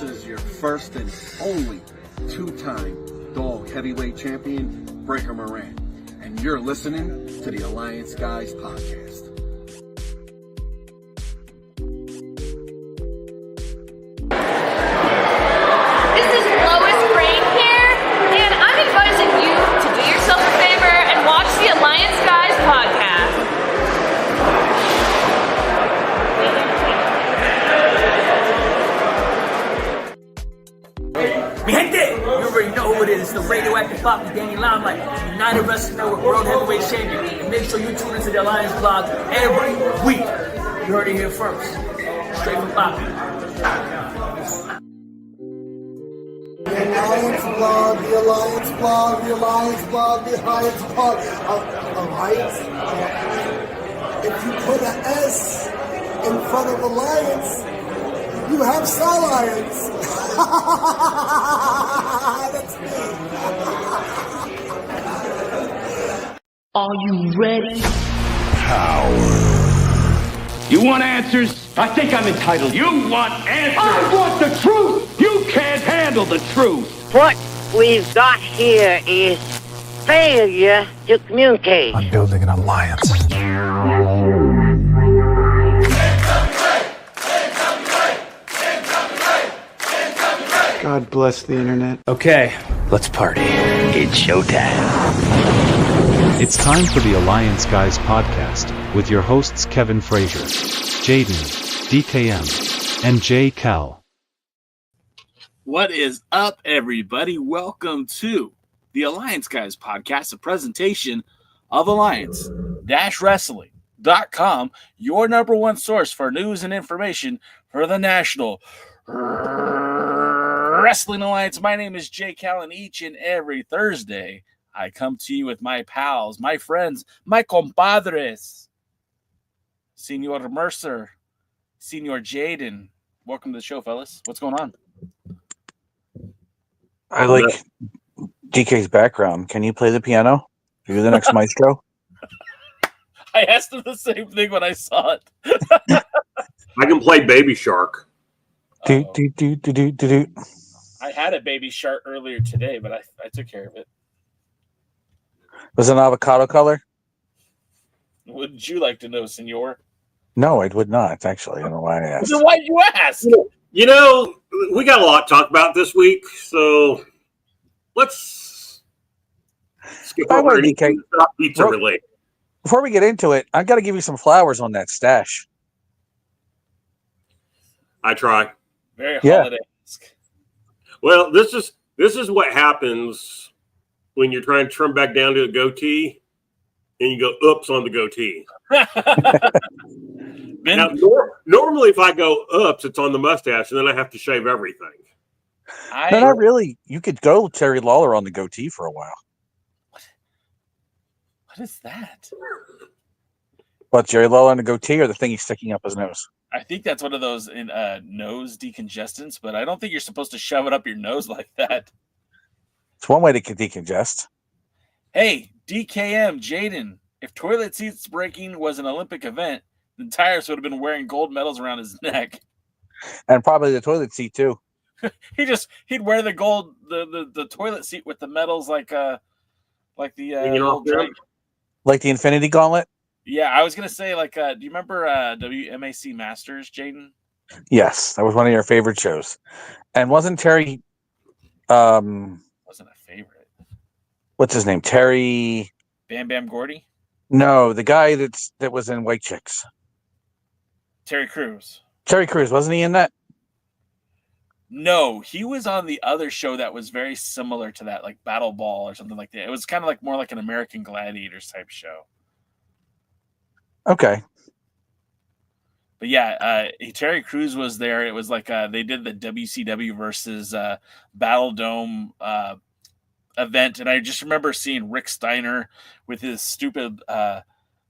versus your first and only two-time DOGG heavyweight champion, Breaker Moran. And you're listening to the Alliance Guys podcast. This is Lois Brain here, and I'm advising you to do yourself a favor and watch the Alliance Guys podcast. Mi gente, you already know who it is. It's the radioactive pop with Danny Limelight, United Wrestling Network World Heavyweight Champion. And make sure you tune into the Alliance blog every week. You heard it here first. Straight from Poppy. The Alliance blog, the Alliance blog, the Alliance blog, the Alliance blog. Alliance? If you put an S in front of Alliance, you have Salience. That's me. Are you ready? Power. You want answers? I think I'm entitled. You want answers? I want the truth! You can't handle the truth! What we've got here is failure to communicate. I'm building an alliance. God bless the internet. Okay, let's party. It's showtime. It's time for the Alliance Guys podcast with your hosts Kevin Frazier, Jaden, DKM, and J. Cal. What is up, everybody? Welcome to the Alliance Guys podcast, a presentation of Alliance-Wrestling.com, your number one source for news and information for the National Wrestling Alliance. My name is J. Cal, and each and every Thursday, I come to you with my pals, my friends, my compadres, Senor Mercer, Senor Jaden. Welcome to the show, fellas. What's going on? I like DK's background. Can you play the piano? Are you the next maestro? I asked him the same thing when I saw it. I can play Baby Shark. Do. I had a Baby Shark earlier today, but I took care of it. Was it an avocado color? Wouldn't you like to know, senor? No, I would not, actually. I don't know why I asked. Then why'd you ask? You know, we got a lot to talk about this week, so let's skip over anything that's not pizza related. Before we get into it, I've got to give you some flowers on that stash. I try. Very holiday-esque. Well, this is what happens when you're trying to trim back down to a goatee and you go oops on the goatee. Now, normally if I go ups, it's on the mustache, and then I have to shave everything. No, not really. You could go Terry Lawler on the goatee for a while. What is that? What, Jerry Lawler on the goatee or the thing he's sticking up his nose? I think that's one of those in nose decongestants, but I don't think you're supposed to shove it up your nose like that. It's one way to decongest. Hey, DKM, Jaden, if toilet seats breaking was an Olympic event, then Tyrus would have been wearing gold medals around his neck. And probably the toilet seat, too. He'd wear the gold, the toilet seat with the medals like the like the Infinity Gauntlet? Yeah, I was going to say, do you remember WMAC Masters, Jaden? Yes, that was one of your favorite shows. And wasn't Terry... wasn't a favorite. What's his name? Terry... Bam Bam Gordy? No, the guy that was in White Chicks. Terry Crews. Terry Crews, wasn't he in that? No, he was on the other show that was very similar to that, like Battle Ball or something like that. It was kind of like more like an American Gladiators type show. Okay. But yeah, Terry Crews was there. It was like they did the WCW versus Battle Dome event, and I just remember seeing Rick Steiner with his stupid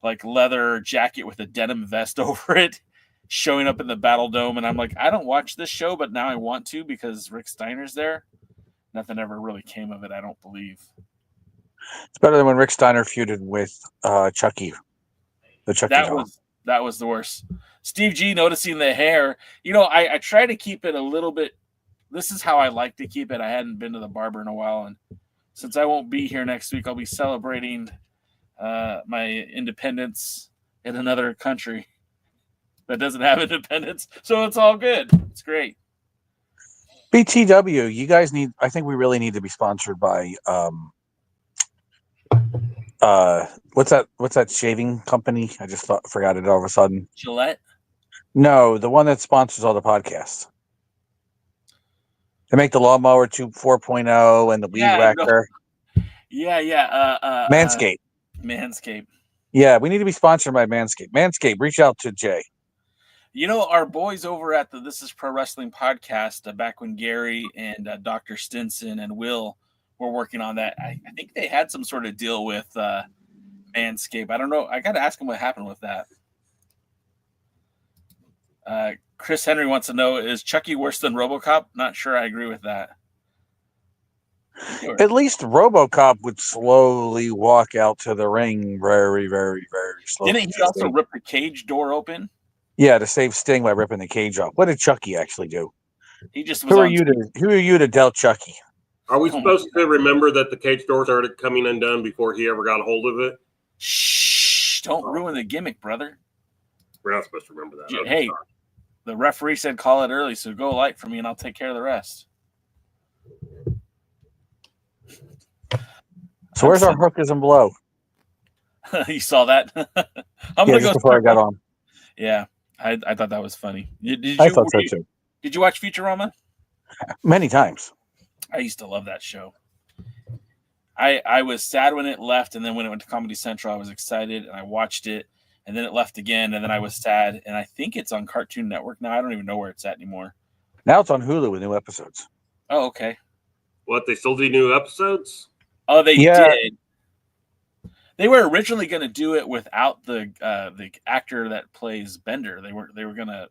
like leather jacket with a denim vest over it, showing up in the Battle Dome, and I'm like, I don't watch this show, but now I want to because Rick Steiner's there. Nothing ever really came of it, I don't believe. It's better than when Rick Steiner feuded with Chucky. The Chucky that was the worst. Steve G noticing the hair. You know, I try to keep it a little bit this is how I like to keep it. I hadn't been to the barber in a while, and since I won't be here next week, I'll be celebrating my independence in another country that doesn't have independence. So it's all good. It's great. BTW, you guys need. I think we really need to be sponsored by. What's that shaving company? I just forgot it all of a sudden. Gillette? No, the one that sponsors all the podcasts. They make the Lawnmower 4.0 and the Weed Whacker. No. Yeah. Manscaped. Manscaped. Yeah, we need to be sponsored by Manscaped. Manscaped, reach out to Jay. You know, our boys over at the This Is Pro Wrestling podcast, back when Gary and Dr. Stinson and Will were working on that, I think they had some sort of deal with Manscaped. I don't know. I got to ask them what happened with that. Chris Henry wants to know, is Chucky worse than RoboCop? Not sure I agree with that. At least RoboCop would slowly walk out to the ring very, very, very slowly. Didn't he also rip the cage door open? Yeah, to save Sting by ripping the cage off. What did Chucky actually do? He just was Who are you to doubt Chucky? Are we supposed to remember that the cage door started coming undone before he ever got a hold of it? Shh! Don't ruin the gimmick, brother. We're not supposed to remember that. Hey, the referee said call it early, so go light for me and I'll take care of the rest. So where's our hookers and blow? You saw that? I'm gonna go before I got on. Yeah, I thought that was funny. I thought so too. Did you watch Futurama? Many times. I used to love that show. I was sad when it left, and then when it went to Comedy Central, I was excited, and I watched it, and then it left again, and then I was sad, and I think it's on Cartoon Network now. I don't even know where it's at anymore. Now it's on Hulu with new episodes. Oh, okay. What, they still do new episodes? Oh, they did. They were originally going to do it without the actor that plays Bender. They were going to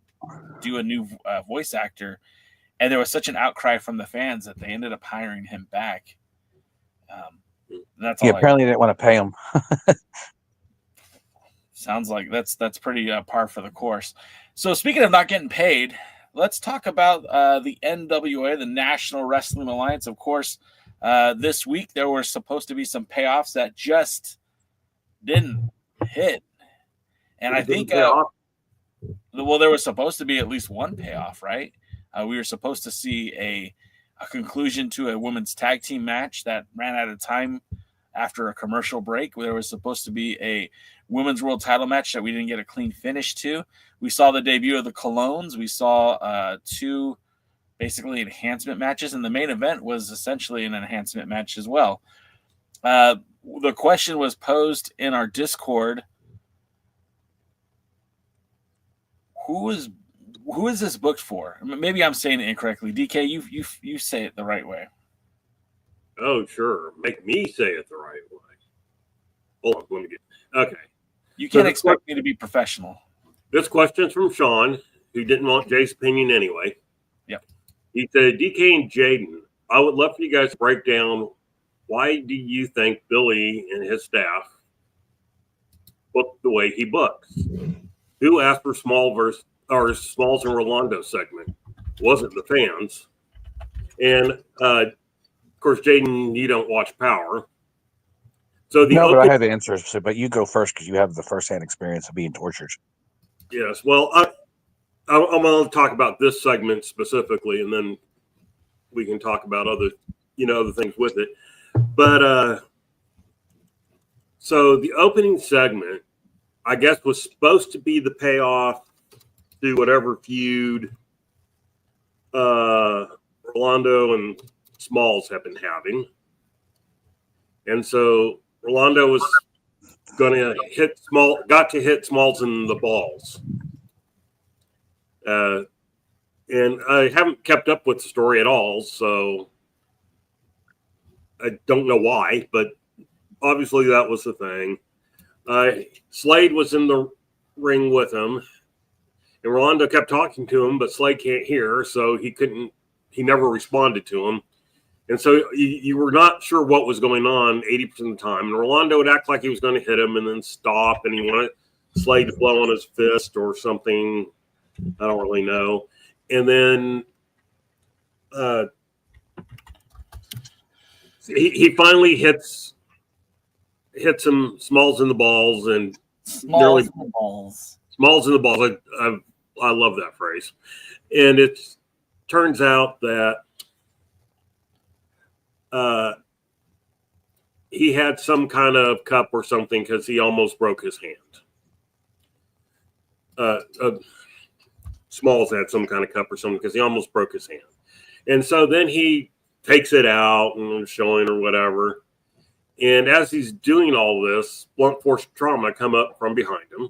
do a new voice actor, and there was such an outcry from the fans that they ended up hiring him back. That's all. Apparently they didn't want to pay him. Sounds like that's pretty par for the course. So speaking of not getting paid, let's talk about the NWA, the National Wrestling Alliance. Of course, this week there were supposed to be some payoffs that just didn't hit, and I think there was supposed to be at least one payoff, right? We were supposed to see a conclusion to a women's tag team match that ran out of time after a commercial break. There was supposed to be a women's world title match that we didn't get a clean finish to. We saw the debut of the Colognes. We saw two basically enhancement matches, and the main event was essentially an enhancement match as well. The question was posed in our Discord: Who is this booked for? Maybe I'm saying it incorrectly. DK, you say it the right way. Oh, sure. Make me say it the right way. Hold on, let me get. Okay. You can't expect me to be professional. This question's from Sean, who didn't want Jay's opinion anyway. Yep. He said, DK and Jaden, I would love for you guys to break down, why do you think Billy and his staff booked the way he books? Who asked for Smalls and Rolando segment? Wasn't the fans. And of course, Jaden, you don't watch Power. So but I have the answers. But you go first because you have the firsthand experience of being tortured. Yes. Well, I'm going to talk about this segment specifically, and then we can talk about other things with it. But so the opening segment, I guess, was supposed to be the payoff to whatever feud Rolando and Smalls have been having. And so Rolando was going to got to hit Smalls in the balls. And I haven't kept up with the story at all, so I don't know why, but obviously that was the thing. Slade was in the ring with him, and Rolando kept talking to him, but Slade can't hear, so he never responded to him. And so you were not sure what was going on 80% of the time. And Rolando would act like he was going to hit him and then stop, and he wanted Slade to blow on his fist or something. I don't really know. And then he finally hits him Smalls in the balls and Smalls in the balls. Smalls in the balls. I love that phrase. And it turns out that he had some kind of cup or something because he almost broke his hand. Smalls had some kind of cup or something because he almost broke his hand. And so then he takes it out and showing or whatever. And as he's doing all this, blunt force trauma come up from behind him.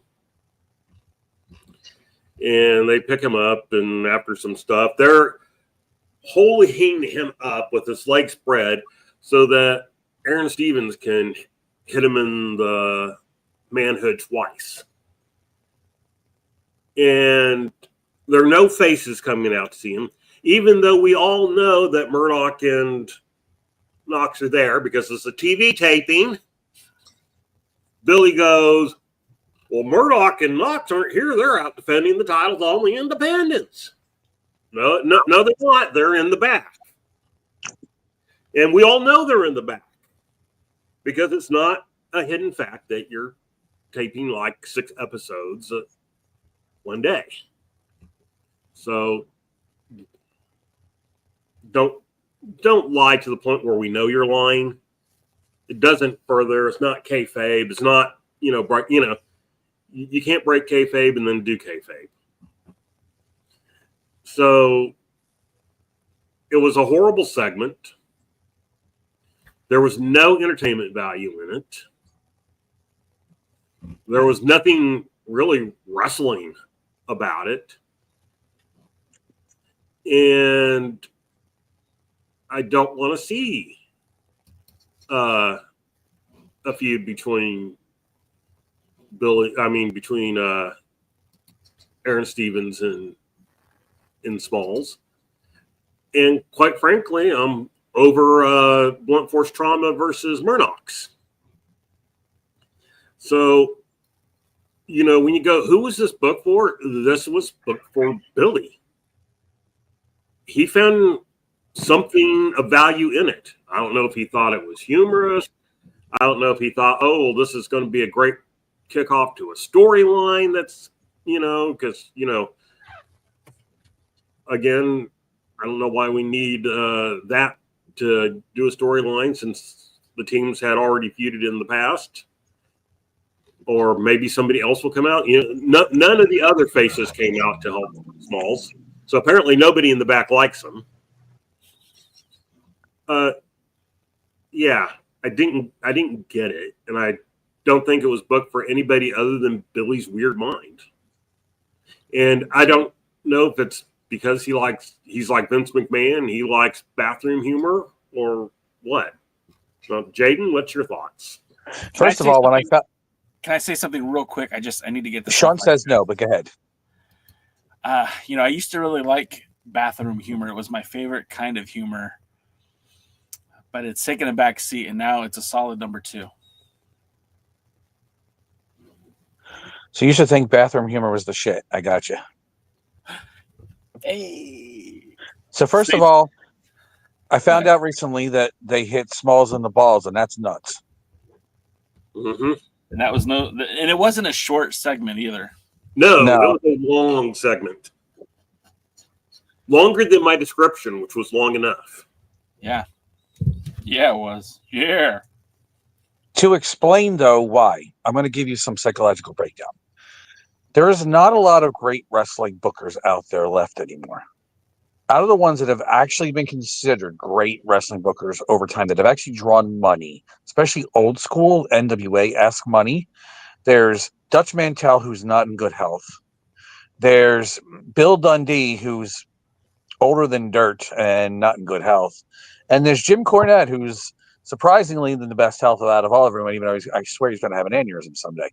And they pick him up, and after some stuff, they're holding him up with his legs spread so that Aaron Stevens can hit him in the manhood twice. And there are no faces coming out to see him, even though we all know that Murdoch and Knox are there because it's a TV taping. Billy goes, well, Murdoch and Knox aren't here. They're out defending the titles on the independents. No, they're not. They're in the back. And we all know they're in the back because it's not a hidden fact that you're taping like 6 episodes one day. So don't lie to the point where we know you're lying. It doesn't further. It's not kayfabe. It's not, you can't break kayfabe and then do kayfabe. So it was a horrible segment. There was no entertainment value in it. There was nothing really wrestling about it. And I don't want to see a feud between Aaron Stevens and Smalls. And quite frankly, I'm over blunt force trauma versus Murdoch's. So, when you go, who was this book for? This was booked for Billy. He found something of value in it. I don't know if he thought it was humorous. I don't know if he thought, this is going to be a great kickoff to a storyline that's, because, again, I don't know why we need that to do a storyline since the teams had already feuded in the past. Or maybe somebody else will come out. None of the other faces came out to help Smalls. So apparently nobody in the back likes him. Yeah, I didn't get it. And I don't think it was booked for anybody other than Billy's weird mind. And I don't know if it's because he's like Vince McMahon, he likes bathroom humor or what. So, Jaden, what's your thoughts? First of all, can I say something real quick? I need to get this. Sean says no, but go ahead. I used to really like bathroom humor. It was my favorite kind of humor. But it's taken a back seat, and now it's a solid number 2. So you should think bathroom humor was the shit. I got you. Hey. So first of all, I found out recently that they hit Smalls in the balls, and that's nuts. Mm-hmm. And that was and it wasn't a short segment either. No, it was a long segment. Longer than my description, which was long enough. Yeah. Yeah, it was. Yeah. To explain, though, why, I'm going to give you some psychological breakdown. There is not a lot of great wrestling bookers out there left anymore. Out of the ones that have actually been considered great wrestling bookers over time, that have actually drawn money, especially old school NWA-esque money, there's Dutch Mantel, who's not in good health. There's Bill Dundee, who's older than dirt and not in good health. And there's Jim Cornette, who's surprisingly in the best health out of all of everyone, even though I swear he's going to have an aneurysm someday.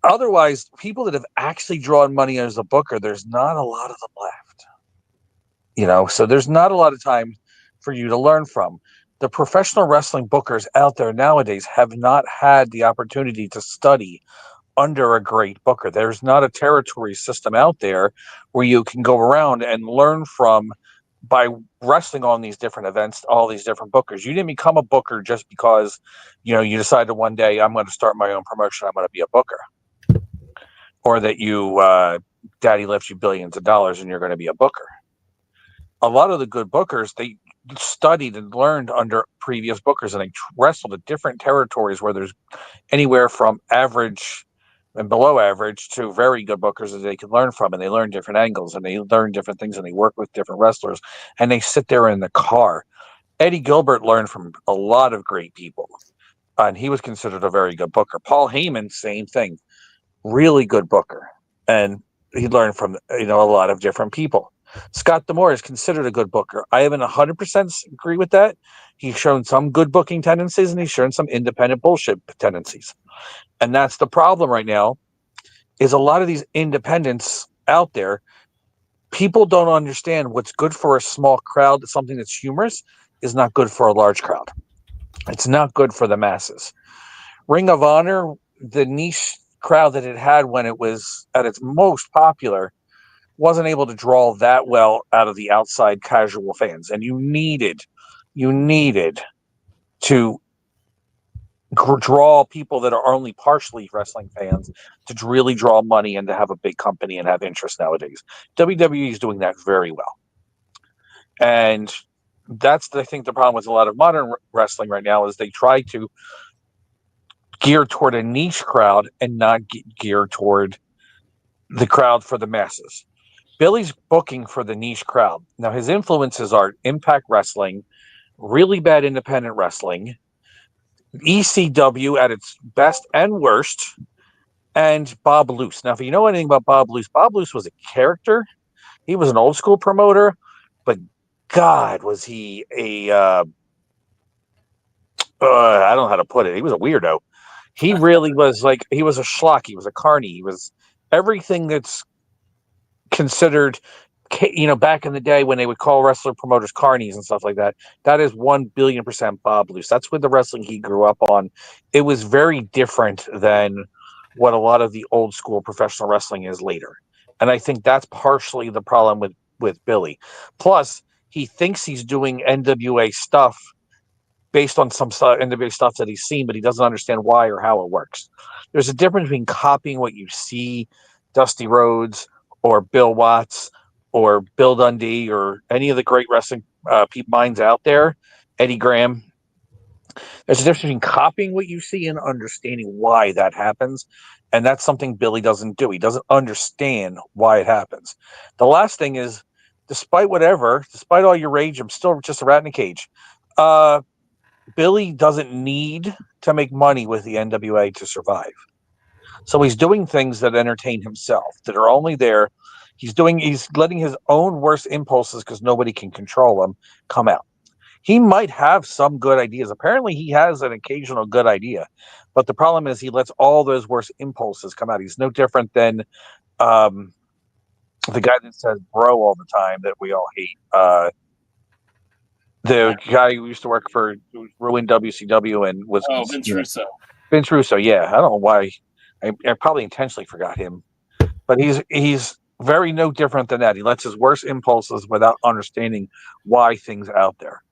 Otherwise, people that have actually drawn money as a booker, there's not a lot of them left. So there's not a lot of time for you to learn from. The professional wrestling bookers out there nowadays have not had the opportunity to study under a great booker. There's not a territory system out there where you can go around and learn from by wrestling on these different events, all these different bookers. You didn't become a booker just because, you decided one day, I'm going to start my own promotion, I'm going to be a booker. Or that daddy left you billions of dollars and you're going to be a booker. A lot of the good bookers, they studied and learned under previous bookers, and they wrestled at different territories where there's anywhere from average and below average to very good bookers that they can learn from, and they learn different angles, and they learn different things, and they work with different wrestlers, and they sit there in the car. Eddie Gilbert learned from a lot of great people, and he was considered a very good booker. Paul Heyman, same thing, really good booker, and he learned from a lot of different people. Scott D'Amore is considered a good booker. I haven't 100% agree with that. He's shown some good booking tendencies, and he's shown some independent bullshit tendencies. And that's the problem right now, is a lot of these independents out there, people don't understand what's good for a small crowd. Something that's humorous is not good for a large crowd. It's not good for the masses. Ring of Honor, the niche crowd that it had when it was at its most popular, wasn't able to draw that well out of the outside casual fans. And you needed to draw people that are only partially wrestling fans to really draw money and to have a big company and have interest nowadays. WWE is doing that very well. And that's, I think, the problem with a lot of modern wrestling right now is they try to gear toward a niche crowd and not gear toward the crowd for the masses. Billy's booking for the niche crowd. Now, his influences are Impact Wrestling, really bad independent wrestling, ECW at its best and worst, and Bob Luce. Now, if you know anything about Bob Luce was a character. He was an old school promoter, but God, was he a I don't know how to put it. He was a weirdo. He really was he was a schlock. He was a carny. He was everything that's considered, back in the day when they would call wrestler promoters carnies and stuff like that. That is 1,000,000,000% Bob Luce. That's with the wrestling he grew up on. It was very different than what a lot of the old school professional wrestling is later. And I think that's partially the problem with Billy. Plus, he thinks he's doing NWA stuff based on some NWA stuff that he's seen, but he doesn't understand why or how it works. There's a difference between copying what you see, Dusty Rhodes or Bill Watts or Bill Dundee or any of the great wrestling minds out there, Eddie Graham. There's a difference between copying what you see and understanding why that happens. And that's something Billy doesn't do. He doesn't understand why it happens. The last thing is, despite all your rage, I'm still just a rat in a cage. Billy doesn't need to make money with the NWA to survive. So he's doing things that entertain himself, that are only there. He's letting his own worst impulses, because nobody can control them, come out. He might have some good ideas. Apparently he has an occasional good idea, but the problem is he lets all those worst impulses come out. He's no different than the guy that says bro all the time that we all hate. The guy who used to work for, who ruined WCW and was Vince Russo. Vince Russo, yeah. I don't know why. I probably intentionally forgot him, but he's very no different than that. He lets his worst impulses without understanding why things out there.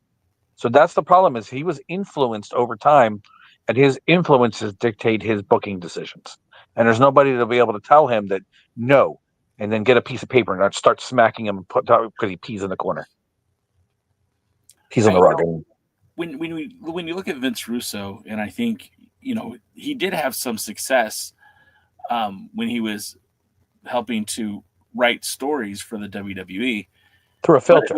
So that's the problem, is he was influenced over time, and his influences dictate his booking decisions. And there's nobody to be able to tell him that no, and then get a piece of paper and start smacking him because he pees in the corner. He's on the rug. When you look at Vince Russo, and I think he did have some success when he was helping to write stories for the WWE through a filter.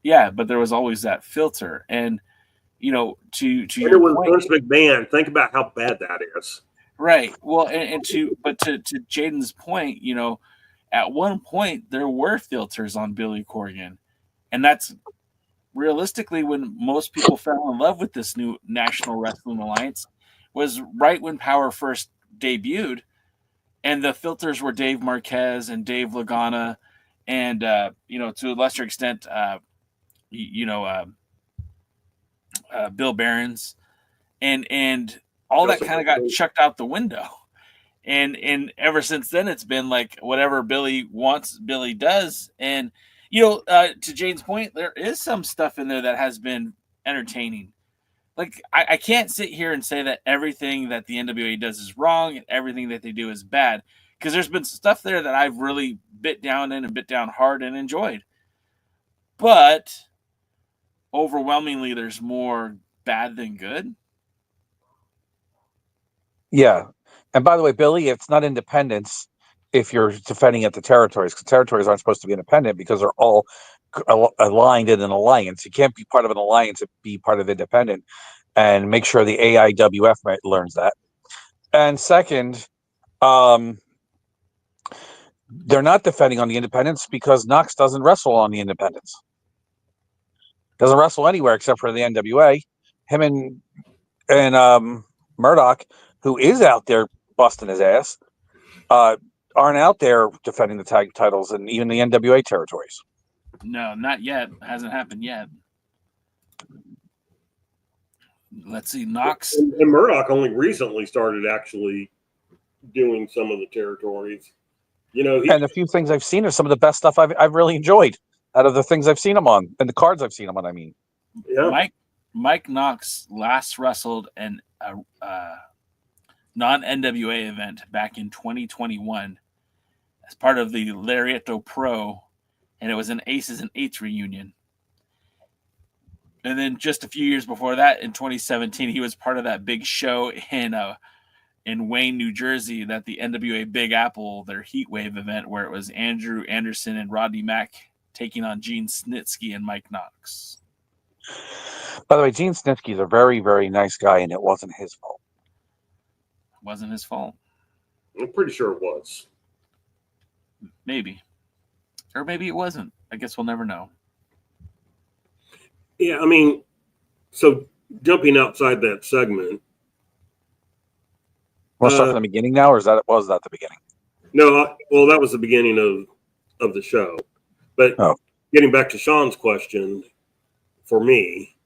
But there was always that filter, and to your point, Vince McMahon. Think about how bad that is. Right. Well, to Jaden's point, at one point there were filters on Billy Corgan, and that's realistically when most people fell in love with this new National Wrestling Alliance, was right when Power first debuted, and the filters were Dave Marquez and Dave Lagana, and to a lesser extent, Bill Behrens, and all that kind of got chucked out the window. And ever since then, it's been like whatever Billy wants, Billy does. And to Jane's point, there is some stuff in there that has been entertaining. Like I can't sit here and say that everything that the NWA does is wrong and everything that they do is bad, because there's been stuff there that I've really bit down in and bit down hard and enjoyed. But overwhelmingly, there's more bad than good. Yeah. And by the way, Billy, it's not independence if you're defending at the territories, because territories aren't supposed to be independent because they're all aligned in an alliance. You can't be part of an alliance and be part of independent, and make sure the AIWF learns that. And second, they're not defending on the independents because Knox doesn't wrestle on the independents. Doesn't wrestle anywhere except for the NWA. Him and Murdoch, who is out there busting his ass, aren't out there defending the tag titles and even the NWA territories. No, not yet. Hasn't happened yet. Let's see, Knox and Murdoch only recently started actually doing some of the territories. And the few things I've seen are some of the best stuff I've really enjoyed out of the things I've seen him on and the cards I've seen him on. I mean, yeah. Mike Knox last wrestled a non-NWA event back in 2021 as part of the Lariato Pro, and it was an Aces and Eights reunion. And then just a few years before that, in 2017, he was part of that big show in Wayne, New Jersey, that the NWA Big Apple, their Heat Wave event, where it was Andrew Anderson and Rodney Mack taking on Gene Snitsky and Mike Knox. By the way, Gene Snitsky is a very, very nice guy, and it wasn't his fault. It wasn't his fault. I'm pretty sure it was. Maybe. Or maybe it wasn't. I guess we'll never know. Yeah, I mean, so jumping outside that segment. Want to start from the beginning now, or was that the beginning? No, well, that was the beginning of the show. But getting back to Sean's question, for me,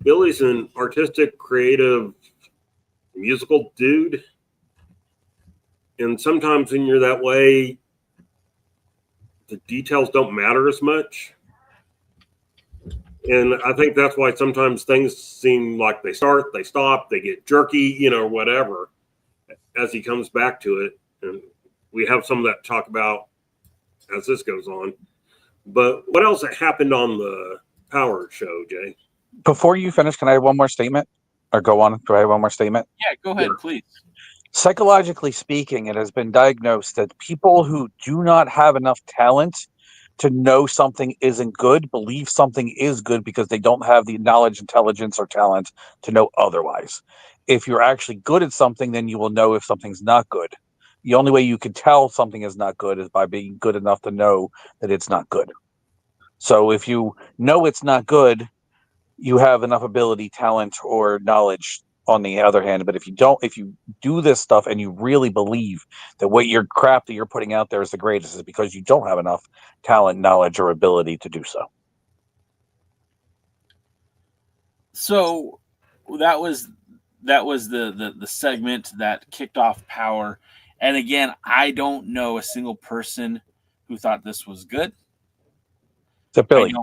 Billy's an artistic, creative, musical dude. And sometimes when you're that way, the details don't matter as much. And I think that's why sometimes things seem like they start, they stop, they get jerky, whatever, as he comes back to it. And we have some of that to talk about as this goes on. But what else happened on the Power show, Jay? Before you finish, can I have one more statement? Or go on? Do I have one more statement? Yeah, go ahead, please. Psychologically speaking, it has been diagnosed that people who do not have enough talent to know something isn't good believe something is good because they don't have the knowledge, intelligence, or talent to know otherwise. If you're actually good at something, then you will know if something's not good. The only way you can tell something is not good is by being good enough to know that it's not good. So if you know it's not good, you have enough ability, talent, or knowledge on the other hand. But if you do this stuff and you really believe that what your crap that you're putting out there is the greatest, is because you don't have enough talent, knowledge, or ability to do so. So that was the segment that kicked off Power. And again, I don't know a single person who thought this was good. Except Billy.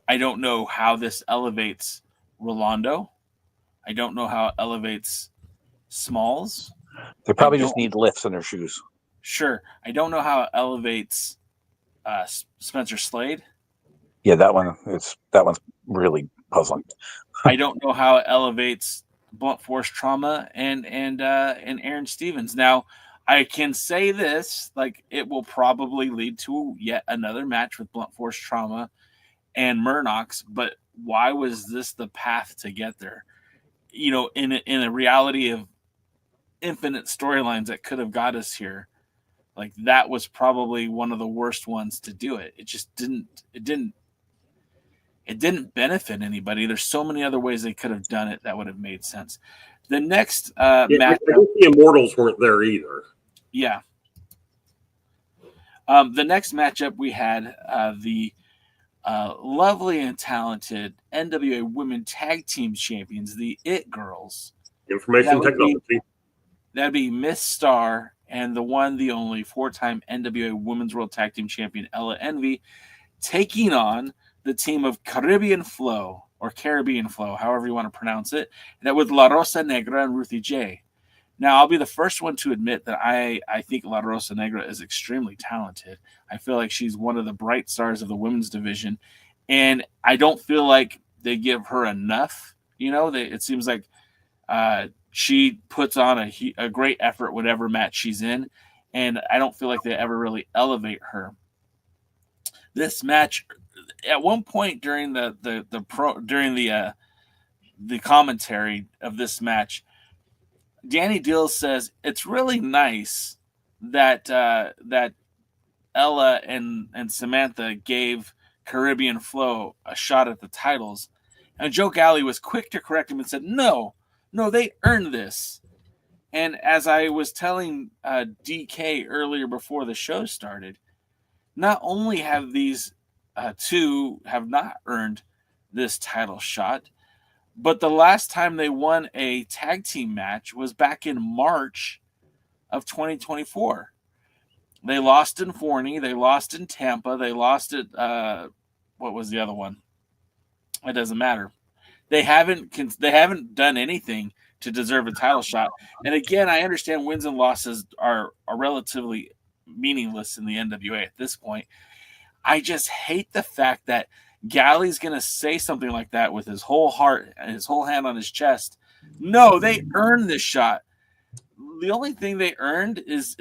I don't know how this elevates Rolando. I don't know how it elevates Smalls. They probably just need lifts in their shoes. Sure. I don't know how it elevates Spencer Slade. Yeah, that one's really puzzling. I don't know how it elevates Blunt Force Trauma and Aaron Stevens. Now, I can say this, like, it will probably lead to yet another match with Blunt Force Trauma and Murdoch's, but why was this the path to get there? In a reality of infinite storylines that could have got us here, like, that was probably one of the worst ones to do it. It just didn't benefit anybody. There's so many other ways they could have done it that would have made sense. The next match, the Immortals weren't there either. Yeah. The next matchup we had the lovely and talented NWA Women Tag Team Champions, the It Girls. Information technology. That'd be Miss Star and the one, the only 4-time NWA Women's World Tag Team Champion Ella Envy, taking on the team of Caribbean Flow, or Caribbean Flow, however you want to pronounce it, and that with La Rosa Negra and Ruthie J. Now, I'll be the first one to admit that I think La Rosa Negra is extremely talented. I feel like she's one of the bright stars of the women's division, and I don't feel like they give her enough. It seems like she puts on a great effort whatever match she's in, and I don't feel like they ever really elevate her. This match, at one point during the commentary of this match, Danny Dills says it's really nice that Ella and Samantha gave Caribbean Flow a shot at the titles, and Joe Galli was quick to correct him and said, "No, they earned this." And as I was telling DK earlier before the show started, not only have these two have not earned this title shot, but the last time they won a tag team match was back in March of 2024. They lost in Forney, they lost in Tampa, they lost at what was the other one? It doesn't matter. They haven't done anything to deserve a title shot. And again, I understand wins and losses are relatively meaningless in the NWA at this point. I just hate the fact that Galli's going to say something like that with his whole heart and his whole hand on his chest. No, they earned this shot. The only thing they earned is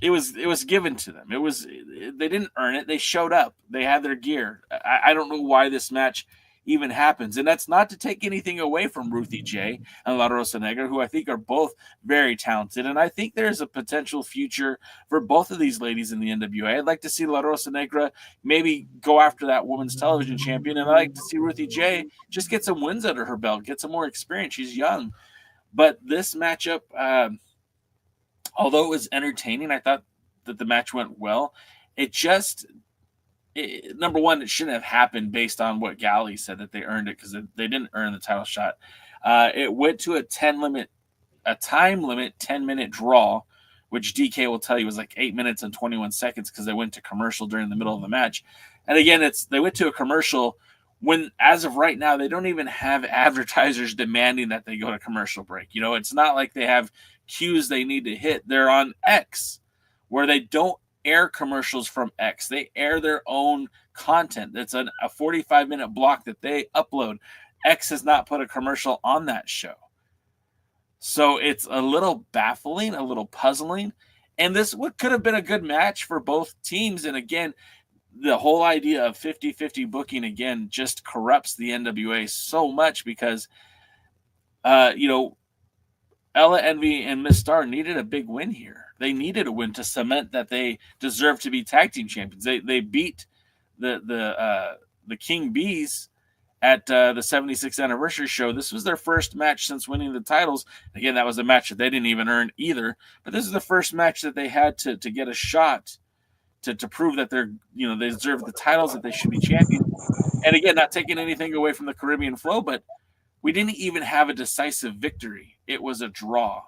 it was given to them. They didn't earn it. They showed up. They had their gear. I don't know why this match even happens. And that's not to take anything away from Ruthie J and La Rosa Negra, who I think are both very talented. And I think there's a potential future for both of these ladies in the NWA. I'd like to see La Rosa Negra maybe go after that women's television champion. And I'd like to see Ruthie J just get some wins under her belt, get some more experience. She's young. But this matchup, although it was entertaining, I thought that the match went well. Number one, it shouldn't have happened based on what Galli said that they earned it, because they didn't earn the title shot. It went to a time limit 10-minute draw, which DK will tell you was like 8 minutes and 21 seconds because they went to commercial during the middle of the match. And again, they went to a commercial when, as of right now, they don't even have advertisers demanding that they go to commercial break. It's not like they have cues they need to hit. They're on X, where they don't air commercials from X. They air their own content. It's a 45-minute block that they upload. X has not put a commercial on that show. So it's a little baffling, a little puzzling. And this could have been a good match for both teams. And again, the whole idea of 50-50 booking, again, just corrupts the NWA so much because, Ella Envy and Miss Star needed a big win here. They needed a win to cement that they deserve to be tag team champions. They beat the King Bees at the 76th anniversary show. This was their first match since winning the titles. Again, that was a match that they didn't even earn either. But this is the first match that they had to get a shot to prove that they deserve the titles, that they should be champions. And again, not taking anything away from the Caribbean Flow, but we didn't even have a decisive victory. It was a draw.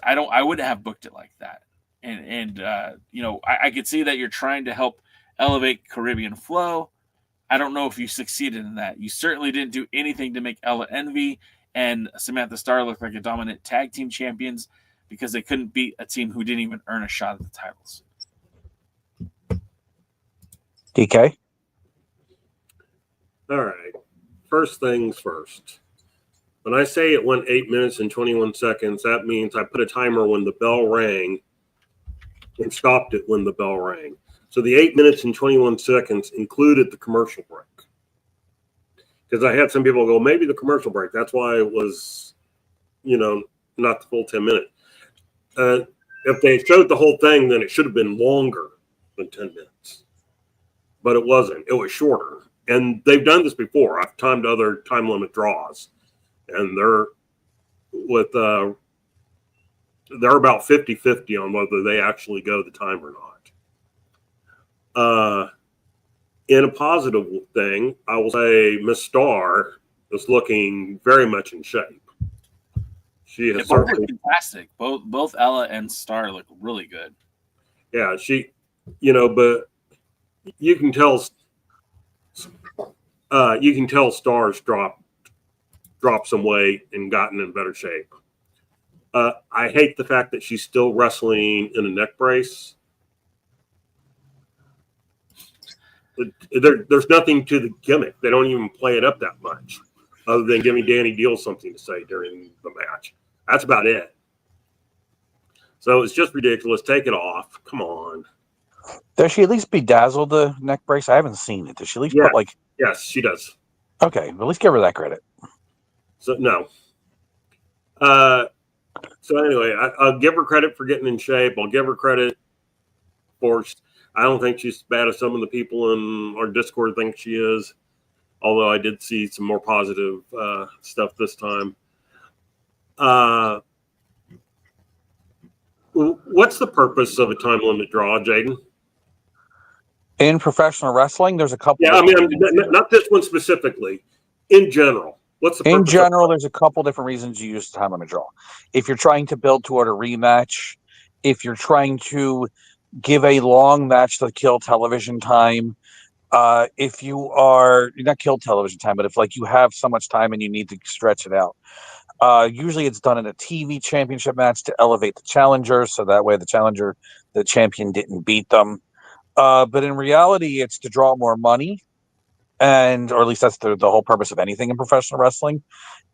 I wouldn't have booked it like that. And I could see that you're trying to help elevate Caribbean Flow. I don't know if you succeeded in that. You certainly didn't do anything to make Ella Envy and Samantha Star look like a dominant tag team champions, because they couldn't beat a team who didn't even earn a shot at the titles. DK? All right. First things first. When I say it went 8 minutes and 21 seconds, that means I put a timer when the bell rang and stopped it when the bell rang. So the 8 minutes and 21 seconds included the commercial break. Because I had some people go, maybe the commercial break. That's why it was, not the full 10 minutes. If they showed the whole thing, then it should have been longer than 10 minutes. But it wasn't. It was shorter. And they've done this before. I've timed other time limit draws. And they're about 50-50 on whether they actually go the time or not. In a positive thing, I will say Miss Star is looking very much in shape. She has Both are certainly fantastic. Both Ella and Star look really good. Yeah, she, but you can tell Stars dropped some weight and gotten in better shape. I hate the fact that she's still wrestling in a neck brace. There's nothing to the gimmick. They don't even play it up that much, other than giving Danny Deal something to say during the match. That's about it. So it's just ridiculous. Take it off. Come on. Does she at least bedazzle the neck brace? I haven't seen it. Does she at least put like? Yes, she does. Okay, at least give her that credit. So no. So anyway, I'll give her credit for getting in shape. I'll give her credit for. I don't think she's as bad as some of the people in our Discord think she is. Although I did see some more positive stuff this time. What's the purpose of a time limit draw, Jaden? In professional wrestling, there's a couple. Yeah, I mean, not this one specifically. In general, what's the purpose? In general, there's a couple different reasons you use time limit draw. If you're trying to build toward a rematch, if you're trying to give a long match to kill television time, if you're not kill television time, but if like you have so much time and you need to stretch it out. Usually it's done in a TV championship match to elevate the challenger, so that way the champion didn't beat them. But in reality, it's to draw more money, or at least that's the whole purpose of anything in professional wrestling.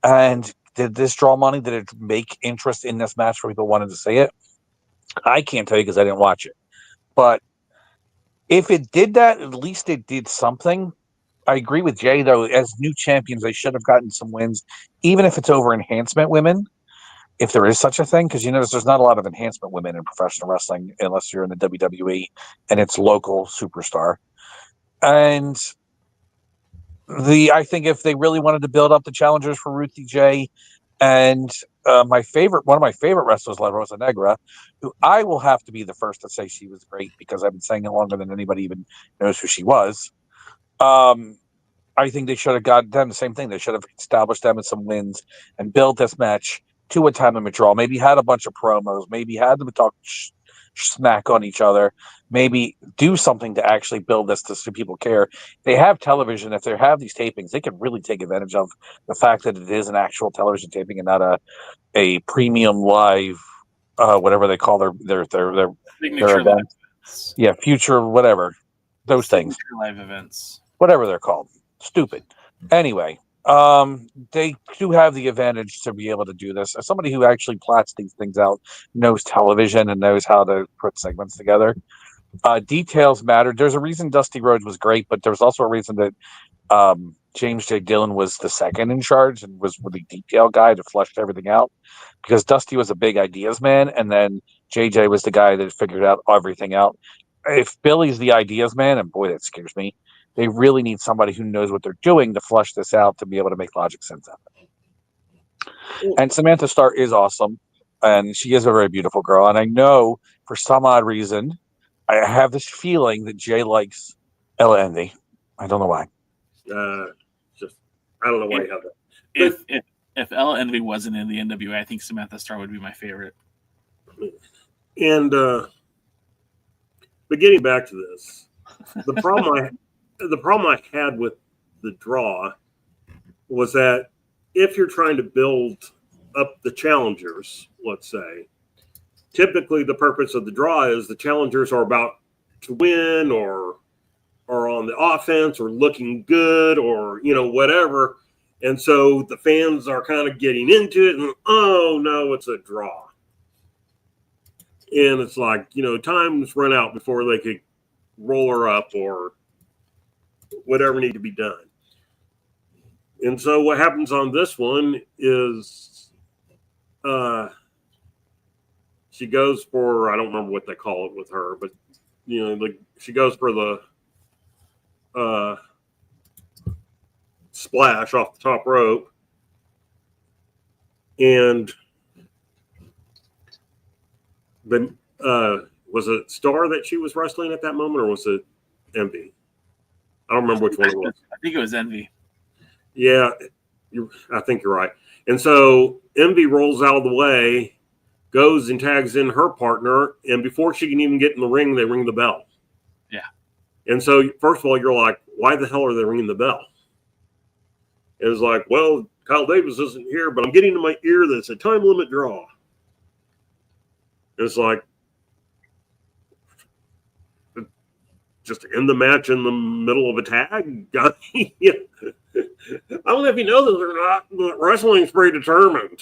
And did this draw money? Did it make interest in this match for people wanted to see it? I can't tell you because I didn't watch it. But if it did that, at least it did something. I agree with Jay, though. As new champions, they should have gotten some wins, even if it's over enhancement women, if there is such a thing. Because you notice there's not a lot of enhancement women in professional wrestling unless you're in the WWE and it's local superstar. And I think if they really wanted to build up the challengers for Ruthie J, and one of my favorite wrestlers, La Rosa Negra, who I will have to be the first to say she was great because I've been saying it longer than anybody even knows who she was. I think they should have got them the same thing. They should have established them with some wins and built this match to a time limit draw. Maybe had a bunch of promos. Maybe had them talk smack on each other. Maybe do something to actually build this so people care. They have television. If they have these tapings, they can really take advantage of the fact that it is an actual television taping and not a premium live, whatever they call their event. Yeah, future whatever. Those things. Live events. Whatever they're called. Stupid. Anyway, they do have the advantage to be able to do this. As somebody who actually plots these things out, knows television and knows how to put segments together. Details matter. There's a reason Dusty Rhodes was great, but there's also a reason that James J. Dillon was the second in charge and was the detail guy to flesh everything out. Because Dusty was a big ideas man, and then JJ was the guy that figured out everything out. If Billy's the ideas man, and boy, that scares me, they really need somebody who knows what they're doing to flush this out to be able to make logic sense out of it. And Samantha Starr is awesome, and she is a very beautiful girl. And I know for some odd reason, I have this feeling that Jay likes Ella Envy. I don't know why. I don't know why you have that. If Ella Envy wasn't in the NWA, I think Samantha Starr would be my favorite. And but getting back to this, the problem I had with the draw was that if you're trying to build up the challengers, let's say, typically the purpose of the draw is the challengers are about to win or are on the offense or looking good or whatever. And so the fans are kind of getting into it and, oh no, it's a draw. And it's like, time's run out before they could roll her up or whatever need to be done. And so what happens on this one is she goes for, I don't remember what they call it with her, but she goes for the splash off the top rope. And then was it Star that she was wrestling at that moment, or was it Envy? I don't remember which one it was. I think it was Envy. Yeah, I think you're right. And so Envy rolls out of the way, goes and tags in her partner, and before she can even get in the ring, they ring the bell. Yeah. And so, first of all, you're like, why the hell are they ringing the bell? And it's like, well, Kyle Davis isn't here, but I'm getting in my ear that it's a time limit draw. And it's like, just to end the match in the middle of a tag? Yeah. I don't know if you know this or not, but wrestling's predetermined.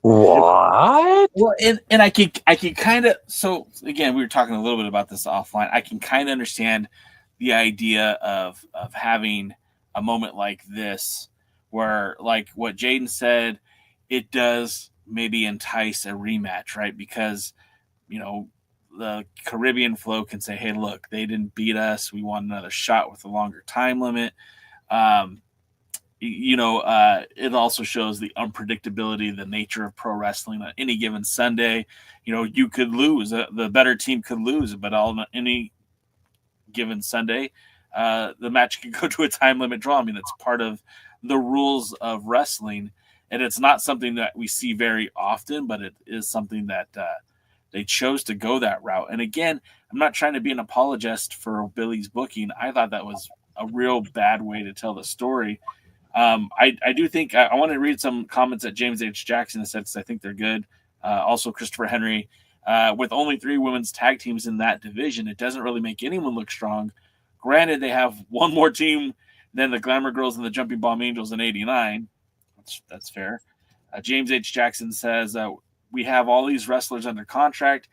What? Well, and I can kind of, so again, we were talking a little bit about this offline. I can kind of understand the idea of having a moment like this where, like what Jaden said, it does maybe entice a rematch, right? Because, you know, the Caribbean Flow can say, hey, look, they didn't beat us. We want another shot with a longer time limit. It also shows the unpredictability, the nature of pro wrestling. On any given Sunday, you know, you could lose. The better team could lose, but on any given Sunday, the match could go to a time limit draw. I mean, it's part of the rules of wrestling, and it's not something that we see very often, but it is something that they chose to go that route. And again, I'm not trying to be an apologist for Billy's booking. I thought that was a real bad way to tell the story. I do think I want to read some comments that James H. Jackson has said, because I think they're good. Also, Christopher Henry, with only 3 women's tag teams in that division, it doesn't really make anyone look strong. Granted, they have one more team than the Glamour Girls and the Jumping Bomb Angels in '89. That's fair. James H. Jackson says, we have all these wrestlers under contract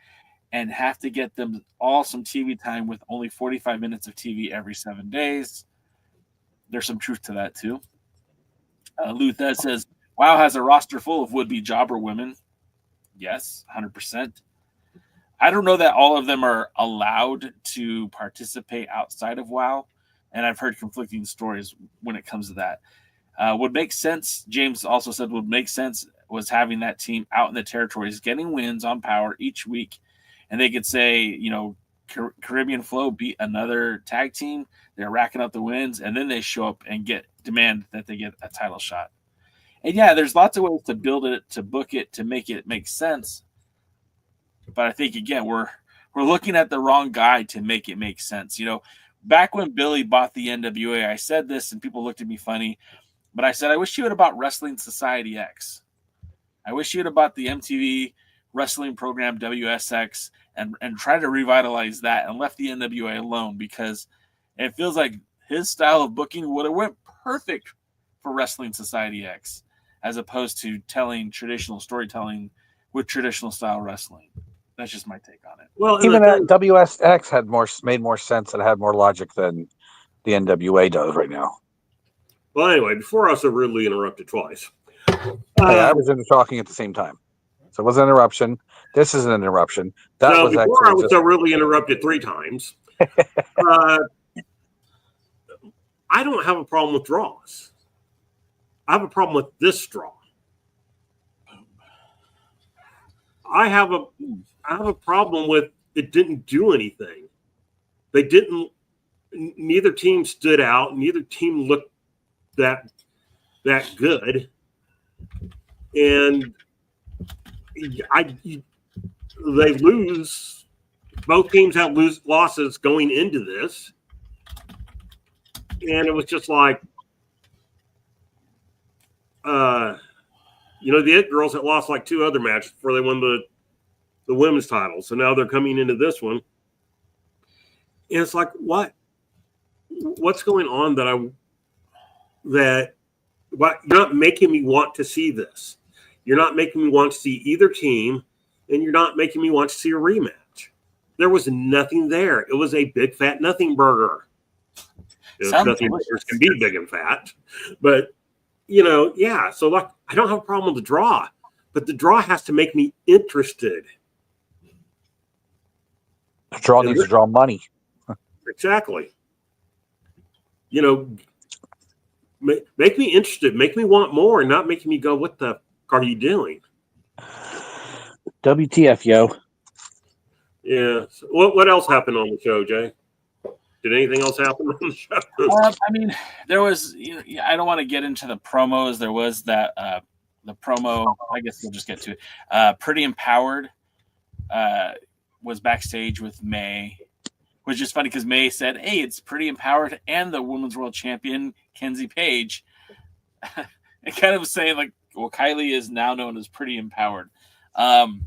and have to get them all some TV time with only 45 minutes of TV every 7 days. There's some truth to that, too. Luther says, WoW has a roster full of would-be jobber women. Yes, 100%. I don't know that all of them are allowed to participate outside of WoW, and I've heard conflicting stories when it comes to that. Would make sense, James also said, would make sense was having that team out in the territories, getting wins on Power each week, and they could say, you know, Caribbean Flow beat another tag team, they're racking up the wins, and then they show up and demand that they get a title shot. And yeah, there's lots of ways to build it, to book it, to make it make sense. But I think, again, we're looking at the wrong guy to make it make sense. You know, back when Billy bought the NWA, I said this and people looked at me funny, but I said, I wish you would have bought Wrestling Society X. I wish you would have bought the MTV wrestling program WSX and try to revitalize that and left the NWA alone, because it feels like his style of booking would have went perfect for Wrestling Society X, as opposed to telling traditional storytelling with traditional style wrestling. That's just my take on it. Well, even that WSX made more sense and had more logic than the NWA does right now. Well, anyway, before I was so rudely interrupted twice. I was talking at the same time. So it was an interruption. This is an interruption. That was before I was so rudely interrupted 3 times. I don't have a problem with draws. I have a problem with this draw. I have a problem with it didn't do anything. Neither team stood out. Neither team looked that good. And they lose. Both teams have losses going into this. And it was just like, the It Girls had lost like 2 other matches before they won the women's title. So now they're coming into this one. And it's like, what's going on you're not making me want to see this. You're not making me want to see either team, and you're not making me want to see a rematch. There was nothing there. It was a big fat nothing burger. Nothing burgers can be big and fat, but so like I don't have a problem with the draw, but the draw has to make me interested. The draw needs to draw money. Exactly. Make me interested, make me want more, and not making me go, what the fuck are you doing? WTF, yo. Yeah. So what else happened on the show, Jay? Did anything else happen on the show? I mean, there was. I don't want to get into the promos. There was that the promo. I guess we'll just get to it. Pretty Empowered was backstage with May, which is funny because May said, "Hey, it's Pretty Empowered and the Women's World Champion Kenzie Page," and kind of saying like, "Well, Kylie is now known as Pretty Empowered." And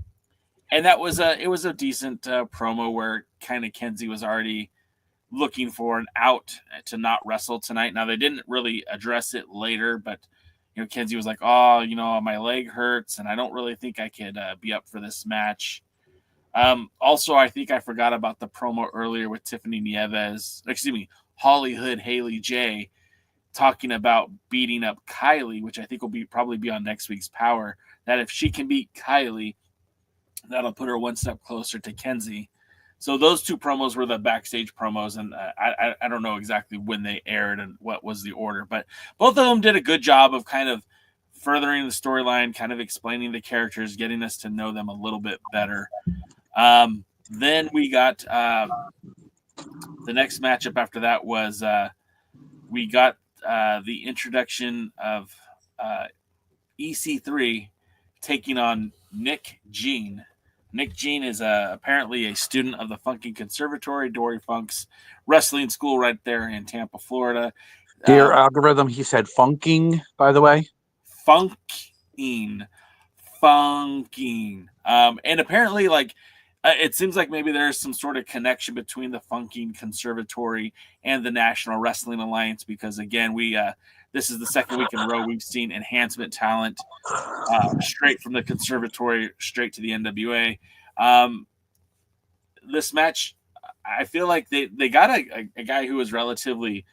that was a decent promo where kind of Kenzie was already looking for an out to not wrestle tonight. Now they didn't really address it later, but Kenzie was like, "Oh, my leg hurts, and I don't really think I could be up for this match." Also, I think I forgot about the promo earlier with Tiffany Nieves, Hollywood Haley J, talking about beating up Kylie, which I think will probably be on next week's Power. That if she can beat Kylie, that'll put her one step closer to Kenzie. So those two promos were the backstage promos, and I don't know exactly when they aired and what was the order, but both of them did a good job of kind of furthering the storyline, kind of explaining the characters, getting us to know them a little bit better. Then we got the next matchup after that was we got the introduction of EC3 taking on Nick Gene. Nick Gene is apparently a student of the Funking Conservatory, Dory Funk's wrestling school right there in Tampa, Florida. Dear algorithm, he said funking, by the way. Funking. And apparently, it seems like maybe there's some sort of connection between the Funking Conservatory and the National Wrestling Alliance, because again, this is the second week in a row we've seen enhancement talent straight from the conservatory straight to the NWA. This match, I feel like they got a guy who was relatively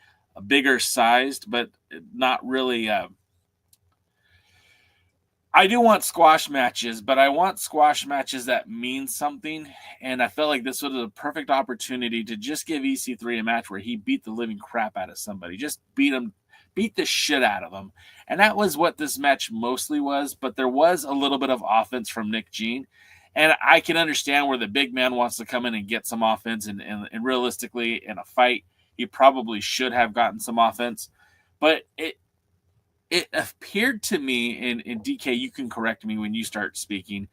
bigger sized, but not really. I do want squash matches, but I want squash matches that mean something. And I felt like this was a perfect opportunity to just give EC3 a match where he beat the living crap out of somebody. Just beat the shit out of him. And that was what this match mostly was. But there was a little bit of offense from Nick Gene. And I can understand where the big man wants to come in and get some offense. And realistically, in a fight, he probably should have gotten some offense. But it appeared to me, and DK, you can correct me when you start speaking.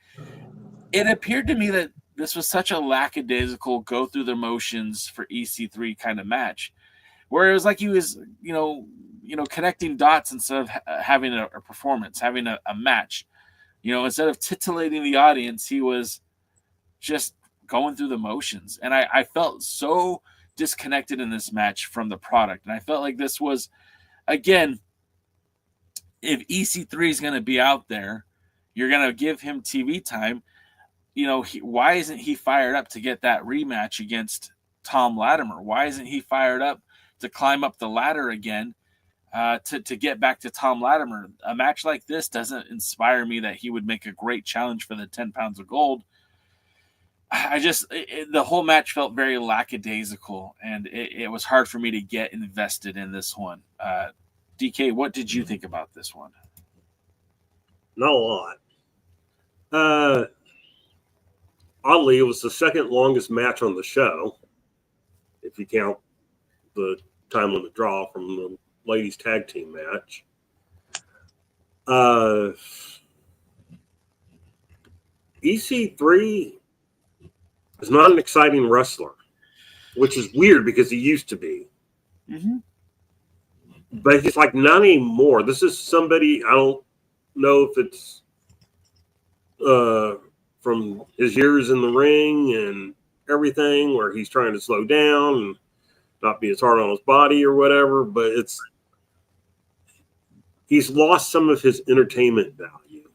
It appeared to me that this was such a lackadaisical, go through the motions for EC3 kind of match, where it was like he was, connecting dots instead of having a performance, having a match. Instead of titillating the audience, he was just going through the motions. And I felt so disconnected in this match from the product. And I felt like this was, again, if EC3 is going to be out there, you're going to give him TV time. Why isn't he fired up to get that rematch against Tom Latimer? Why isn't he fired up to climb up the ladder again to get back to Tom Latimer? A match like this doesn't inspire me that he would make a great challenge for the 10 pounds of gold. The whole match felt very lackadaisical, and it was hard for me to get invested in this one. DK, what did you think about this one? Not a lot. Oddly, it was the second longest match on the show, if you count the time limit draw from the ladies tag team match. EC3 is not an exciting wrestler, which is weird because he used to be. Mm-hmm. But he's like not anymore. This is somebody, I don't know if it's from his years in the ring and everything, where he's trying to slow down and not be as hard on his body or whatever, but he's lost some of his entertainment value.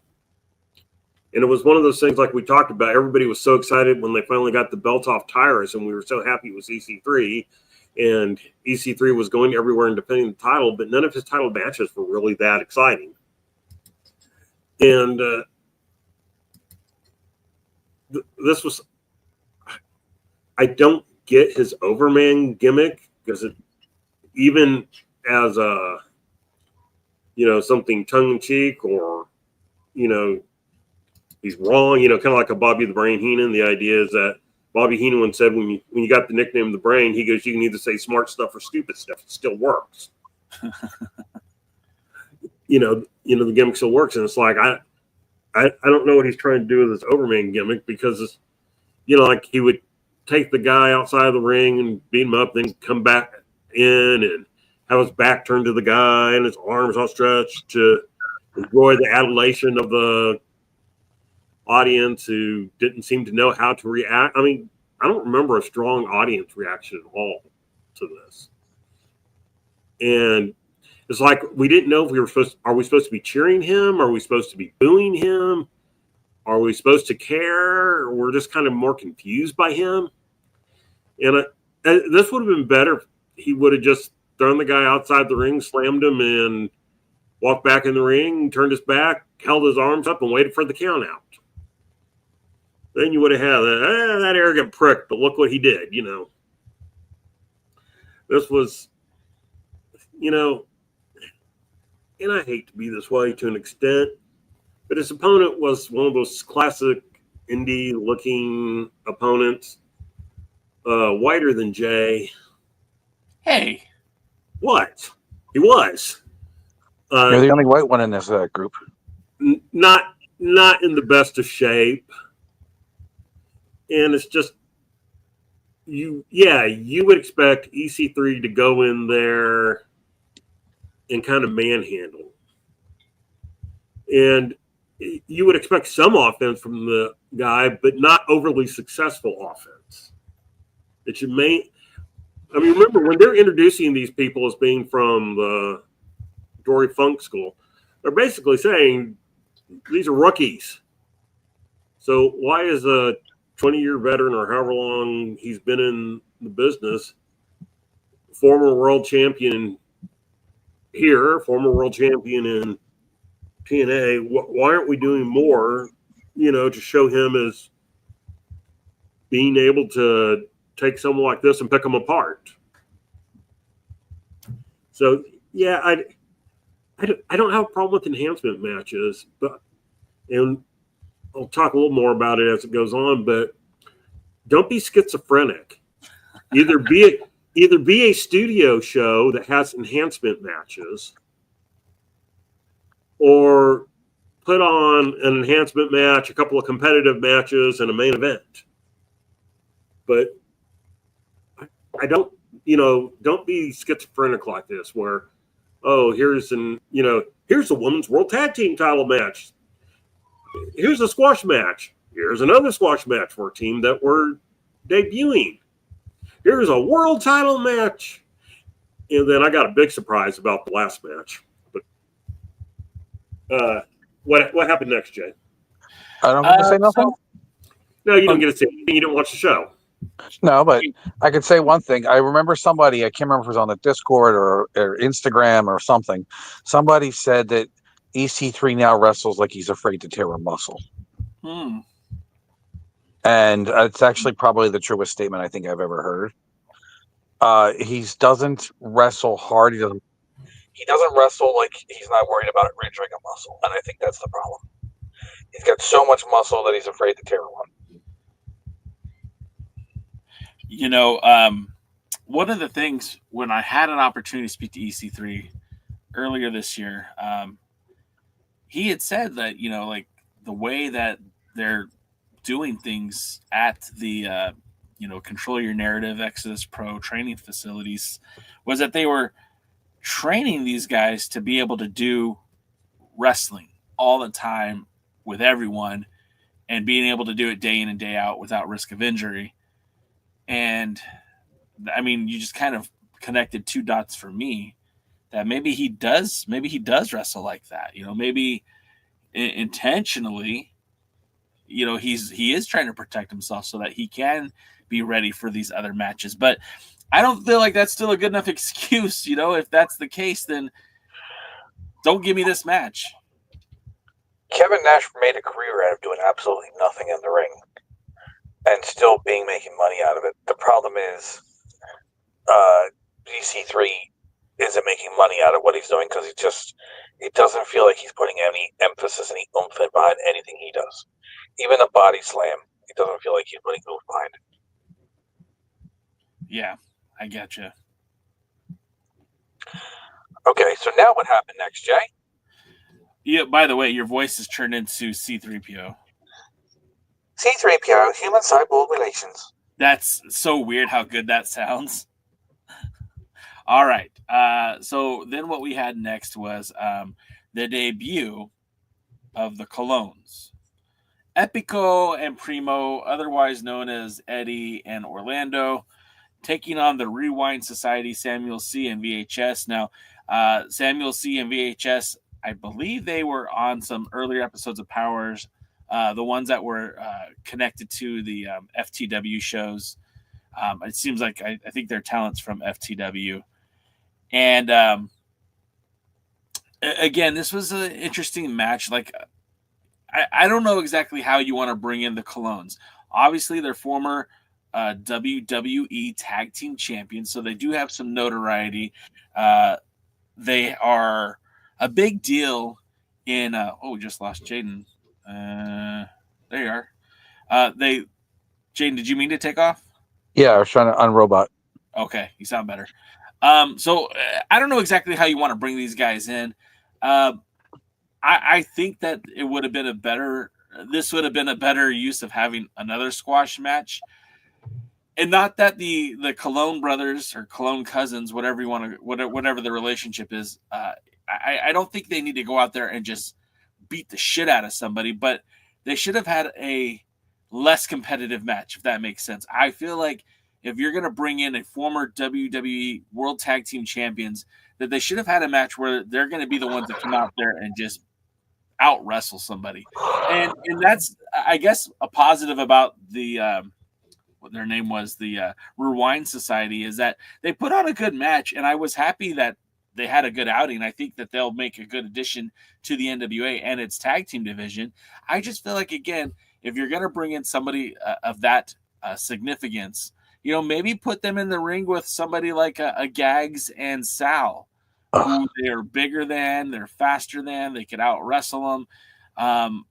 And it was one of those things like we talked about. Everybody was so excited when they finally got the belt off Tyrus, and we were so happy it was EC3. And EC3 was going everywhere and defending the title, but none of his title matches were really that exciting. And this was, I don't get his Overman gimmick, because even as a, something tongue-in-cheek, or, he's wrong, kind of like a Bobby the Brain Heenan. The idea is that, Bobby Heenan said when you got the nickname the Brain, he goes, you can either say smart stuff or stupid stuff. It still works. The gimmick still works. And it's like, I don't know what he's trying to do with this Overman gimmick, because it's, like he would take the guy outside of the ring and beat him up, then come back in and have his back turned to the guy and his arms outstretched to enjoy the adulation of the audience who didn't seem to know how to react. I mean, I don't remember a strong audience reaction at all to this. And it's like we didn't know if are we supposed to be cheering him? Are we supposed to be booing him? Are we supposed to care? We're just kind of more confused by him. And this would have been better if he would have just thrown the guy outside the ring, slammed him, and walked back in the ring, turned his back, held his arms up, and waited for the count out. Then you would have had that arrogant prick, but look what he did, This was, and I hate to be this way to an extent, but his opponent was one of those classic indie-looking opponents, whiter than Jay. Hey. What? He was. You're the only white one in this group. Not in the best of shape. And it's just, you would expect EC3 to go in there and kind of manhandle. And you would expect some offense from the guy, but not overly successful offense. Remember, when they're introducing these people as being from the Dory Funk School, they're basically saying these are rookies. So why is a 20-year veteran, or however long he's been in the business, former world champion here, former world champion in TNA, why aren't we doing more, to show him as being able to take someone like this and pick them apart? So, yeah, I don't have a problem with enhancement matches, and I'll talk a little more about it as it goes on, but don't be schizophrenic. Either be a studio show that has enhancement matches, or put on an enhancement match, a couple of competitive matches, and a main event. But I don't be schizophrenic like this, where, here's a women's world tag team title match. Here's a squash match. Here's another squash match for a team that we're debuting. Here's a world title match. And then I got a big surprise about the last match. But what happened next, Jay? I don't get to say nothing? No, you don't get to say anything. You didn't watch the show. No, but I could say one thing. I remember somebody, I can't remember if it was on the Discord or Instagram or something. Somebody said that EC3 now wrestles like he's afraid to tear a muscle. And it's actually probably the truest statement I think I've ever heard. He doesn't wrestle hard. He doesn't wrestle like he's not worried about injuring a muscle. And I think that's the problem. He's got so much muscle that he's afraid to tear one. One of the things, when I had an opportunity to speak to EC3 earlier this year, he had said that, the way that they're doing things at the, Control Your Narrative, Exodus Pro training facilities, was that they were training these guys to be able to do wrestling all the time with everyone and being able to do it day in and day out without risk of injury. And you just kind of connected two dots for me that maybe he does wrestle like that, maybe intentionally, he is trying to protect himself so that he can be ready for these other matches. But I don't feel like that's still a good enough excuse. If that's the case, then don't give me this match. Kevin Nash made a career out of doing absolutely nothing in the ring and still making money out of it. The problem is EC3 isn't making money out of what he's doing because he doesn't feel like he's putting any emphasis, any oomph behind anything he does. Even a body slam, he doesn't feel like he's putting oomph behind it. Yeah, I get you. Okay, so now what happened next, Jay? Yeah. By the way, your voice is turned into C-3PO. C-3PO, human cyborg relations. That's so weird how good that sounds. All right. So then what we had next was the debut of the Colognes. Epico and Primo, otherwise known as Eddie and Orlando, taking on the Rewind Society, Samuel C. and VHS. Now, Samuel C. and VHS, I believe they were on some earlier episodes of Powers, the ones that were connected to the FTW shows. It seems like I think they're talents from FTW. And again, this was an interesting match. Like, I don't know exactly how you want to bring in the Colognes. Obviously, they're former WWE Tag Team Champions, so they do have some notoriety. They are a big deal in. We just lost Jaden. There you are. Jaden, did you mean to take off? Yeah, I was trying to unrobot. Okay, you sound better. So I don't know exactly how you want to bring these guys in. I think that it would have been this would have been a better use of having another squash match. And not that the Colognes brothers or Cologne cousins, whatever you want to, whatever the relationship is, I don't think they need to go out there and just beat the shit out of somebody, but they should have had a less competitive match, if that makes sense. I feel like if you're going to bring in a former WWE World Tag Team Champions, that they should have had a match where they're going to be the ones that come out there and just out wrestle somebody. And that's, I guess, a positive about the what their name was, the Rewind Society, is that they put on a good match, and I was happy that they had a good outing. I think that they'll make a good addition to the NWA and its tag team division. I just feel like, again, if you're going to bring in somebody of that significance, maybe put them in the ring with somebody like a Gags and Sal, who they're bigger than, they're faster than, they could out wrestle them.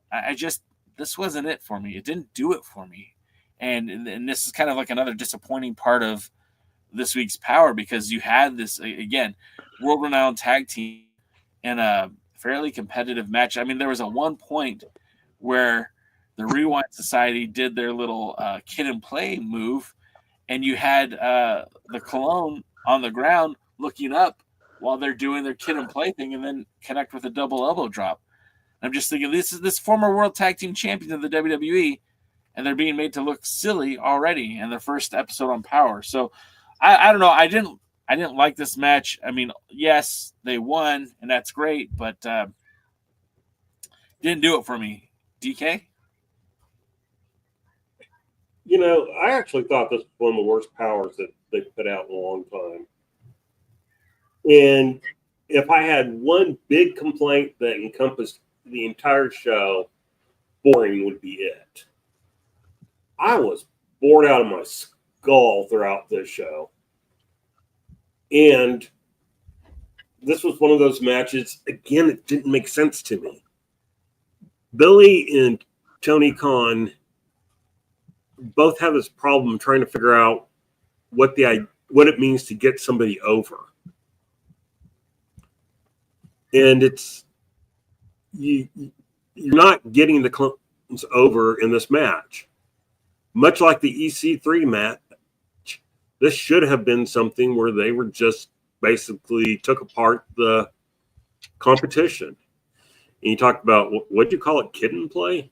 This wasn't it for me. It didn't do it for me. And this is kind of like another disappointing part of this week's Power, because you had this, again, world-renowned tag team in a fairly competitive match. I mean, there was a one point where the Rewind Society did their little kid and play move, and you had the Cologne on the ground looking up while they're doing their kid and play thing, and then connect with a double elbow drop. I'm just thinking, this is this former world tag team champion of the WWE, and they're being made to look silly already in their first episode on Power. So I don't know. I didn't like this match. I mean, yes, they won, and that's great, but didn't do it for me. DK? I actually thought this was one of the worst Powers that they put out in a long time. And if I had one big complaint that encompassed the entire show, boring would be it. I was bored out of my skull throughout this show. And this was one of those matches, again, it didn't make sense to me. Billy and Tony Khan both have this problem trying to figure out what it means to get somebody over. And you're not getting the Clones over in this match. Much like the EC3 match, this should have been something where they were just basically took apart the competition. And you talked about, what do you call it, kid and play?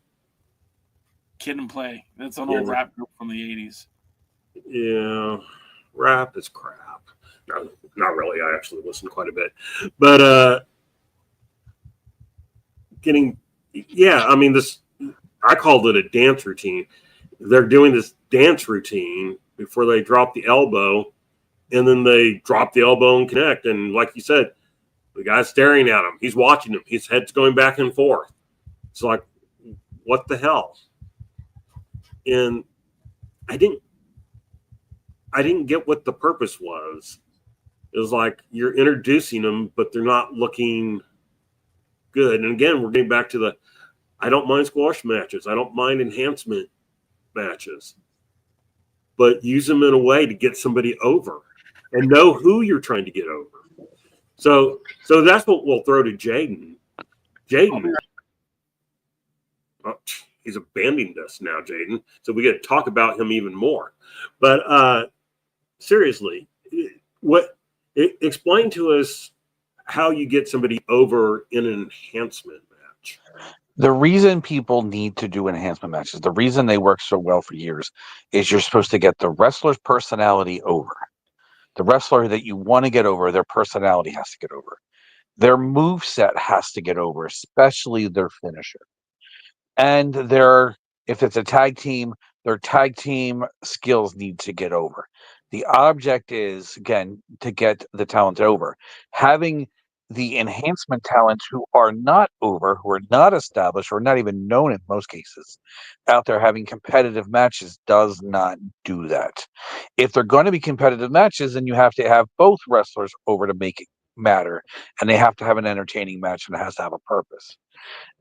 Kid and Play. That's an old rap group from the 80s. Yeah, rap is crap. No, not really. I actually listen quite a bit. But I called it a dance routine. They're doing this dance routine before they drop the elbow, and then they drop the elbow and connect. And like you said, the guy's staring at him. He's watching him. His head's going back and forth. It's like, what the hell? And I didn't get what the purpose was. It was like, you're introducing them, but they're not looking good. And again, we're getting back to I don't mind squash matches. I don't mind enhancement matches. but use them in a way to get somebody over and know who you're trying to get over. So that's what we'll throw to Jaden. Jaden, oh, he's abandoning us now, Jaden. So we got to talk about him even more. But seriously, explain to us how you get somebody over in an enhancement match. The reason people need to do enhancement matches, the reason they work so well for years, is you're supposed to get the wrestler's personality over. The wrestler that you want to get over, their personality has to get over. Their moveset has to get over, especially their finisher. And if it's a tag team, their tag team skills need to get over. The object is, again, to get the talent over. Having the enhancement talents who are not over, who are not established, or not even known in most cases, out there having competitive matches does not do that. If they're going to be competitive matches, then you have to have both wrestlers over to make it matter, and they have to have an entertaining match, and it has to have a purpose.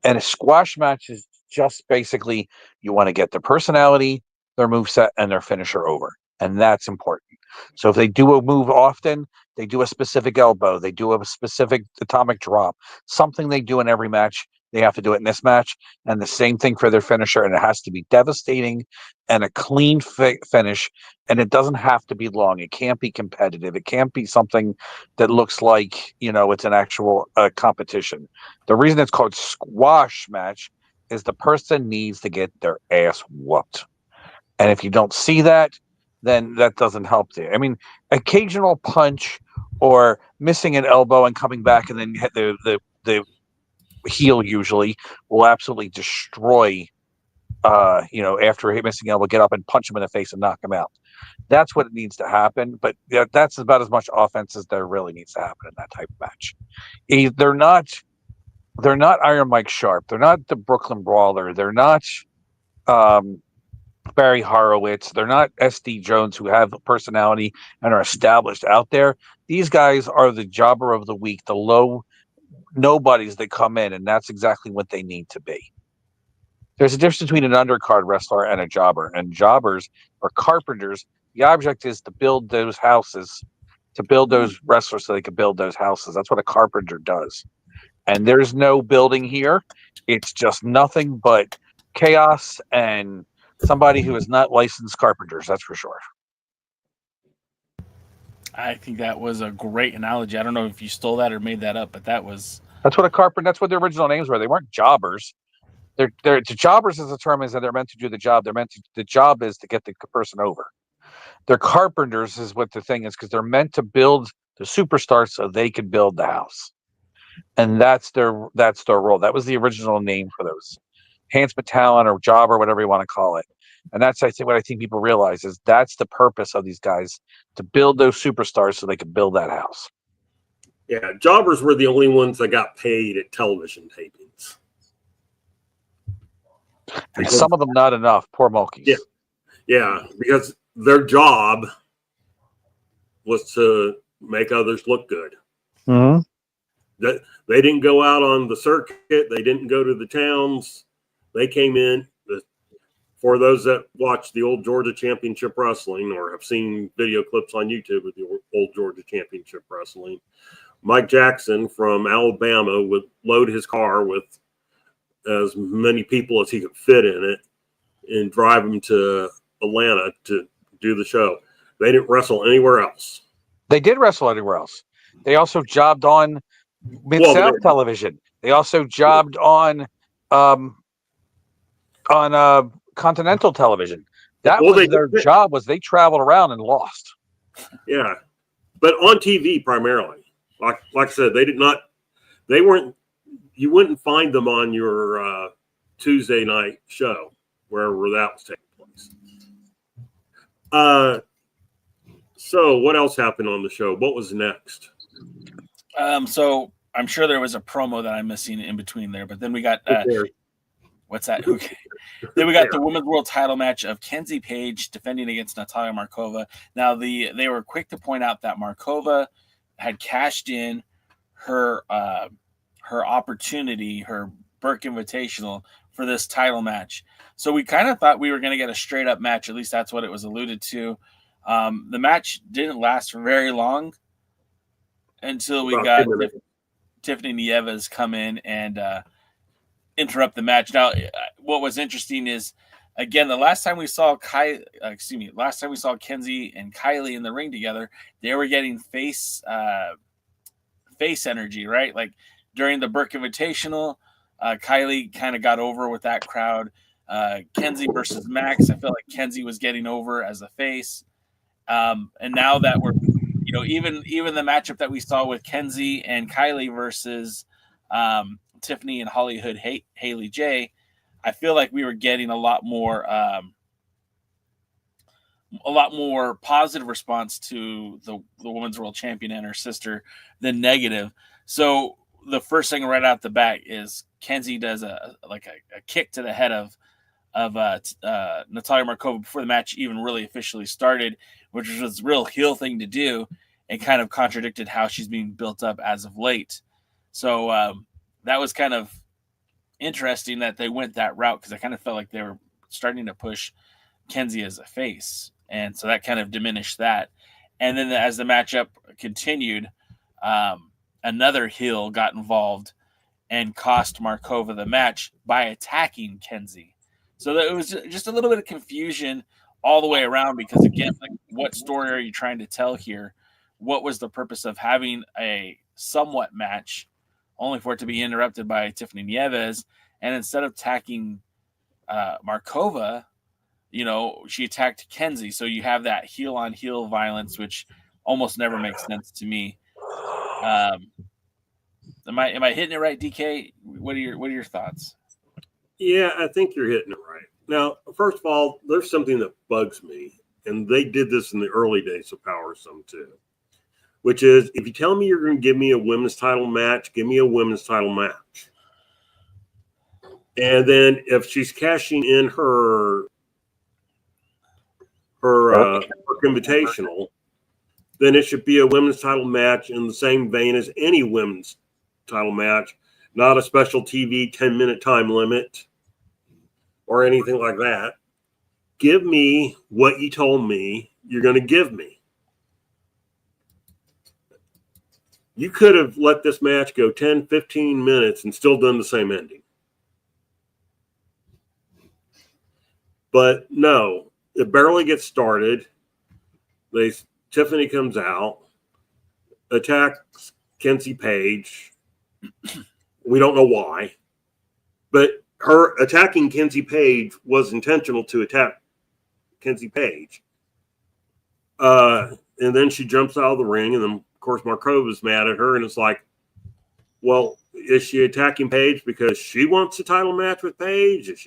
And a squash match is just basically you want to get their personality, their moveset, and their finisher over. And that's important. So if they do a move often, they do a specific elbow, they do a specific atomic drop, something they do in every match, they have to do it in this match. And the same thing for their finisher. And it has to be devastating and a clean finish. And it doesn't have to be long. It can't be competitive. It can't be something that looks like, it's an actual competition. The reason it's called squash match is the person needs to get their ass whooped. And if you don't see that, then that doesn't help there. I mean, occasional punch or missing an elbow and coming back and then hit the heel usually will absolutely destroy, after a missing elbow, get up and punch him in the face and knock him out. That's what needs to happen. But that's about as much offense as there really needs to happen in that type of match. They're not Iron Mike Sharp. They're not the Brooklyn Brawler. They're not Barry Horowitz. They're not SD Jones, who have personality and are established out there. These guys are the jobber of the week, the low nobodies that come in, and that's exactly what they need to be. There's a difference between an undercard wrestler and a jobber, and jobbers or carpenters. The object is to build those houses, to build those wrestlers so they can build those houses. That's what a carpenter does. And there's no building here. It's just nothing but chaos and somebody who is not licensed carpenters, that's for sure. I think that was a great analogy. I don't know if you stole that or made that up, but that's what a carpenter. That's what their original names were. They weren't jobbers. The jobbers is the term is that they're meant to do the job. The job is to get the person over. They're carpenters is what the thing is, because they're meant to build the superstars so they can build the house, and that's their role. That was the original name for those. Enhancement talent or job or whatever you want to call it. And that's what I think people realize is that's the purpose of these guys, to build those superstars so they can build that house. Yeah, jobbers were the only ones that got paid at television tapings. And some of them not enough. Poor monkeys. Yeah, because their job was to make others look good. Mm-hmm. That they didn't go out on the circuit. They didn't go to the towns. They came in. For those that watch the old Georgia Championship Wrestling or have seen video clips on YouTube of the old Georgia Championship Wrestling, Mike Jackson from Alabama would load his car with as many people as he could fit in it and drive them to Atlanta to do the show. They didn't wrestle anywhere else. They did wrestle anywhere else. They also jobbed on Mid-South television. They also jobbed on Continental television. That was their job. Was they traveled around and lost. Yeah, but on TV primarily. Like I said, they did not. They weren't. You wouldn't find them on your Tuesday night show wherever that was taking place. So what else happened on the show? What was next? So I'm sure there was a promo that I'm missing in between there, but then we got what's that? Okay. Then we got the Women's World Title match of Kenzie Page defending against Natalia Markova. Now they were quick to point out that Markova had cashed in her opportunity, her Burke Invitational, for this title match. So we kind of thought we were going to get a straight up match. At least that's what it was alluded to. The match didn't last for very long until we got Tiffany Nieves come in and interrupt the match. Now, what was interesting is, again, the last time we saw Kenzie and Kylie in the ring together, they were getting face energy, right? Like during the Burke Invitational, Kylie kind of got over with that crowd. Kenzie versus Max, I feel like Kenzie was getting over as a face. And now that we're, even the matchup that we saw with Kenzie and Kylie versus Tiffany and Hollywood Haley J, I feel like we were getting a lot more positive response to the Women's World Champion and her sister than negative. So the first thing right out the bat is Kenzie does a kick to the head of Natalia Markova before the match even really officially started, which was a real heel thing to do and kind of contradicted how she's being built up as of late. So that was kind of interesting that they went that route, because I kind of felt like they were starting to push Kenzie as a face. And so that kind of diminished that. And then as the matchup continued, another heel got involved and cost Markova the match by attacking Kenzie. So it was just a little bit of confusion all the way around, because, again, like, what story are you trying to tell here? What was the purpose of having a somewhat match only for it to be interrupted by Tiffany Nieves? And instead of attacking Markova, she attacked Kenzie. So you have that heel on heel violence, which almost never makes sense to me. Am I hitting it right, DK? What are your thoughts? Yeah, I think you're hitting it right. Now, first of all, there's something that bugs me, and they did this in the early days of Power some too, which is, if you tell me you're going to give me a women's title match, give me a women's title match. And then if she's cashing in her invitational, then it should be a women's title match in the same vein as any women's title match, not a special TV 10-minute time limit or anything like that. Give me what you told me you're going to give me. You could have let this match go 10, 15 minutes and still done the same ending. But no, it barely gets started. Tiffany comes out, attacks Kenzie Page. We don't know why, but her attacking Kenzie Page was intentional to attack Kenzie Page. And then she jumps out of the ring, and then, of course, Markova's mad at her, and it's like, well, is she attacking Page because she wants a title match with Page? Is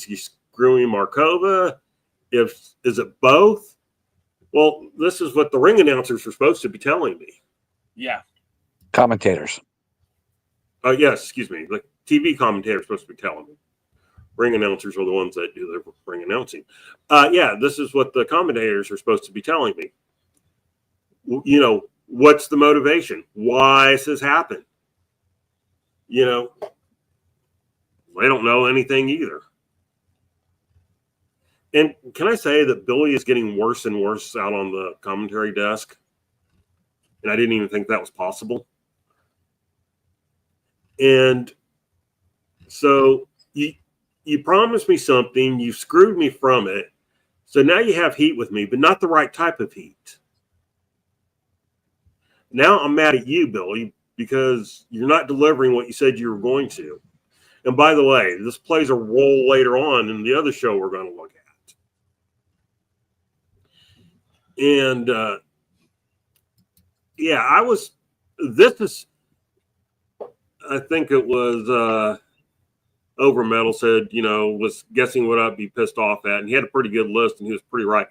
she screwing Markova? Is it both? Well, this is what the ring announcers are supposed to be telling me. Yeah. Commentators. Oh, yes, excuse me. Like, TV commentators are supposed to be telling me. Ring announcers are the ones that do the ring announcing. Yeah, this is what the commentators are supposed to be telling me. What's the motivation? Why does this happen? They don't know anything either. And can I say that Billy is getting worse and worse out on the commentary desk? And I didn't even think that was possible. And so you promised me something, you screwed me from it. So now you have heat with me, but not the right type of heat. Now I'm mad at you, Billy, because you're not delivering what you said you were going to. And by the way, this plays a role later on in the other show we're going to look at. And I think it was Overmetal said, was guessing what I'd be pissed off at. And he had a pretty good list, and he was pretty right.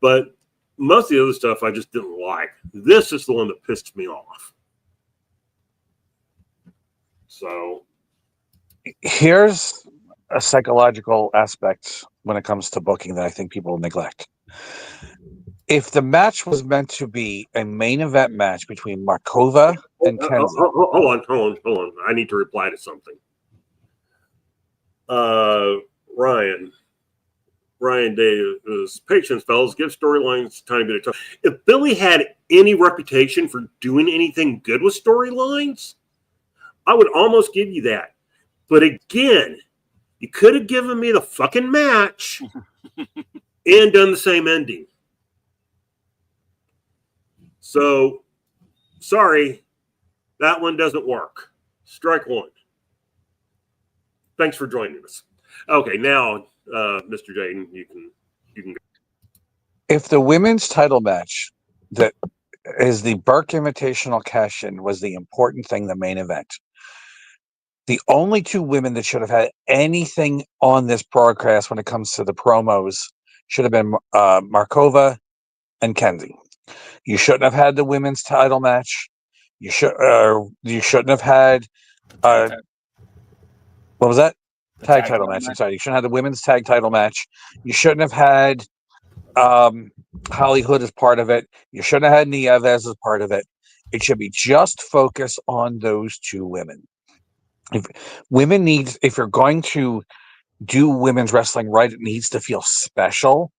But most of the other stuff I just didn't like. This is the one that pissed me off. So here's a psychological aspect when it comes to booking that I think people neglect. If the match was meant to be a main event match between Markova and Kenzie. Hold on. I need to reply to something. Ryan Davis, patience, fellas. Give storylines a tiny bit of time. If Billy had any reputation for doing anything good with storylines, I would almost give you that. But again, you could have given me the fucking match and done the same ending. So, sorry, that one doesn't work. Strike one. Thanks for joining us. Okay, now, Mr. Jaden, you can go. If the women's title match that is the Burke Invitational cash-in was the important thing, the main event, the only two women that should have had anything on this broadcast when it comes to the promos should have been Markova and Kenzie. You shouldn't have had the women's title match. You shouldn't have had what was that? Tag title match. I'm sorry. You shouldn't have the women's tag title match. You shouldn't have had Hollywood as part of it. You shouldn't have had Nieves as part of it. It should be just focus on those two women. If you're going to do women's wrestling right, it needs to feel special.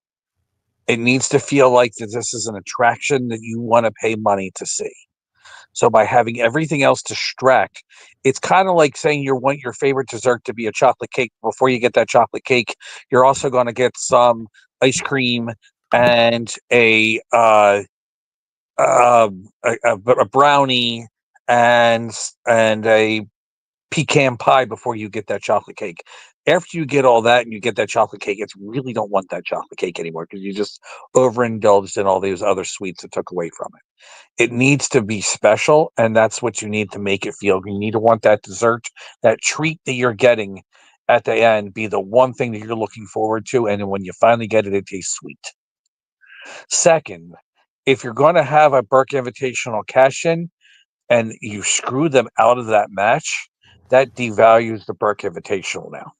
It needs to feel like that this is an attraction that you want to pay money to see. So by having everything else distract, it's kind of like saying you want your favorite dessert to be a chocolate cake. Before you get that chocolate cake, you're also going to get some ice cream and a brownie and a pecan pie before you get that chocolate cake. After you get all that and you get that chocolate cake, it's really don't want that chocolate cake anymore because you just overindulged in all these other sweets that took away from it. It needs to be special, and that's what you need to make it feel. You need to want that dessert, that treat that you're getting at the end, be the one thing that you're looking forward to, and when you finally get it, it tastes sweet. Second, if you're going to have a Burke Invitational cash-in and you screw them out of that match, that devalues the Burke Invitational now.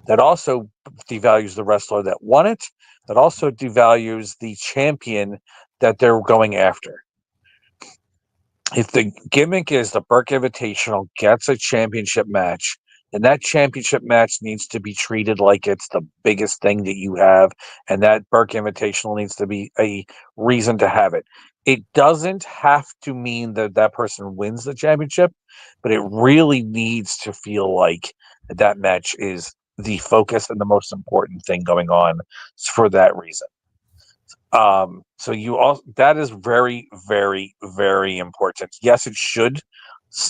That also devalues the wrestler that won it. That also devalues the champion that they're going after. If the gimmick is the Burke Invitational gets a championship match, then that championship match needs to be treated like it's the biggest thing that you have, and that Burke Invitational needs to be a reason to have it. It doesn't have to mean that that person wins the championship, but it really needs to feel like that match is the focus and the most important thing going on for that reason. So that is very, very, very important. Yes, it should.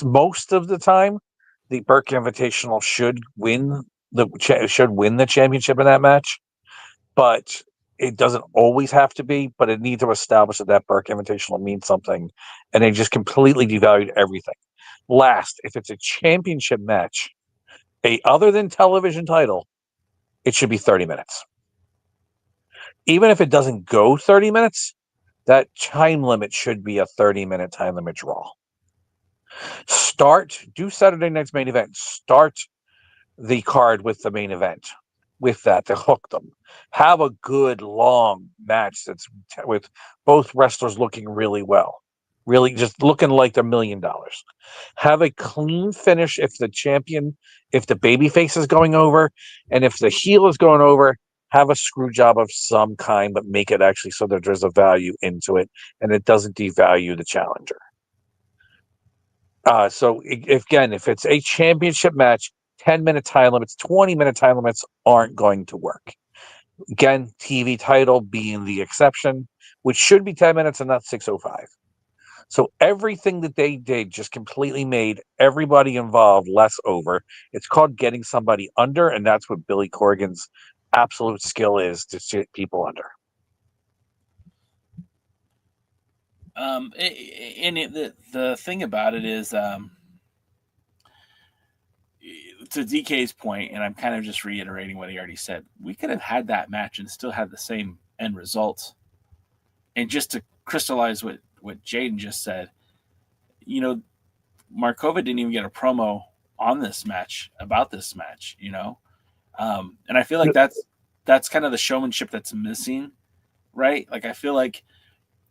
Most of the time, the Burke Invitational should win the championship in that match, but it doesn't always have to be. But it needs to establish that Burke Invitational means something, and they just completely devalued everything. Last, if it's a championship match, other than television title, it should be 30 minutes. Even if it doesn't go 30 minutes, that time limit should be a 30-minute time limit draw. Do Saturday night's main event. Start the card with the main event. With that, to hook them. Have a good, long match that's with both wrestlers looking really well. Really just looking like they're $1 million. Have a clean finish if the babyface is going over, and if the heel is going over, have a screw job of some kind, but make it actually so that there's a value into it and it doesn't devalue the challenger. If it's a championship match, 10-minute time limits, 20-minute time limits aren't going to work. Again, TV title being the exception, which should be 10 minutes and not 6:05. So everything that they did just completely made everybody involved less over. It's called getting somebody under, and that's what Billy Corgan's absolute skill is, to sit people under. The thing about it is, to DK's point, and I'm kind of just reiterating what he already said, we could have had that match and still had the same end result. And just to crystallize what Jaden just said, Markova didn't even get a promo on this match, about this match, and I feel like that's kind of the showmanship that's missing, right? Like, I feel like,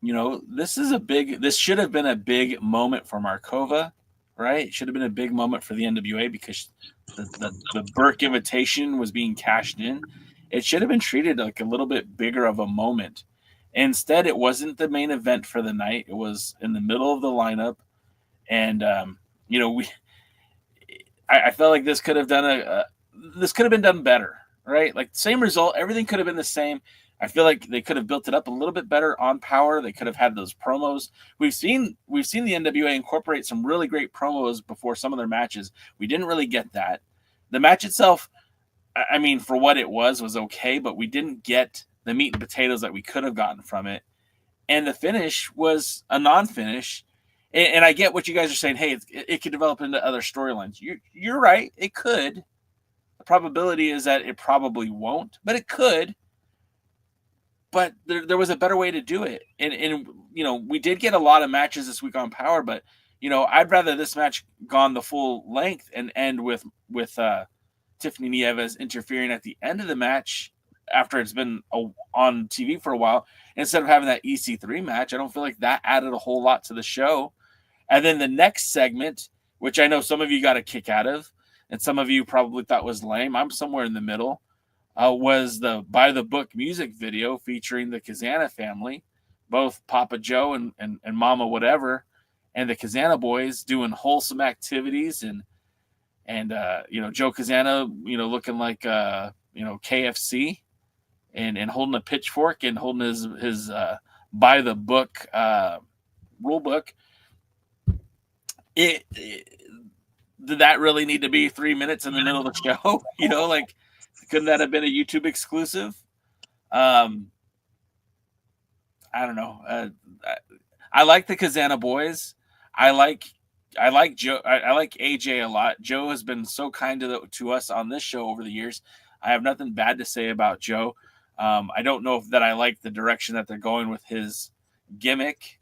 this should have been a big moment for Markova, right? It should have been a big moment for the NWA because the Burke invitation was being cashed in. It should have been treated like a little bit bigger of a moment. Instead, it wasn't the main event for the night. It was in the middle of the lineup. And, I felt like this could have been done better, right? Like same result, everything could have been the same. I feel like they could have built it up a little bit better on Power. They could have had those promos. We've seen the NWA incorporate some really great promos before some of their matches. We didn't really get that. The match itself, I mean, for what it was okay, but we didn't get the meat and potatoes that we could have gotten from it. And the finish was a non-finish. And I get what you guys are saying. Hey, it could develop into other storylines. You're right. It could. The probability is that it probably won't, but it could. But there was a better way to do it. And we did get a lot of matches this week on Power, but, I'd rather this match gone the full length and end with Tiffany Nieves interfering at the end of the match after it's been on TV for a while, instead of having that EC3 match. I don't feel like that added a whole lot to the show. And then the next segment, which I know some of you got a kick out of, and some of you probably thought was lame, I'm somewhere in the middle, was the By the Book music video featuring the Kazana family, both Papa Joe and Mama Whatever, and the Kazana boys doing wholesome activities, and Joe Kazana, looking like KFC, and holding a pitchfork and holding his By the Book rule book. Did that really need to be 3 minutes in the middle of the show? Couldn't that have been a YouTube exclusive? I don't know. I like the Kazana boys. I like Joe. I like AJ a lot. Joe has been so kind to us on this show over the years. I have nothing bad to say about Joe. I don't know that I like the direction that they're going with his gimmick.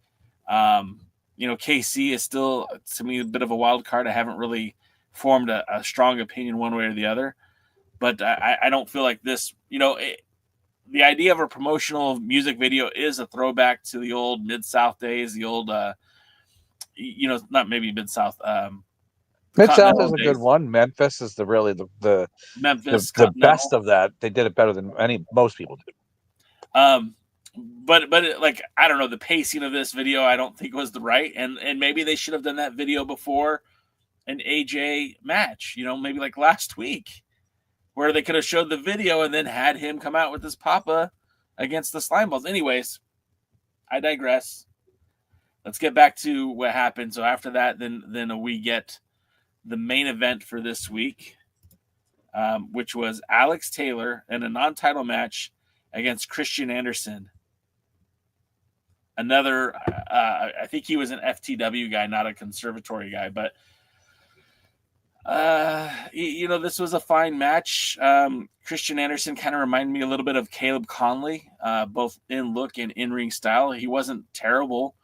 KC is still, to me, a bit of a wild card. I haven't really formed a strong opinion one way or the other. But I don't feel like this, the idea of a promotional music video is a throwback to the old Mid-South days, the old, not maybe Mid-South. Mid-South is a good one. Memphis is the Memphis, the best of that. They did it better than most people did. But I don't know, the pacing of this video, I don't think was the right. And maybe they should have done that video before an AJ match, maybe like last week, where they could have showed the video and then had him come out with his papa against the slime balls. Anyways, I digress. Let's get back to what happened. So after that, then we get the main event for this week, which was Alex Taylor in a non-title match against Christian Anderson. Another, I think he was an FTW guy, not a conservatory guy, but this was a fine match. Christian Anderson kind of reminded me a little bit of Caleb Conley, both in look and in-ring style. He wasn't terrible.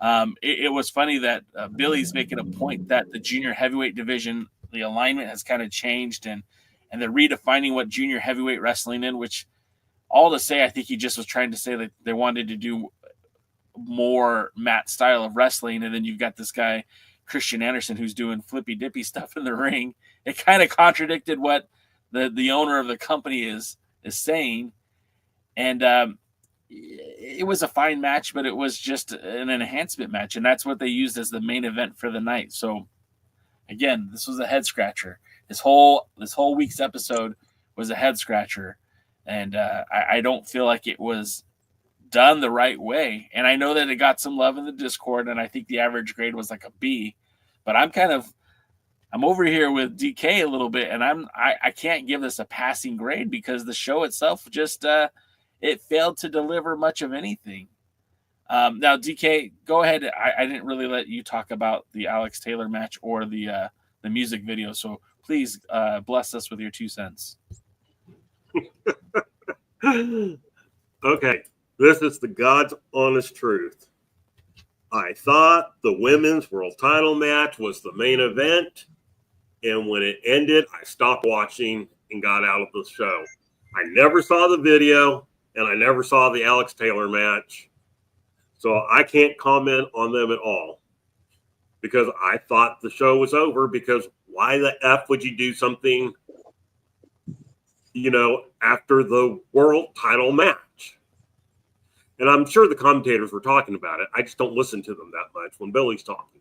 It was funny that Billy's making a point that the junior heavyweight division, the alignment has kind of changed, and they're redefining what junior heavyweight wrestling in, which all to say, I think he just was trying to say that they wanted to do more Matt style of wrestling. And then you've got this guy, Christian Anderson, who's doing flippy dippy stuff in the ring. It kind of contradicted what the owner of the company is saying. And it was a fine match, but it was just an enhancement match. And that's what they used as the main event for the night. So again, this was a head scratcher. This whole week's episode was a head scratcher. And I don't feel like it was done the right way. And I know that it got some love in the Discord, and I think the average grade was like a B. But I'm over here with DK a little bit, and I can't give this a passing grade because the show itself just it failed to deliver much of anything. Now, DK, go ahead. I didn't really let you talk about the Alex Taylor match or the music video, so please bless us with your 2 cents. Okay, this is the God's honest truth. I thought the women's world title match was the main event, and when it ended, I stopped watching and got out of the show. I never saw the video, and I never saw the Alex Taylor match, so I can't comment on them at all. because I thought the show was over, because why the F would you do something, after the world title match? And I'm sure the commentators were talking about it. I just don't listen to them that much when Billy's talking.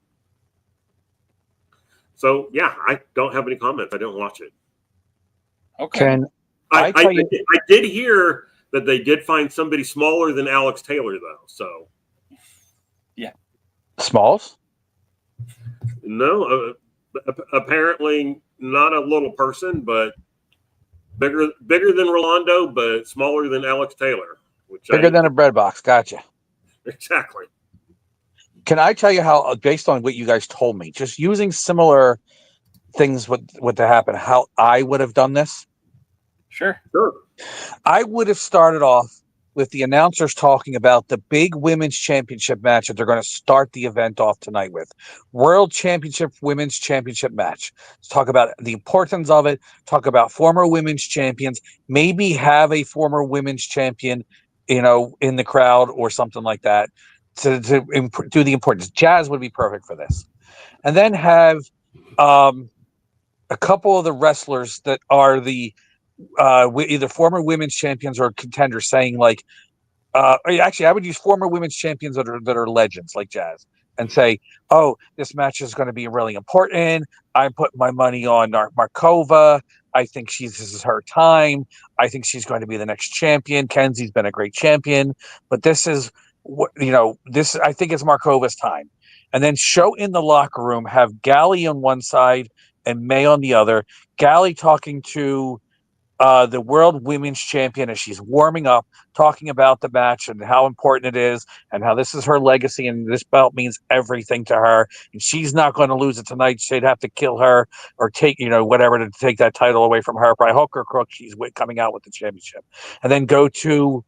So, yeah, I don't have any comments. I didn't watch it. Okay. I did hear that they did find somebody smaller than Alex Taylor, though. So, yeah. Smalls? No, apparently not a little person, but bigger than Rolando, but smaller than Alex Taylor. Bigger than a bread box. Gotcha. Exactly. Can I tell you how, based on what you guys told me, just using similar things what to happen, how I would have done this? Sure. I would have started off with the announcers talking about the big women's championship match that they're going to start the event off tonight with. World Championship Women's Championship match. Let's talk about the importance of it, talk about former women's champions, maybe have a former women's champion, in the crowd or something like that to do the importance. Jazz would be perfect for this. And then have a couple of the wrestlers that are the either former women's champions or contenders saying like, actually, I would use former women's champions that are legends like Jazz and say, "Oh, this match is going to be really important. I'm putting my money on Markova. I think this is her time. I think she's going to be the next champion. Kenzie's been a great champion, but this is this. I think it's Markova's time." And then show in the locker room, have Gally on one side and May on the other. Gally talking to the world women's champion as she's warming up, talking about the match and how important it is and how this is her legacy and this belt means everything to her. And she's not going to lose it tonight. She'd have to kill her or take, whatever to take that title away from her. By hook or crook, she's coming out with the championship. And then go to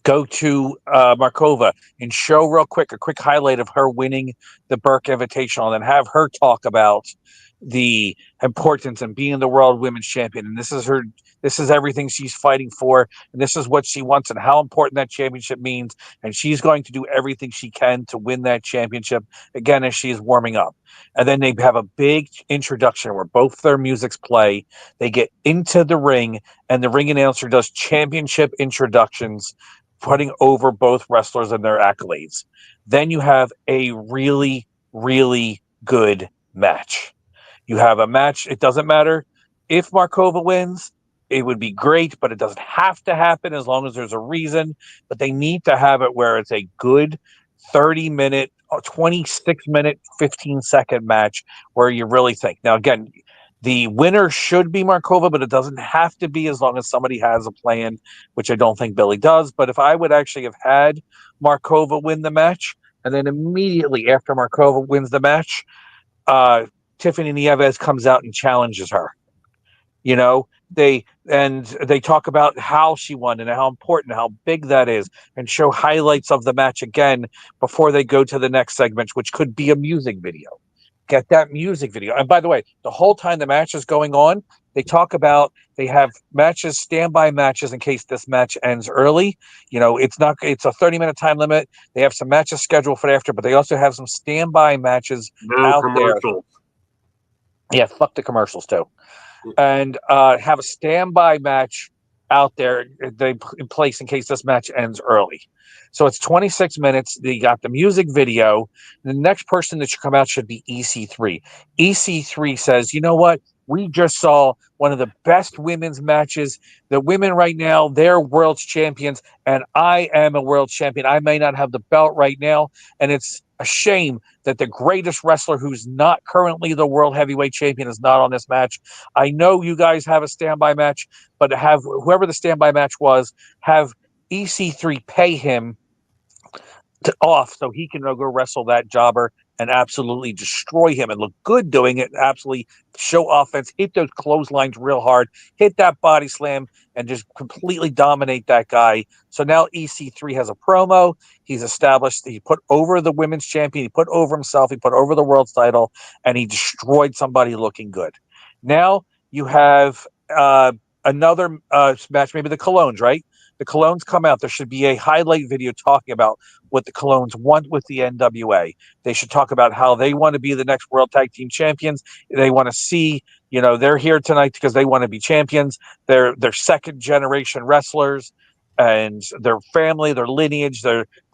Markova and show real quick, a quick highlight of her winning the Burke Invitational, and then have her talk about the importance and being the world women's champion. And this is everything she's fighting for. And this is what she wants and how important that championship means. And she's going to do everything she can to win that championship again as she's warming up. And then they have a big introduction where both their musics play. They get into the ring and the ring announcer does championship introductions, putting over both wrestlers and their accolades. Then you have a really, really good match. You have a match. It doesn't matter if Markova wins. It would be great, but it doesn't have to happen as long as there's a reason. But they need to have it where it's a good 30-minute, 26-minute, 15-second match where you really think. Now, again, the winner should be Markova, but it doesn't have to be as long as somebody has a plan, which I don't think Billy does. But if I would actually have had Markova win the match, and then immediately after Markova wins the match, Tiffany Nieves comes out and challenges her. They talk about how she won and how important, how big that is, and show highlights of the match again before they go to the next segment, which could be a music video. Get that music video. And by the way, the whole time the match is going on, they talk about they have matches, standby matches in case this match ends early. It's a 30-minute time limit. They have some matches scheduled for after, but they also have some standby matches out there. Yeah, fuck the commercials too. And have a standby match out there in place in case this match ends early. So it's 26 minutes. They got the music video. The next person that should come out should be EC3. EC3 says, you know what? We just saw one of the best women's matches. The women right now, they're world champions, and I am a world champion. I may not have the belt right now, and it's a shame that the greatest wrestler who's not currently the world heavyweight champion is not on this match. I know you guys have a standby match, but have whoever the standby match was, have EC3 pay him off so he can go wrestle that jobber and absolutely destroy him and look good doing it, and absolutely show offense, hit those clotheslines real hard, hit that body slam, and just completely dominate that guy. So now EC3 has a promo. He's established, he put over the women's champion, he put over himself, he put over the world's title, and he destroyed somebody looking good. Now you have another match, maybe the Colognes, right? the Colognes come out, there should be a highlight video talking about what the Colognes want with the NWA. They should talk about how they want to be the next World Tag Team Champions. They want to see, they're here tonight because they want to be champions. They're second generation wrestlers, and their family, their lineage,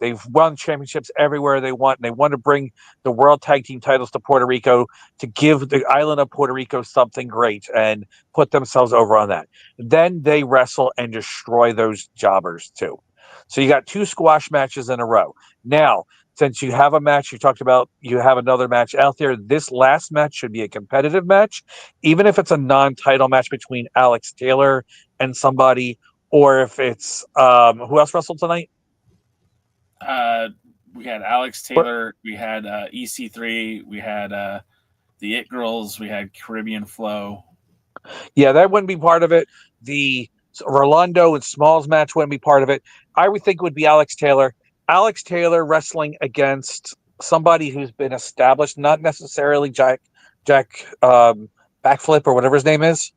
they've won championships everywhere they want, and they want to bring the World Tag Team titles to Puerto Rico to give the island of Puerto Rico something great and put themselves over on that. Then they wrestle and destroy those jobbers too. So you got 2 squash matches in a row. Now, since you have a match, you talked about you have another match out there, this last match should be a competitive match, even if it's a non-title match between Alex Taylor and somebody, or if it's who else wrestled tonight? We had Alex Taylor, we had EC3, we had the It Girls, we had Caribbean Flow. Yeah, that wouldn't be part of it. The Rolando and Smalls match wouldn't be part of it. I would think it would be Alex Taylor. Alex Taylor wrestling against somebody who's been established, not necessarily Jack Backflip or whatever his name is,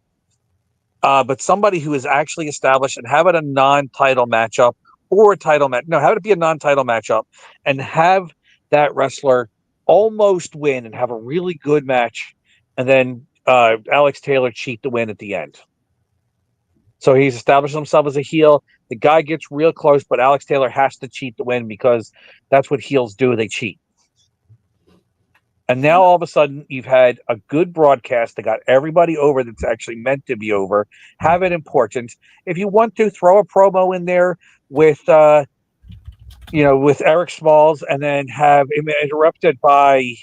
but somebody who is actually established, and have it a non-title matchup or a title match. No, have it be a non-title matchup and have that wrestler almost win and have a really good match, and then Alex Taylor cheat to win at the end. So he's established himself as a heel. The guy gets real close, but Alex Taylor has to cheat to win because that's what heels do. They cheat. And now all of a sudden you've had a good broadcast that got everybody over that's actually meant to be over. Have it important. If you want to, throw a promo in there with with Eric Smalls, and then have him interrupted by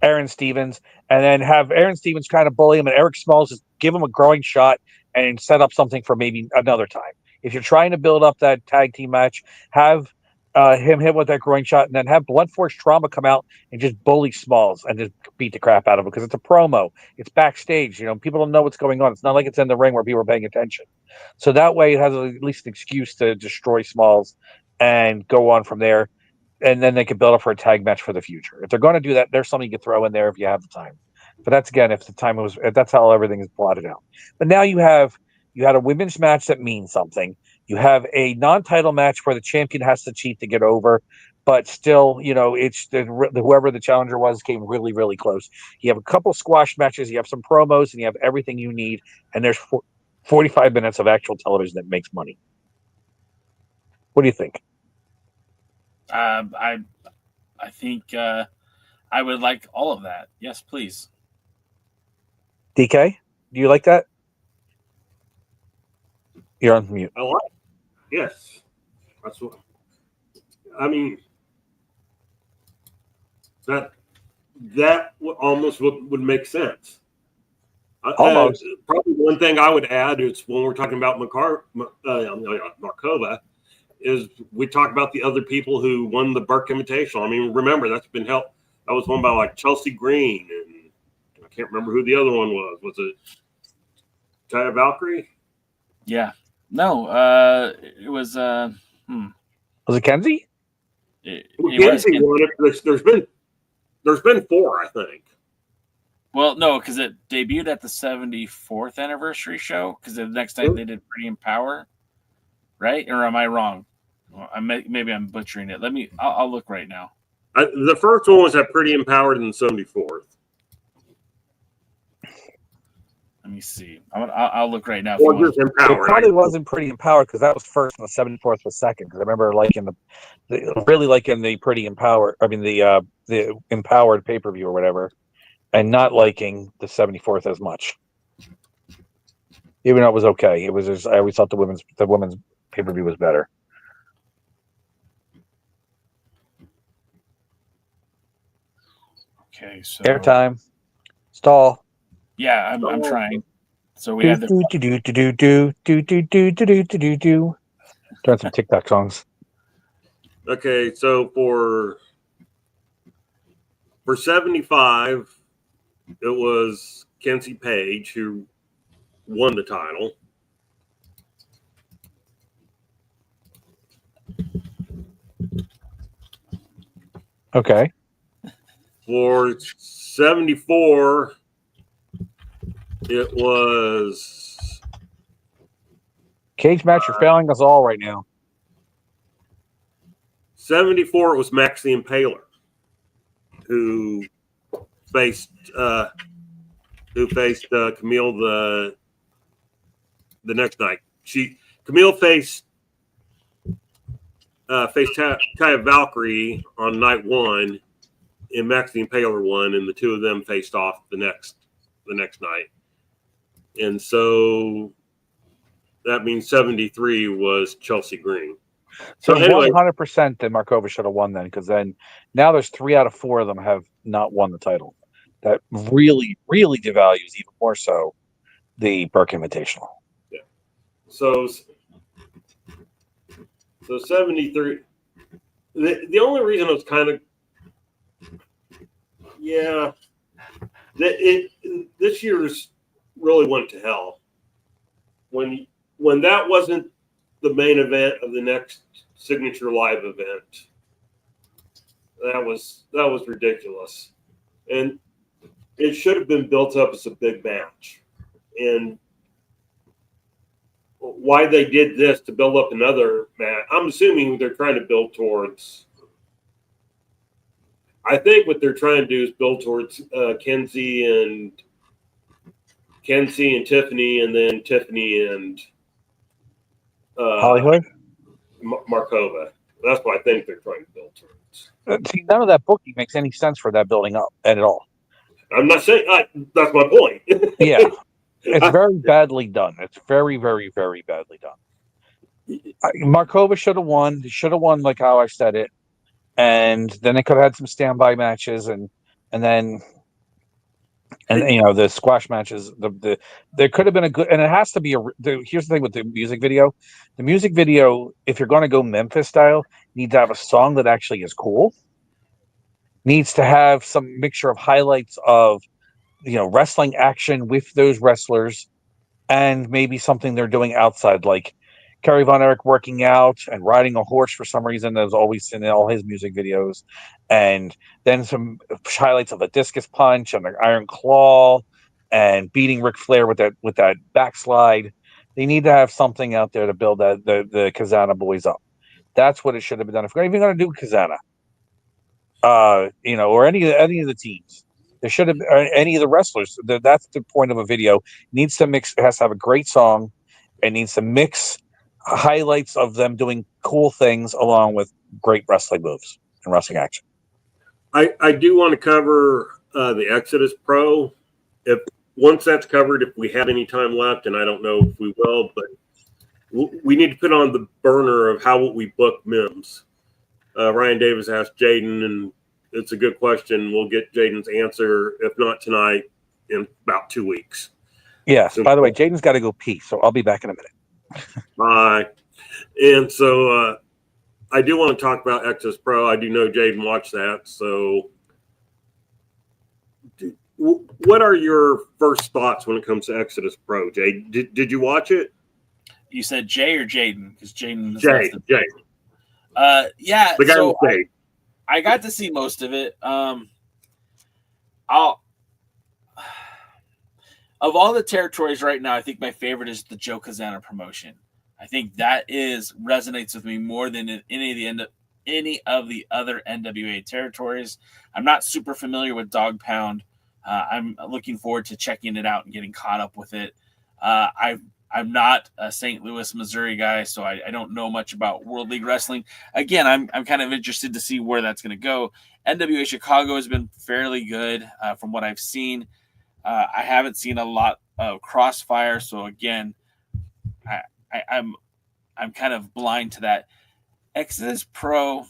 Aaron Stevens, and then have Aaron Stevens kind of bully him, and Eric Smalls just give him a growing shot and set up something for maybe another time. If you're trying to build up that tag team match, have him hit with that growing shot, and then have Blunt Force Trauma come out and just bully Smalls and just beat the crap out of him, because it's a promo. It's backstage. People don't know what's going on. It's not like it's in the ring where people are paying attention. So that way it has at least an excuse to destroy Smalls and go on from there. And then they can build up for a tag match for the future. If they're going to do that, there's something you can throw in there if you have the time. But that's, again, if that's how everything is plotted out. But now you had a women's match that means something. You have a non-title match where the champion has to cheat to get over, but still, it's whoever the challenger was came really, really close. You have a couple squash matches, you have some promos, and you have everything you need. And there's 45 minutes of actual television that makes money. What do you think? I think I would like all of that. Yes, please. DK, do you like that? You're on mute. I like it. Yes. That's what I mean. That almost would make sense. Almost. Probably one thing I would add is when we're talking about Markova, is we talk about the other people who won the Burke Invitational. I mean, remember, that's been held. That was won by like Chelsea Green, and I can't remember who the other one was. Was it Taya Valkyrie? Yeah. No, it was. Was it Kenzie? Kenzie won it. There's been 4, I think. Well, no, because it debuted at the 74th anniversary show. Because the next night they did Pretty in Power, right? Or am I wrong? Well, maybe I'm butchering it. I'll look right now. The first one was at Pretty Empowered in the 74th. Let me see. I'll look right now. Or just Empowered. It probably wasn't Pretty Empowered because that was first and the 74th was second. Because I remember liking the Pretty Empowered. I mean the Empowered pay-per-view or whatever, and not liking the 74th as much. Even though it was okay, it was just, I always thought the women's pay-per-view was better. Okay, so airtime, stall. Yeah, I'm trying. So we had the Doing some TikTok songs. Okay, so for 75, it was Kenzie Page who won the title. Okay. For 74, it was Cage match, you're failing us all right now. 74, it was Max the Impaler, who faced Camille the next night. Camille faced Taya Valkyrie on night 1, and Max the Impaler won, and the two of them faced off the next night. And so that means 73 was Chelsea Green. So anyway, 100% that Markova should have won then, because then now there's 3 out of 4 of them have not won the title. That really, really devalues even more so the Burke Invitational. Yeah. So 73. The only reason it was kind of this year's really went to hell when that wasn't the main event of the next Signature Live event. That was ridiculous, and it should have been built up as a big match. And why they did this to build up another match, I'm assuming they're trying to build towards. I think what they're trying to do is build towards Kenzie and Tiffany, and then Tiffany and Hollywood? Markova. That's what I think they're trying to build towards. See, none of that booking makes any sense for that building up at all. I'm not saying that's my point. Yeah. It's very badly done. It's very, very, very badly done. Markova should have won. He should have won like how I said it. And then they could have had some standby matches, and then the squash matches. There could have been a good, and it has to be here's the thing with the music video. The music video, if you're going to go Memphis style, needs to have a song that actually is cool. Needs to have some mixture of highlights of wrestling action with those wrestlers, and maybe something they're doing outside, like Kerry Von Erich working out and riding a horse for some reason. That was always in all his music videos. And then some highlights of the discus punch and the iron claw and beating Ric Flair with that backslide. They need to have something out there to build the Kazana boys up. That's what it should have been done. If we're even going to do Kazana, or any of the teams, there should have any of the wrestlers. That's the point of a video. It needs to mix. It has to have a great song. It needs to mix highlights of them doing cool things along with great wrestling moves and wrestling action. I do want to cover the Exodus Pro. Once that's covered, if we have any time left, and I don't know if we will, but we need to put on the burner of how we book Mims. Ryan Davis asked Jaden, and it's a good question. We'll get Jaden's answer, if not tonight, in about 2 weeks. Yes. By the way, Jaden's got to go pee, so I'll be back in a minute. Bye. And so I do want to talk about Exodus Pro. I do know Jaden watched that. So what are your first thoughts when it comes to Exodus Pro, Jay? Did you watch it? You said Jay or Jaden? Because Jaden. Jay. Yeah. The guy so with Jay. I got to see most of it. Of all the territories right now, I think my favorite is the Joe Kazana promotion. I think that resonates with me more than any of the other NWA territories. I'm not super familiar with Dog Pound. I'm looking forward to checking it out and getting caught up with it. I'm not a St. Louis, Missouri guy, so I don't know much about World League Wrestling. Again, I'm kind of interested to see where that's going to go. NWA Chicago has been fairly good from what I've seen. I haven't seen a lot of Crossfire, so again, I'm kind of blind to that. Exodus Pro,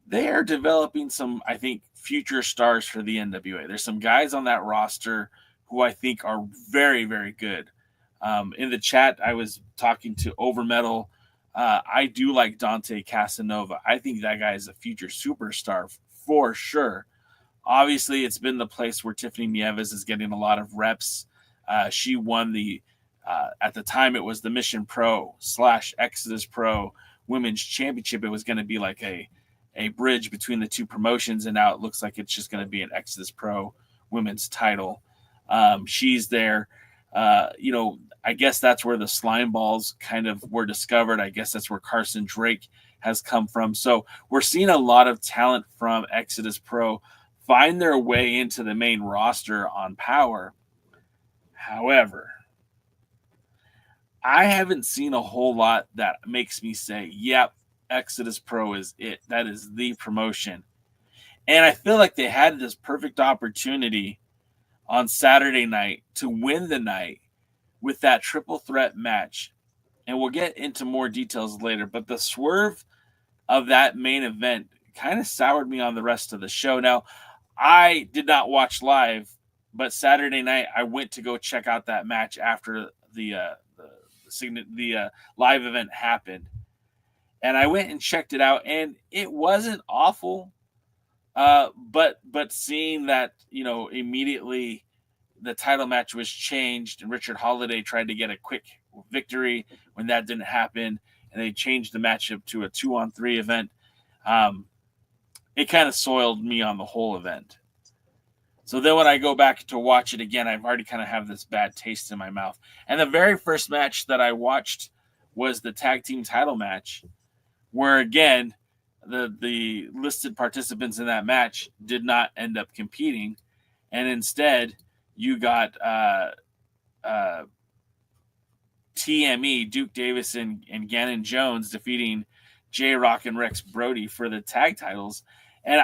they are developing some, I think, future stars for the NWA. There's some guys on that roster who I think are very, very good. In the chat, I was talking to Overmetal. I do like Dante Casanova. I think that guy is a future superstar for sure. Obviously, it's been the place where Tiffany Nieves is getting a lot of reps. She won at the time, it was the Mission Pro / Exodus Pro Women's Championship. It was going to be like a bridge between the two promotions, and now it looks like it's just going to be an Exodus Pro Women's title. She's there. I guess that's where the slime balls kind of were discovered. I guess that's where Carson Drake has come from. So we're seeing a lot of talent from Exodus Pro find their way into the main roster on Power. However, I haven't seen a whole lot that makes me say, yep, Exodus Pro is it. That is the promotion. And I feel like they had this perfect opportunity on Saturday night to win the night with that triple threat match. And we'll get into more details later, but the swerve of that main event kind of soured me on the rest of the show. Now, I did not watch live, but Saturday night I went to go check out that match after the live event happened. And I went and checked it out, and it wasn't awful. But seeing that, immediately the title match was changed and Richard Holiday tried to get a quick victory when that didn't happen, and they changed the matchup to a 2-on-3 event. It kind of soiled me on the whole event. So then when I go back to watch it again, I've already kind of have this bad taste in my mouth. And the very first match that I watched was the tag team title match, where again, the listed participants in that match did not end up competing. And instead you got TME, Duke Davis and Gannon Jones defeating J-Rock and Rex Brody for the tag titles. And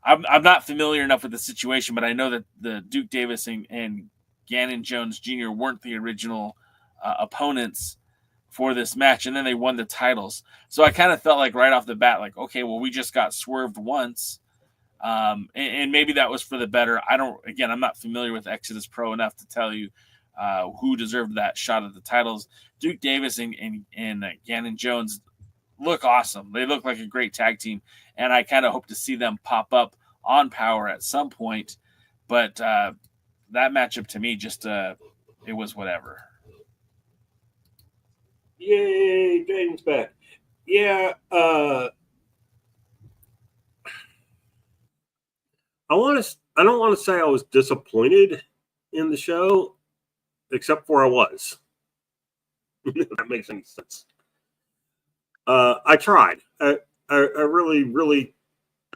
I'm not familiar enough with the situation, but I know that the Duke Davis and Gannon Jones Jr. weren't the original opponents for this match, and then they won the titles. So I kind of felt like right off the bat, like, okay, well, we just got swerved once, and maybe that was for the better. I'm not familiar with Exodus Pro enough to tell you who deserved that shot at the titles. Duke Davis and Gannon Jones look awesome. They look like a great tag team, and I kind of hope to see them pop up on Power at some point. But that matchup to me just it was whatever. Yay, Jaden's back. Yeah, I don't want to say I was disappointed in the show, except for I was. If that makes any sense. I tried. I really, really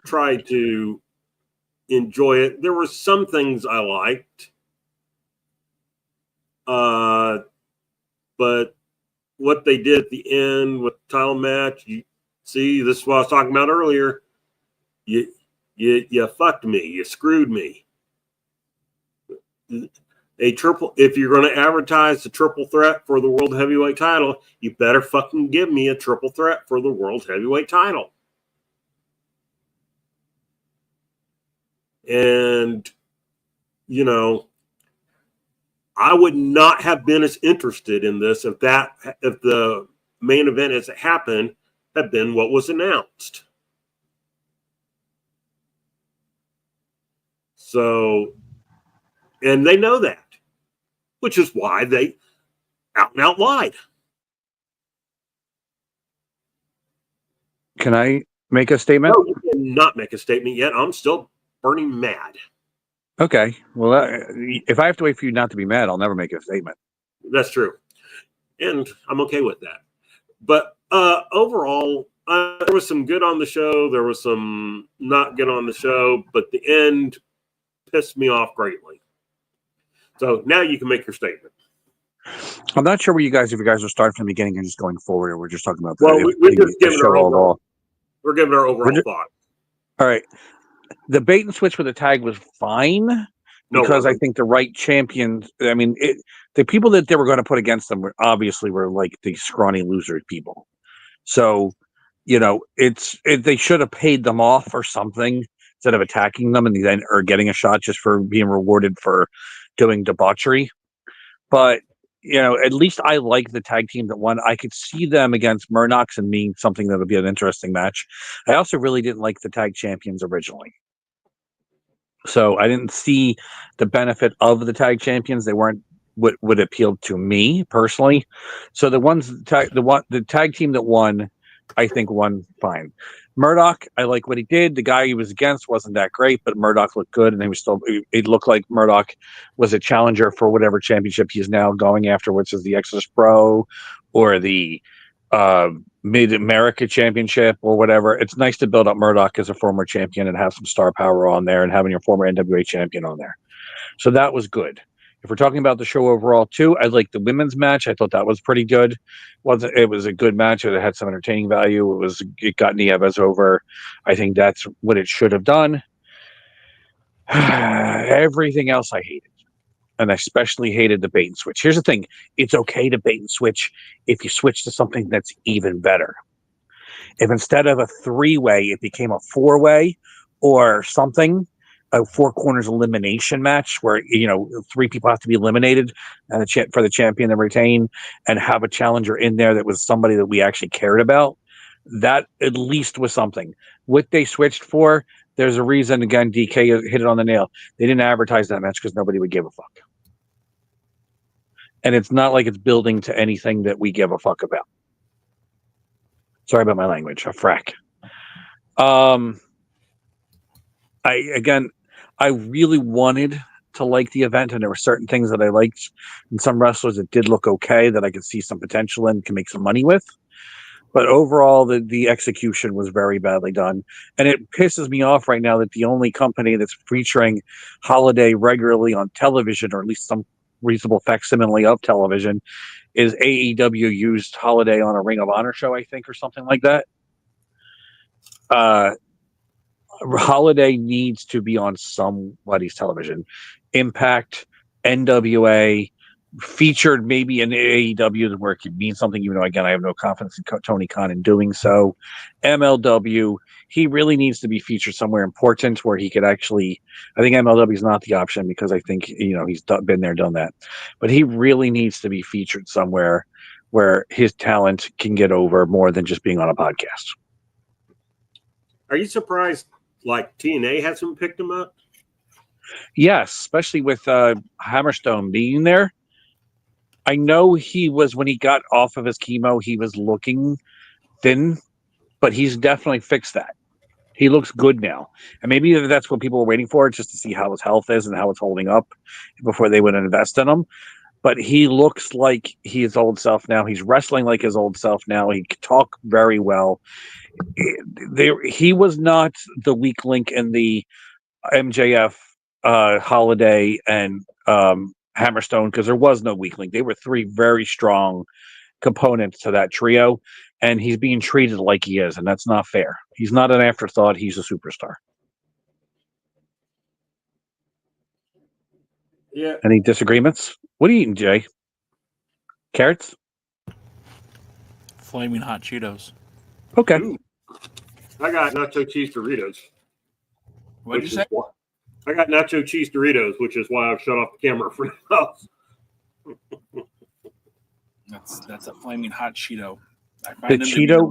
tried to enjoy it. There were some things I liked. But what they did at the end with the title match, this is what I was talking about earlier. You fucked me. You screwed me. If you're going to advertise the triple threat for the world heavyweight title, you better fucking give me a triple threat for the world heavyweight title. And, I would not have been as interested in this if the main event as it happened had been what was announced. So, and they know that, which is why they out and out lied. Can I make a statement? No, you cannot make a statement yet. I'm still burning mad. Okay. Well, if I have to wait for you not to be mad, I'll never make a statement. That's true. And I'm okay with that. But overall, there was some good on the show. There was some not good on the show. But the end pissed me off greatly. So now you can make your statement. I'm not sure if you guys are starting from the beginning and just going forward, or we're just talking about we're just giving our overall. We're giving our overall thought. All right. The bait and switch for the tag was fine because I think the right champions. I mean, the people that they were going to put against them were like the scrawny loser people. So, they should have paid them off or something instead of attacking them and then or getting a shot just for being rewarded for doing debauchery. But at least I like the tag team that won. I could see them against Murdochs and being something that would be an interesting match. I also really didn't like the tag champions originally. So I didn't see the benefit of the tag champions. They weren't what would appeal to me personally. So the tag team that won, I think won fine. Murdoch, I like what he did. The guy he was against wasn't that great, but Murdoch looked good, and he was still. It looked like Murdoch was a challenger for whatever championship he's now going after, which is the Exodus Pro or the Mid America Championship or whatever. It's nice to build up Murdoch as a former champion and have some star power on there, and having your former NWA champion on there. So that was good. If we're talking about the show overall too, I liked the women's match. I thought that was pretty good. It was a good match. It had some entertaining value. It got Nieves over. I think that's what it should have done. Everything else I hated. And I especially hated the bait and switch. Here's the thing. It's okay to bait and switch if you switch to something that's even better. If instead of a 3-way, it became a 4-way or something, a 4 corners elimination match where 3 people have to be eliminated and for the champion to retain, and have a challenger in there that was somebody that we actually cared about, that at least was something. What they switched for, there's a reason. Again, DK hit it on the nail. They didn't advertise that match because nobody would give a fuck, and it's not like it's building to anything that we give a fuck about. Sorry about my language. A frack. I really wanted to like the event, and there were certain things that I liked, and some wrestlers that did look okay that I could see some potential in, can make some money with. But overall, the execution was very badly done, and it pisses me off right now that the only company that's featuring Holiday regularly on television, or at least some reasonable facsimile of television, is AEW used Holiday on a Ring of Honor show, I think, or something like that. Holiday needs to be on somebody's television. Impact, NWA, featured maybe in AEW where it could mean something, even though, again, I have no confidence in Tony Khan in doing so. MLW, he really needs to be featured somewhere important where he could actually, I think MLW is not the option because I think, he's been there, done that. But he really needs to be featured somewhere where his talent can get over more than just being on a podcast. Are you surprised, like, TNA hasn't picked him up? Yes, especially with Hammerstone being there. I know he was, when he got off of his chemo, he was looking thin, but he's definitely fixed that. He looks good now. And maybe that's what people were waiting for, just to see how his health is and how it's holding up before they would invest in him. But he looks like his old self now. He's wrestling like his old self now. He can talk very well. He was not the weak link in the MJF, Holiday, and Hammerstone, because there was no weak link. They were 3 very strong components to that trio, and he's being treated like he is, and that's not fair. He's not an afterthought. He's a superstar. Yeah. Any disagreements? What are you eating, Jay? Carrots? Flaming hot Cheetos. Okay. Ooh. I got nacho cheese Doritos. What did you say? I got nacho cheese Doritos, which is why I've shut off the camera for now. That's a flaming hot Cheeto. The Cheeto,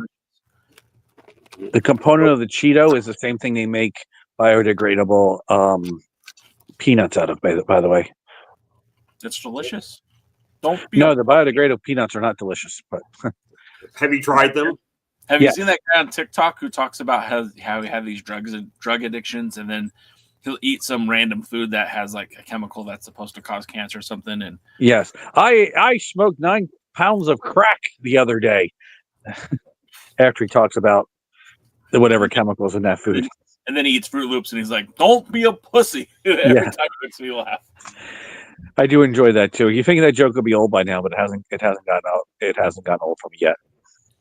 the component of the Cheeto is the same thing they make biodegradable peanuts out of, by the way. It's delicious. No, the biodegradable peanuts are not delicious. But have you tried them? Have you seen that guy on TikTok who talks about how he had these drug addictions, and then he'll eat some random food that has like a chemical that's supposed to cause cancer or something? And yes, I smoked 9 pounds of crack the other day after he talks about whatever chemicals in that food. And then he eats Fruit Loops and he's like, "Don't be a pussy." Every time it makes me laugh. I do enjoy that too. You think that joke would be old by now, but it hasn't gotten out. It hasn't gotten old for me yet.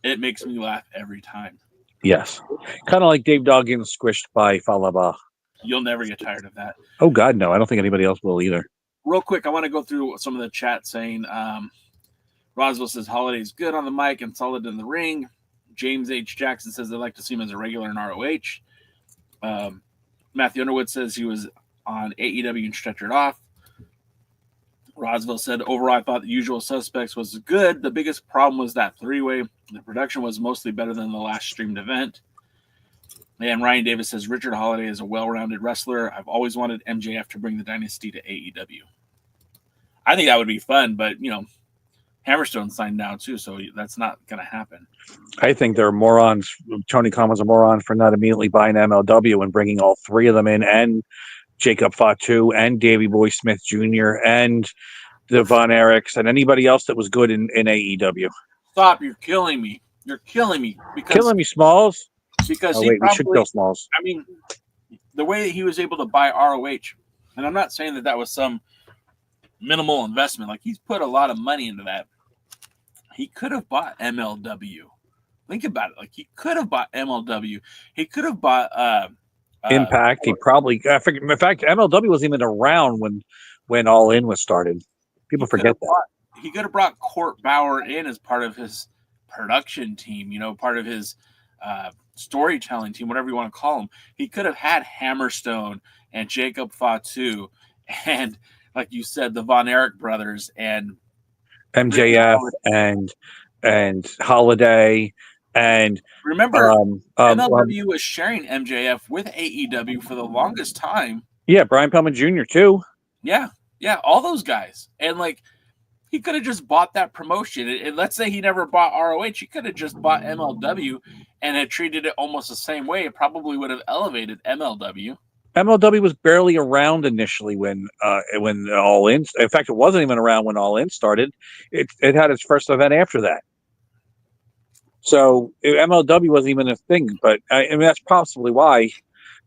It makes me laugh every time. Yes. Kind of like Dave Dogg getting squished by Falaba. You'll never get tired of that. Oh, God, no. I don't think anybody else will either. Real quick, I want to go through some of the chat saying, Roswell says, Holiday's good on the mic and solid in the ring. James H. Jackson says they'd like to see him as a regular in ROH. Matthew Underwood says he was on AEW and stretchered off. Roswell said, overall, I thought The Usual Suspects was good. The biggest problem was that 3-way. The production was mostly better than the last streamed event. And Ryan Davis says, Richard Holiday is a well-rounded wrestler. I've always wanted MJF to bring the dynasty to AEW. I think that would be fun, but, Hammerstone signed now too, so that's not going to happen. I think they're morons. Tony Khan was a moron for not immediately buying MLW and bringing all three of them in, and Jacob Fatu and Davey Boy Smith Jr. and the Von Erichs and anybody else that was good in AEW. Stop! You're killing me. You're killing me. Killing me, Smalls. Because we should kill Smalls. I mean, the way that he was able to buy ROH, and I'm not saying that was some minimal investment. Like, he's put a lot of money into that. He could have bought MLW. Think about it. Like, he could have bought MLW. He could have bought Impact. He probably. In fact, MLW wasn't even around when All In was started. People forget that. He could have brought Court Bauer in as part of his production team. You know, part of his storytelling team, whatever you want to call him. He could have had Hammerstone and Jacob Fatu and, like you said, the Von Erich brothers and MJF and Holiday. And remember, MLW was sharing MJF with AEW for the longest time. Yeah, Brian Pillman Jr. too. Yeah, all those guys. And like, he could have just bought that promotion. And let's say he never bought ROH. He could have just bought MLW and had treated it almost the same way. It probably would have elevated MLW. MLW was barely around initially when All In. In fact, it wasn't even around when All In started. It had its first event after that. So MLW wasn't even a thing. But I mean, that's possibly why.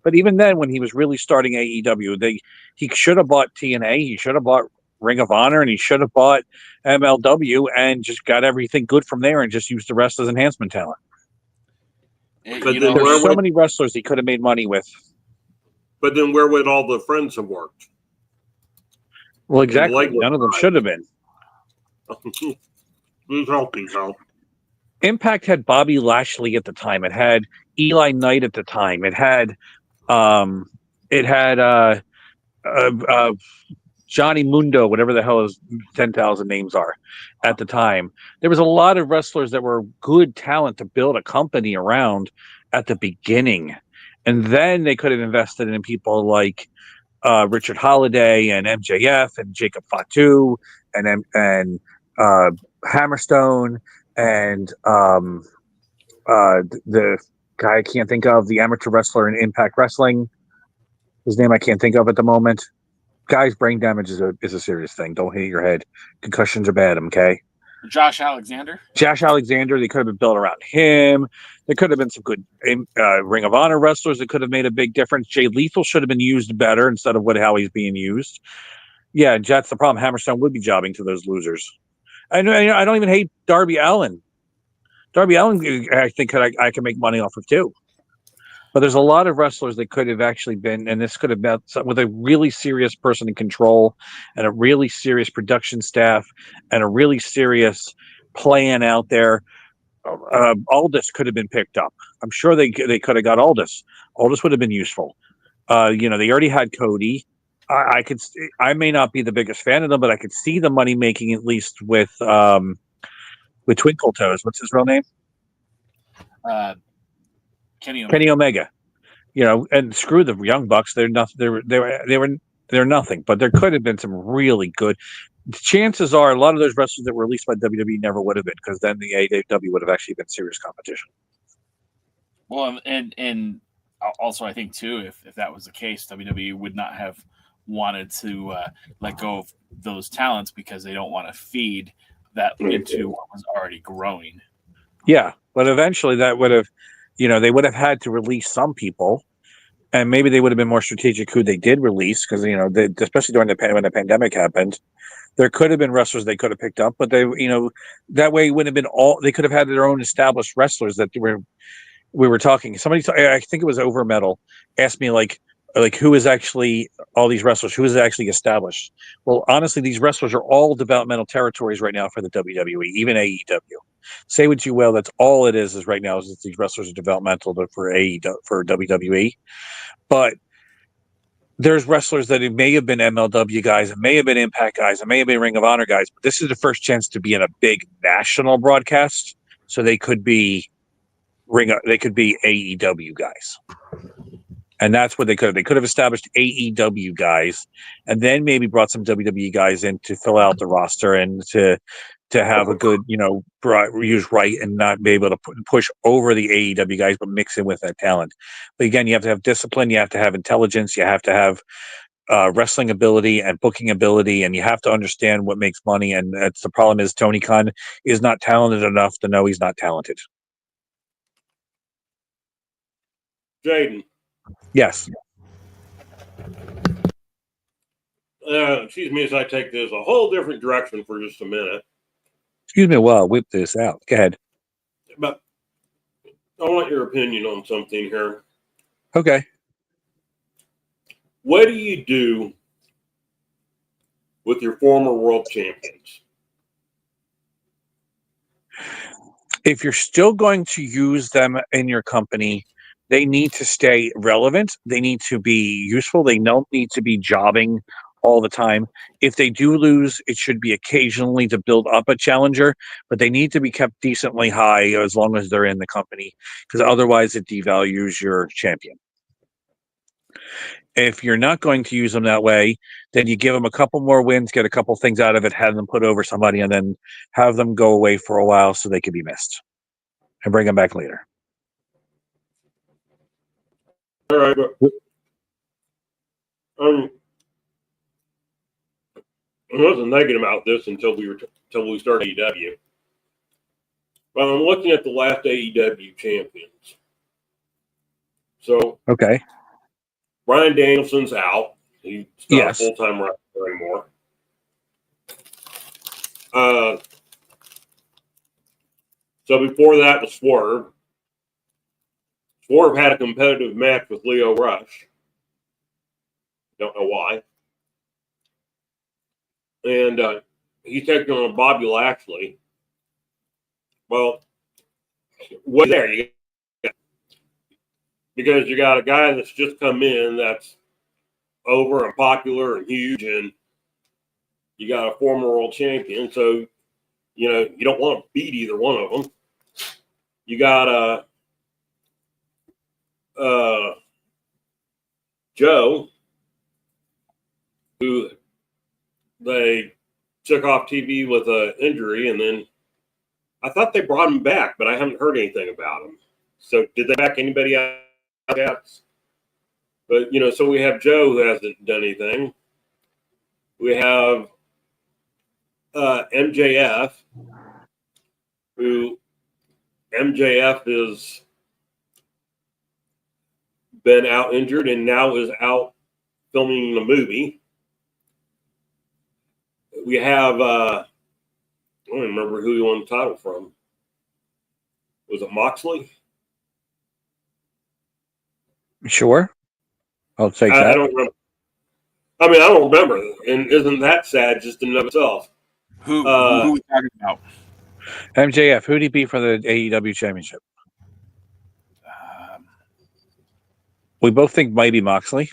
But even then, when he was really starting AEW, he should have bought TNA. He should have bought Ring of Honor, and he should have bought MLW and just got everything good from there and just used the rest as enhancement talent. But there's so many wrestlers he could have made money with. But then where would all the friends have worked? Well, exactly. None of them should have been. These help. Impact had Bobby Lashley at the time. It had Eli Knight at the time. It had Johnny Mundo, whatever the hell his 10,000 names are at the time. There was a lot of wrestlers that were good talent to build a company around at the beginning. And then they could have invested in people like Richard Holiday and MJF and Jacob Fatu and Hammerstone and the guy I can't think of, the amateur wrestler in Impact Wrestling. His name I can't think of at the moment. Guys, brain damage is a serious thing. Don't hit your head. Concussions are bad, okay? Josh Alexander. They could have been built around him. There could have been some good Ring of Honor wrestlers that could have made a big difference. Jay Lethal should have been used better instead of how he's being used. Yeah, that's the problem. Hammerstone would be jobbing to those losers. I don't even hate Darby Allin. Darby Allin, I think I can make money off of too. But there's a lot of wrestlers that could have actually been, and this could have been with a really serious person in control and a really serious production staff and a really serious plan out there. Aldis could have been picked up. I'm sure they could have got Aldis. Aldis would have been useful. They already had Cody. I may not be the biggest fan of them, but I could see the money making at least with Twinkle Toes. What's his real name? Kenny Omega. And screw the Young Bucks. They're nothing. They're nothing. But there could have been some really good. Chances are a lot of those wrestlers that were released by WWE never would have been, because then the AEW would have actually been serious competition. Well, and also I think too, if that was the case, WWE would not have wanted to let go of those talents because they don't want to feed that into what was already growing. Yeah, but eventually that would have, they would have had to release some people, and maybe they would have been more strategic who they did release, because especially during when the pandemic happened, there could have been wrestlers they could have picked up, but they, that way it wouldn't have been all. They could have had their own established wrestlers that we were talking. Somebody, I think it was Over Metal, asked me like who is actually all these wrestlers, who is actually established. Well, honestly, these wrestlers are all developmental territories right now for the WWE, even AEW. Say what you will, that's all it is right now, is that these wrestlers are developmental for WWE. But there's wrestlers that it may have been MLW guys, it may have been Impact guys, it may have been Ring of Honor guys, but this is the first chance to be in a big national broadcast, so they could be AEW guys. And that's what they could have. They could have established AEW guys and then maybe brought some WWE guys in to fill out the roster and to to have a good, use right and not be able to push over the AEW guys, but mix in with that talent. But again, you have to have discipline, you have to have intelligence, you have to have wrestling ability and booking ability, and you have to understand what makes money. And that's the problem is Tony Khan is not talented enough to know he's not talented. Jaden. Yes. Excuse me as I take this a whole different direction for just a minute. Excuse me while I whip this out. Go ahead. But I want your opinion on something here. Okay. What do you do with your former world champions? If you're still going to use them in your company, they need to stay relevant. They need to be useful. They don't need to be jobbing all the time. If they do lose, it should be occasionally to build up a challenger, but they need to be kept decently high as long as they're in the company, because otherwise it devalues your champion. If you're not going to use them that way, then you give them a couple more wins, get a couple things out of it, have them put over somebody, and then have them go away for a while so they can be missed, and bring them back later. All right, but I wasn't thinking about this until we started AEW. But I'm looking at the last AEW champions. So okay, Bryan Danielson's out. He's not yes. a full-time wrestler anymore. So before that was Swerve. Swerve had a competitive match with Leo Rush. Don't know why. And he's taking on Bobby Lashley. Well, what's there? Because you got a guy that's just come in that's over and popular and huge, and you got a former world champion, so you don't want to beat either one of them. You got Joe, who they took off TV with an injury, and then I thought they brought him back, but I haven't heard anything about him. So did they back anybody out? But so we have Joe, who hasn't done anything. We have MJF, who MJF has been out injured and now is out filming the movie. We have I don't remember who he won the title from. Was it Moxley? Sure. I'll take that. I don't remember. I mean, I don't remember. And isn't that sad just in and of itself? Who are we talking about? MJF, who'd he beat for the AEW championship? We both think might be Moxley.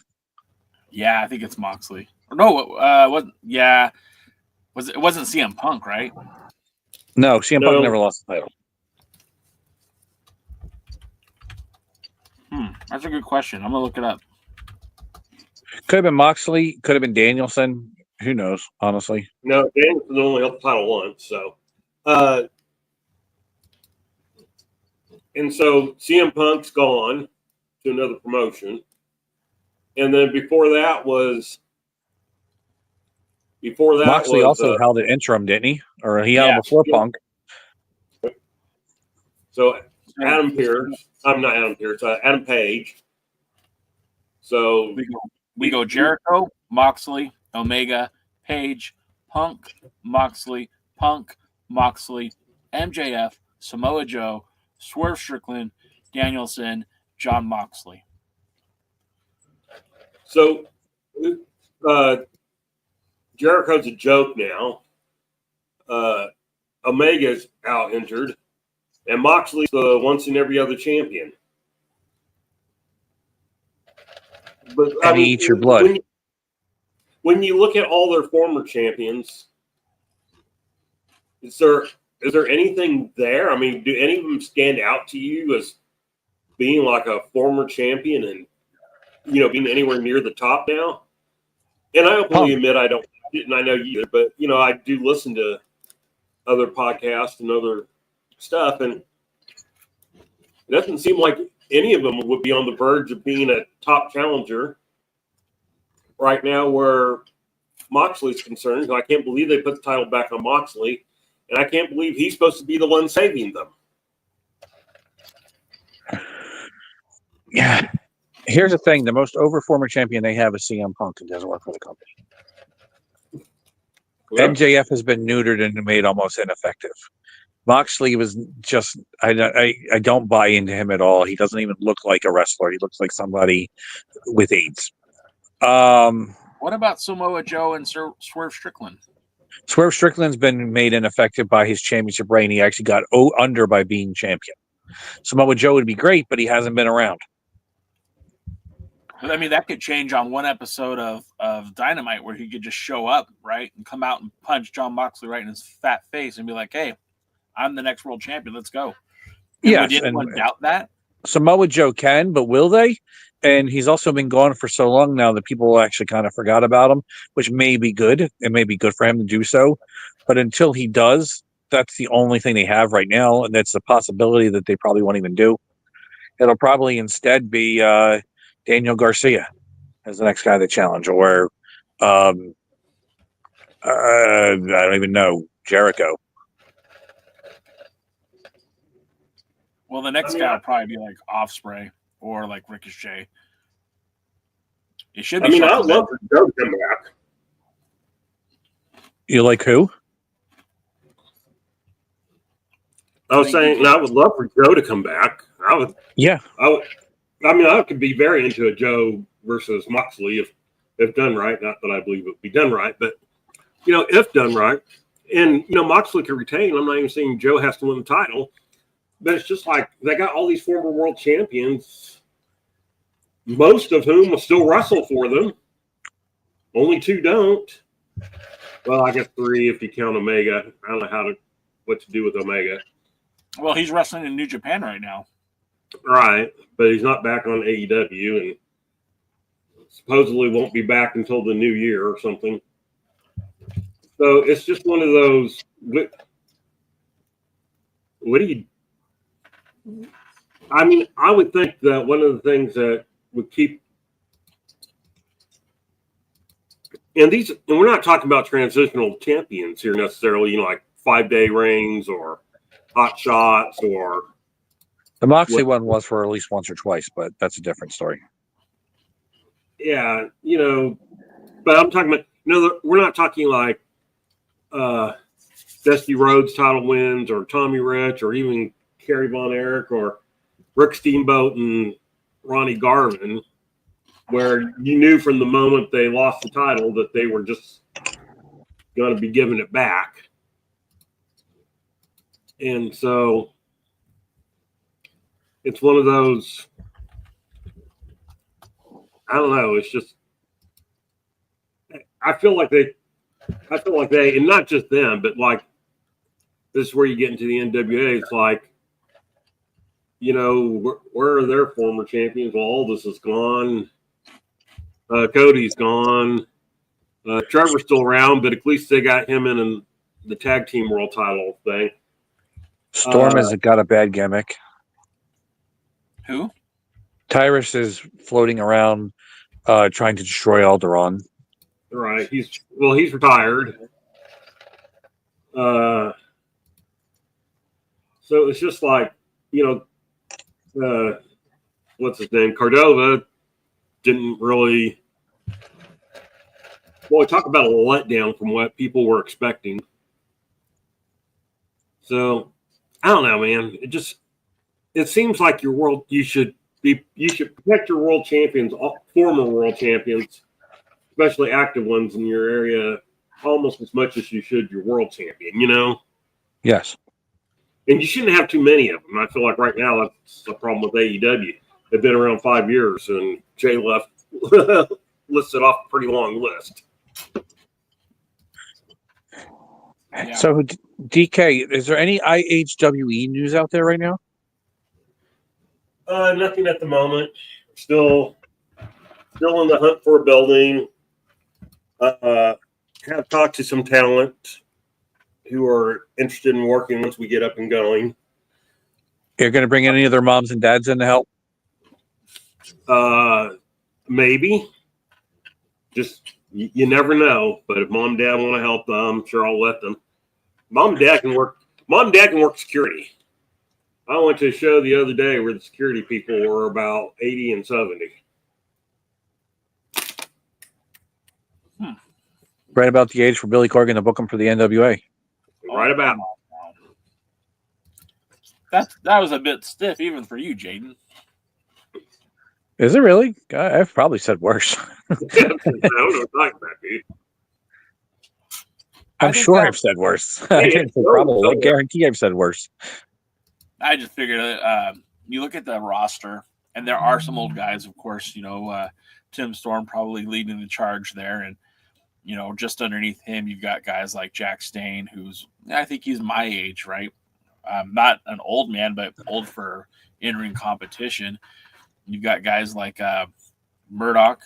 Yeah, I think it's Moxley. Or no, it wasn't CM Punk, right? No, CM Punk never lost the title. That's a good question. I'm gonna look it up. Could have been Moxley. Could have been Danielson. Who knows? Honestly, no. Danielson only held the title once. So, and so CM Punk's gone to another promotion, and then before that Moxley also held an interim, didn't he? Or he held it before Punk. So Adam Page. So we go Jericho, Moxley, Omega, Page, Punk, Moxley, MJF, Samoa Joe, Swerve Strickland, Danielson, John Moxley. So Jericho's a joke now. Omega's out injured. And Moxley's the once in every other champion. But and he eats your blood. When you look at all their former champions, is there anything there? I mean, do any of them stand out to you as being like a former champion and being anywhere near the top now? And I openly admit I don't, and I know you, but I do listen to other podcasts and other stuff, and it doesn't seem like any of them would be on the verge of being a top challenger right now where Moxley's concerned. I can't believe they put the title back on Moxley, and I can't believe he's supposed to be the one saving them. Yeah. Here's the thing. The most over former champion they have is CM Punk, and doesn't work for the company. Well, MJF has been neutered and made almost ineffective. Moxley was just, I don't buy into him at all. He doesn't even look like a wrestler. He looks like somebody with AIDS. What about Samoa Joe and Swerve Strickland? Swerve Strickland's been made ineffective by his championship reign. He actually got under by being champion. Samoa Joe would be great, but he hasn't been around. But I mean, that could change on one episode of Dynamite where he could just show up, right, and come out and punch John Moxley right in his fat face and be like, "Hey, I'm the next world champion. Let's go." Yes, would anyone doubt that? Samoa Joe can, but will they? And he's also been gone for so long now that people actually kind of forgot about him, which may be good. It may be good for him to do so. But until he does, that's the only thing they have right now, and that's a possibility that they probably won't even do. It'll probably instead be Daniel Garcia as the next guy to challenge, or I don't even know, Jericho. Well, the next guy will probably be like Offspray or like Ricochet. It should be. I'd love for Joe to come back. You like who? I was saying I would love for Joe to come back. Yeah. I could be very into a Joe versus Moxley if done right. Not that I believe it would be done right, but if done right, and Moxley could retain. I'm not even saying Joe has to win the title, but it's just like they got all these former world champions, most of whom will still wrestle for them. Only 2 don't. Well, I guess 3 if you count Omega. I don't know what to do with Omega. Well, he's wrestling in New Japan right now. Right, but he's not back on AEW, and supposedly won't be back until the new year or something. So it's just one of those. What do you? I would think that one of the things that would keep, and we're not talking about transitional champions here necessarily. Like 5-day reigns or hot shots or. The Moxley one was for at least once or twice, but that's a different story. Yeah, but I'm talking about, we're not talking like Dusty Rhodes title wins or Tommy Rich or even Kerry Von Erich or Rick Steamboat and Ronnie Garvin, where you knew from the moment they lost the title that they were just going to be giving it back. And so it's one of those, I don't know. It's just, I feel like they, and not just them, but like, this is where you get into the NWA. It's like, where are their former champions? Well, Aldous is gone. Cody's gone. Trevor's still around, but at least they got him in the tag team world title thing. Storm has got a bad gimmick. Who? Tyrus is floating around trying to destroy Alderaan. Right. He's retired. So it's just like, what's his name? Cordova didn't really, we talk about a letdown from what people were expecting. So I don't know, man. It seems like you should protect your world champions, former world champions, especially active ones in your area, almost as much as you should your world champion, Yes. And you shouldn't have too many of them. I feel like right now that's the problem with AEW. They've been around 5 years, and Jay left listed off a pretty long list. Yeah. So, DK, is there any IHWE news out there right now? Nothing at the moment. Still in the hunt for a building. Have talked to some talent. who are interested in working once we get up and going. You're going to bring any of their moms and dads in to help? Maybe. Just you never know. But if mom and dad want to help, I'm sure I'll let them. Mom and dad can work. Mom and dad can work security. I went to a show the other day where the security people were about 80 and 70. Right about the age for Billy Corgan to book him for the NWA. Right about. That was a bit stiff, even for you, Jaden. Is it really? I've probably said worse. I don't know about that, dude. I'm sure I've said worse. I didn't say probably. I guarantee I've said worse. I just figured you look at the roster, and there are some old guys, of course. Tim Storm probably leading the charge there, and just underneath him, you've got guys like Jack Stain, I think he's my age, right? Not an old man, but old for in-ring competition. You've got guys like Murdoch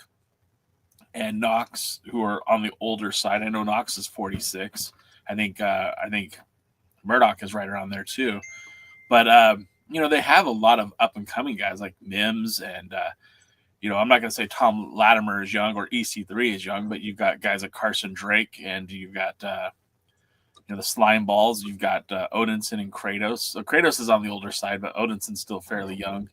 and Knox, who are on the older side. I know Knox is 46. I think Murdoch is right around there too. But they have a lot of up-and-coming guys like Mims and I'm not going to say Tom Latimer is young or EC3 is young, but you've got guys like Carson Drake, and you've got the Slime Balls. You've got Odinson and Kratos. So Kratos is on the older side, but Odinson's still fairly young.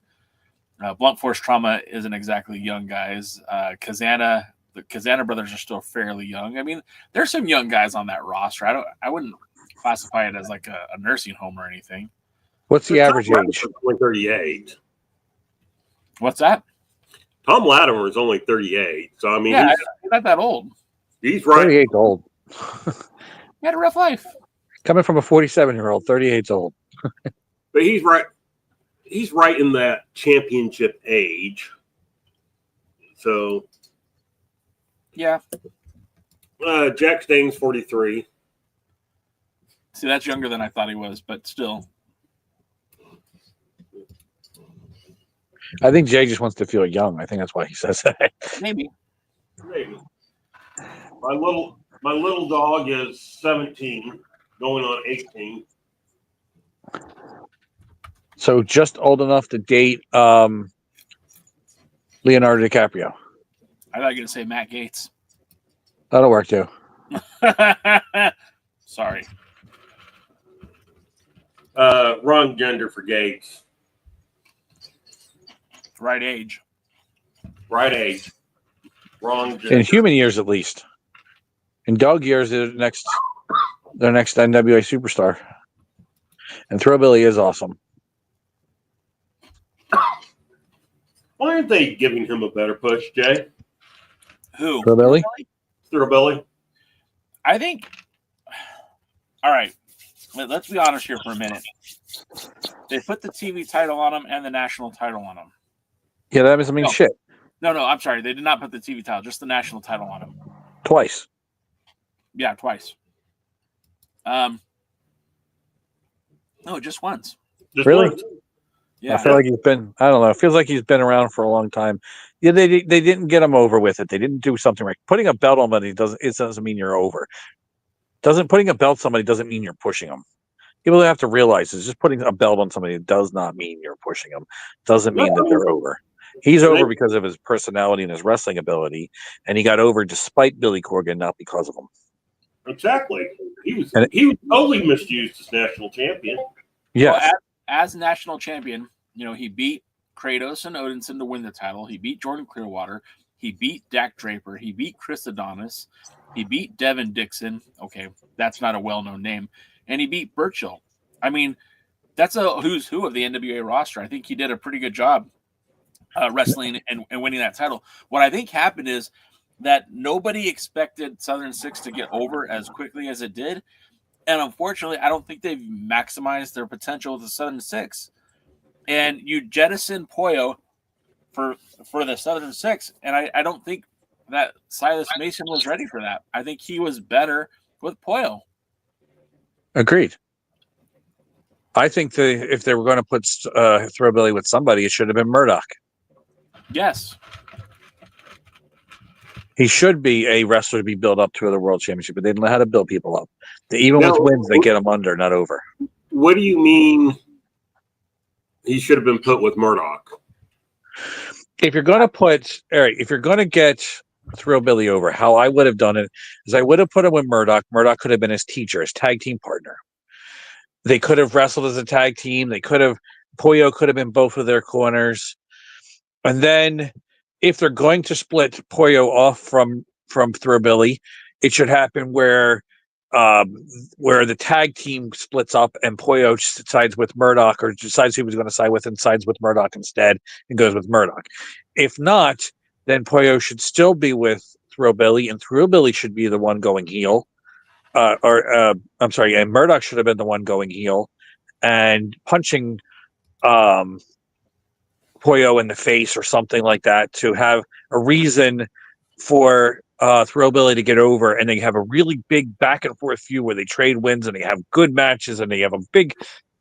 Blunt Force Trauma isn't exactly young guys. The Kazana brothers are still fairly young. I mean, there's some young guys on that roster. I wouldn't classify it as like a nursing home or anything. What's the average age? 38. What's that? Tom Latimer is only 38. So, I mean, he's not that old. He's right. 38's old. He had a rough life. Coming from a 47-year-old, 38's old. But he's right. He's right in that championship age. So, yeah. Jack Stain's 43. See, that's younger than I thought he was, but still. I think Jay just wants to feel young. I think that's why he says that. Maybe. My little dog is 17, going on 18. So just old enough to date Leonardo DiCaprio. I thought you were going to say Matt Gaetz. That'll work too. Sorry. Wrong gender for Gates. Right age. Right age. Wrong gender. In human years, at least. In dog years, they're next NWA superstar. And Throwbilly is awesome. Why aren't they giving him a better push, Jay? Who? Throwbilly? Throwbilly. I think. All right. Let's be honest here for a minute. They put the TV title on him and the national title on him. Yeah, that doesn't mean shit. No, I'm sorry. They did not put the TV title, just the national title on him. Twice. Yeah, twice. No, just once. Just really? Once. Yeah. I feel like he's been, I don't know, it feels like he's been around for a long time. Yeah, they didn't get him over with it. They didn't do something right. Putting a belt on somebody doesn't mean you're over. Putting a belt on somebody doesn't mean you're pushing them. People have to realize is just putting a belt on somebody does not mean you're pushing them. Doesn't mean that they're over. He's over because of his personality and his wrestling ability, and he got over despite Billy Corgan, not because of him. Exactly. He was totally misused as national champion. Yeah. Well, as national champion, he beat Kratos and Odinson to win the title. He beat Jordan Clearwater. He beat Dak Draper. He beat Chris Adonis. He beat Devin Dixon. Okay, that's not a well-known name. And he beat Burchill. I mean, that's a who's who of the NWA roster. I think he did a pretty good job wrestling and winning that title. What I think happened is that nobody expected Southern Six to get over as quickly as it did. And unfortunately, I don't think they've maximized their potential with the Southern Six. And you jettison Pollo for the Southern Six. And I don't think that Silas Mason was ready for that. I think he was better with Pollo. Agreed. I think if they were going to put Throwbilly with somebody, it should have been Murdoch. Yes. He should be a wrestler to be built up to the world championship, but they don't know how to build people up. Even Now, with wins, they get them under, not over. What do you mean he should have been put with Murdoch? If you're going to put, Eric, if you're going to get Thrill Billy over, how I would have done it is I would have put him with Murdoch. Murdoch could have been his teacher, his tag team partner. They could have wrestled as a tag team. Pollo could have been both of their corners. And then if they're going to split Pollo off from Thrill Billy, it should happen where the tag team splits up and Pollo sides with Murdoch, or decides who was going to side with and sides with Murdoch instead and goes with Murdoch. If not, then Pollo should still be with Thrill Billy, and Thrill Billy should be the one going heel. I'm sorry, and Murdoch should have been the one going heel and punching Pollo in the face or something like that to have a reason for Thrill Billy to get over, and they have a really big back and forth feud where they trade wins and they have good matches and they have a big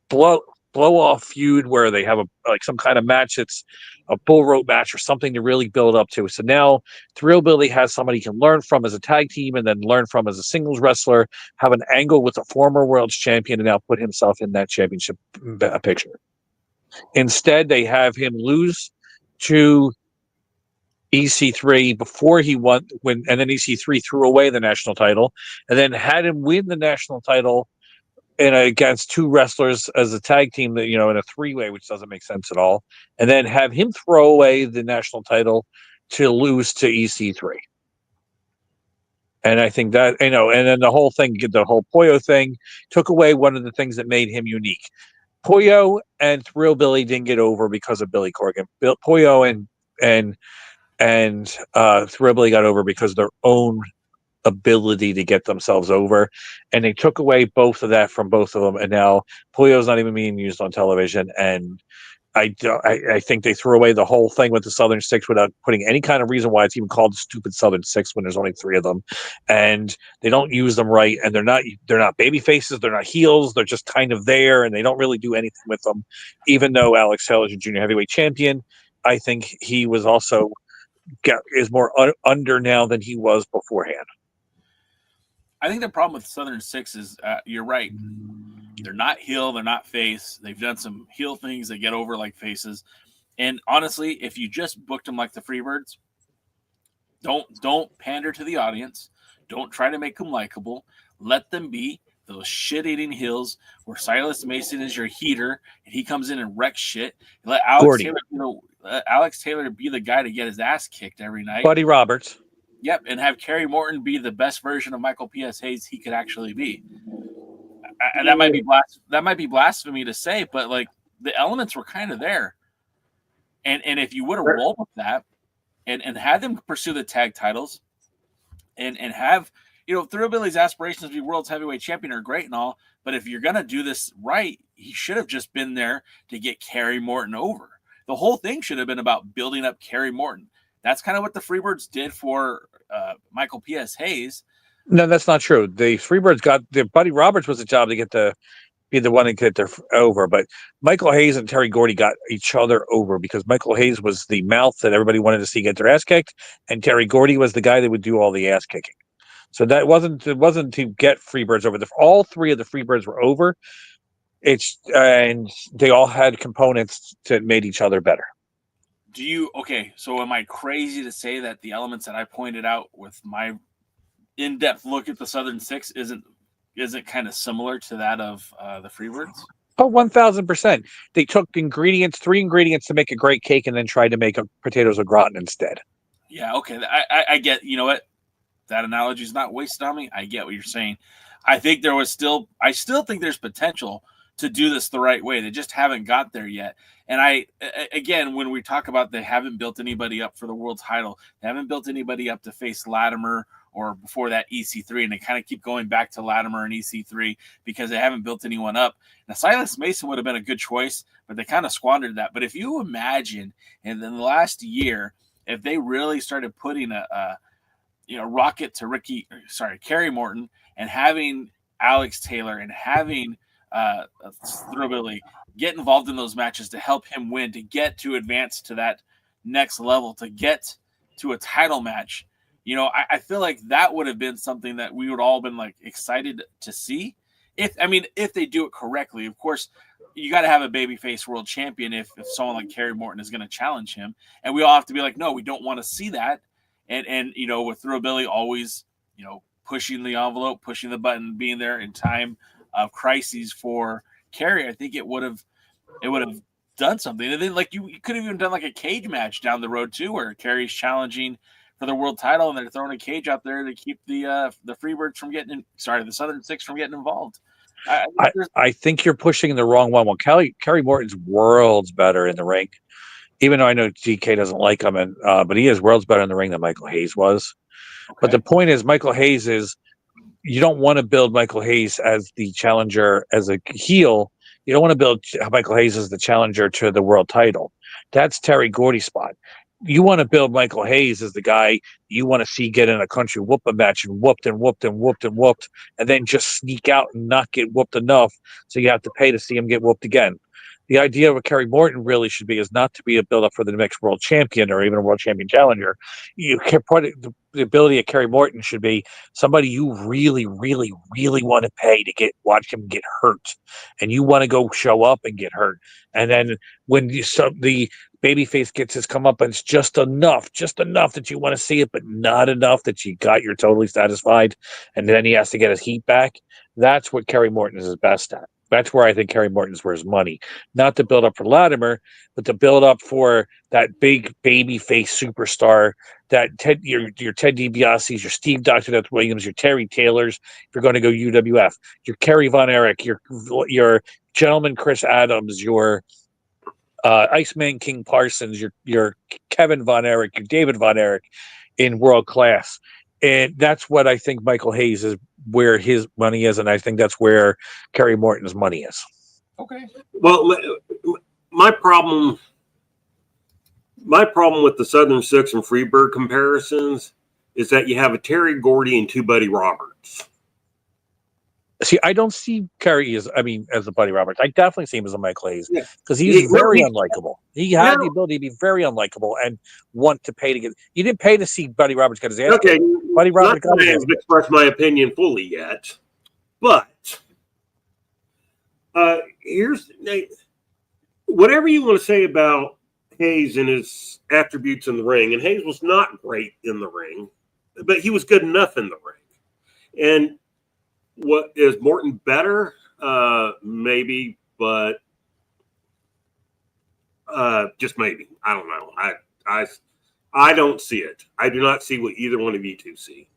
blow off feud where they have some kind of match. It's a bull rope match or something to really build up to. So now Thrill Billy has somebody he can learn from as a tag team and then learn from as a singles wrestler, have an angle with a former world champion, and now put himself in that championship picture. Instead, they have him lose to EC3 before he won, and then EC3 threw away the national title, and then had him win the national title against two wrestlers as a tag team, that in a three-way, which doesn't make sense at all, and then have him throw away the national title to lose to EC3. And I think that, and then the whole Pollo thing took away one of the things that made him unique. Pollo and Thrill Billy didn't get over because of Billy Corgan. Pollo and Thrill Billy got over because of their own ability to get themselves over, and they took away both of that from both of them, and now Pollo's not even being used on television. And I think they threw away the whole thing with the Southern Six without putting any kind of reason why it's even called the stupid Southern Six when there's only three of them, and they don't use them right, and they're not baby faces, they're not heels, they're just kind of there, and they don't really do anything with them. Even though Alex Taylor's a junior heavyweight champion, I think he was also is more under now than he was beforehand. I think the problem with Southern Six is you're right. They're not heel. They're not face. They've done some heel things that get over like faces. And honestly, if you just booked them like the Freebirds, don't pander to the audience. Don't try to make them likable. Let them be those shit-eating heels where Silas Mason is your heater and he comes in and wrecks shit. Let Alex Taylor be the guy to get his ass kicked every night. Buddy Roberts. Yep, and have Kerry Morton be the best version of Michael P.S. Hayes he could actually be. And that might be blasphemy to say, but like the elements were kind of there. And if you would have rolled with that and had them pursue the tag titles and have, Thrill Billy's aspirations to be world's heavyweight champion are great and all, but if you're going to do this right, he should have just been there to get Kerry Morton over. The whole thing should have been about building up Kerry Morton. That's kind of what the Freebirds did for Michael P.S. Hayes. No, that's not true. The Freebirds got Buddy Roberts was the job to be the one to get their over, but Michael Hayes and Terry Gordy got each other over because Michael Hayes was the mouth that everybody wanted to see get their ass kicked, and Terry Gordy was the guy that would do all the ass kicking. So that wasn't to get Freebirds over. All three of the Freebirds were over. And they all had components that made each other better. So am I crazy to say that the elements that I pointed out with my in-depth look at the Southern Six isn't kind of similar to that of the Freebirds? Oh, 1,000%. They took three ingredients to make a great cake and then tried to make potatoes au gratin instead. Yeah, okay. I get, you know what? That analogy is not wasted on me. I get what you're saying. I still think there's potential to do this the right way. They just haven't got there yet. And again, when we talk about they haven't built anybody up for the world title, they haven't built anybody up to face Latimer or before that EC3, and they kind of keep going back to Latimer and EC3 because they haven't built anyone up. Now, Silas Mason would have been a good choice, but they kind of squandered that. But if you imagine in the last year, if they really started putting a rocket to Kerry Morton and having Alex Taylor and having Thrill Billy get involved in those matches to help him win, to get to advance to that next level, to get to a title match, You know, I feel like that would have been something that we would all been like excited to see. If they do it correctly. Of course, you got to have a babyface world champion if someone like Kerry Morton is going to challenge him. And we all have to be like, no, we don't want to see that. And you know, with Thrillbilly always, you know, pushing the envelope, pushing the button, being there in time of crises for Kerry, I think it would have done something. And then like you could have even done like a cage match down the road too, where Kerry's challenging for the world title and they're throwing a cage out there to keep the Freebirds from getting the Southern Six from getting involved. I think you're pushing the wrong one. Well, Kerry Morton's worlds better in the ring, even though I know GK doesn't like him, but he is worlds better in the ring than Michael Hayes was. Okay. But the point is, Michael Hayes is, you don't want to build Michael Hayes as the challenger as a heel. You don't want to build Michael Hayes as the challenger to the world title. That's Terry Gordy's spot. You want to build Michael Hayes as the guy you want to see get in a country whooping match and whooped, and then just sneak out and not get whooped enough, so you have to pay to see him get whooped again. The idea of what Kerry Morton really should be is not to be a build-up for the next world champion or even a world champion challenger. The ability of Kerry Morton should be somebody you really, really, really want to pay to watch him get hurt, and you want to go show up and get hurt. And then when the babyface gets his comeuppance just enough that you want to see it, but not enough that you're totally satisfied, and then he has to get his heat back. That's what Kerry Morton is his best at. That's where I think Kerry Morton's where his money. Not to build up for Latimer, but to build up for that big babyface superstar, that your Ted DiBiase's, your Steve Dr. Death Williams, your Terry Taylors, if you're going to go UWF, your Kerry Von Erich, your Gentleman Chris Adams, your Iceman King Parsons, your Kevin Von Erich, your David Von Erich in world class. And that's what I think Michael Hayes is, where his money is, and I think that's where Kerry Morton's money is. Okay. Well, my problem with the Southern Six and Freebird comparisons is that you have a Terry Gordy and two Buddy Roberts. See, I don't see Kerry as a Buddy Roberts. I definitely see him as a Michael Hayes because he's very unlikable. He had the ability to be very unlikable and want to pay to get. You didn't pay to see Buddy Roberts get his ass. Okay, Buddy Roberts. I haven't expressed my opinion fully yet, but here's whatever you want to say about Hayes and his attributes in the ring. And Hayes was not great in the ring, but he was good enough in the ring. And what is Morton better? Maybe, but just maybe. I don't know. I don't see it. I do not see what either one of you two see.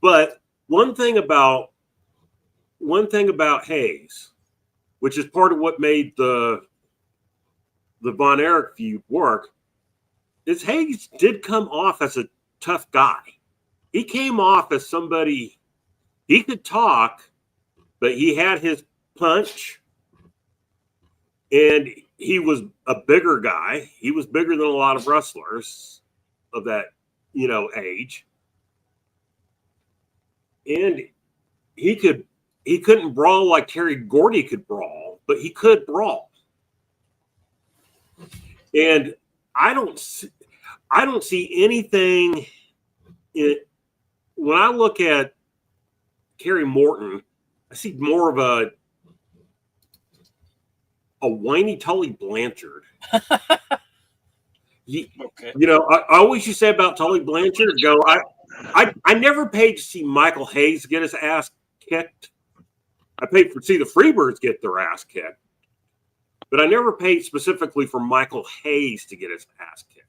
But one thing about Hayes, which is part of what made the Von Erich feud work, is Hayes did come off as a tough guy. He came off as somebody. He could talk, but he had his punch, and he was a bigger guy. He was bigger than a lot of wrestlers of that, age. And he couldn't brawl like Terry Gordy could brawl, but he could brawl. And I don't see anything when I look at Kerry Morton, I see more of a whiny Tully Blanchard. I always used to say about Tully Blanchard, I never paid to see Michael Hayes get his ass kicked. I paid to see the Freebirds get their ass kicked, but I never paid specifically for Michael Hayes to get his ass kicked.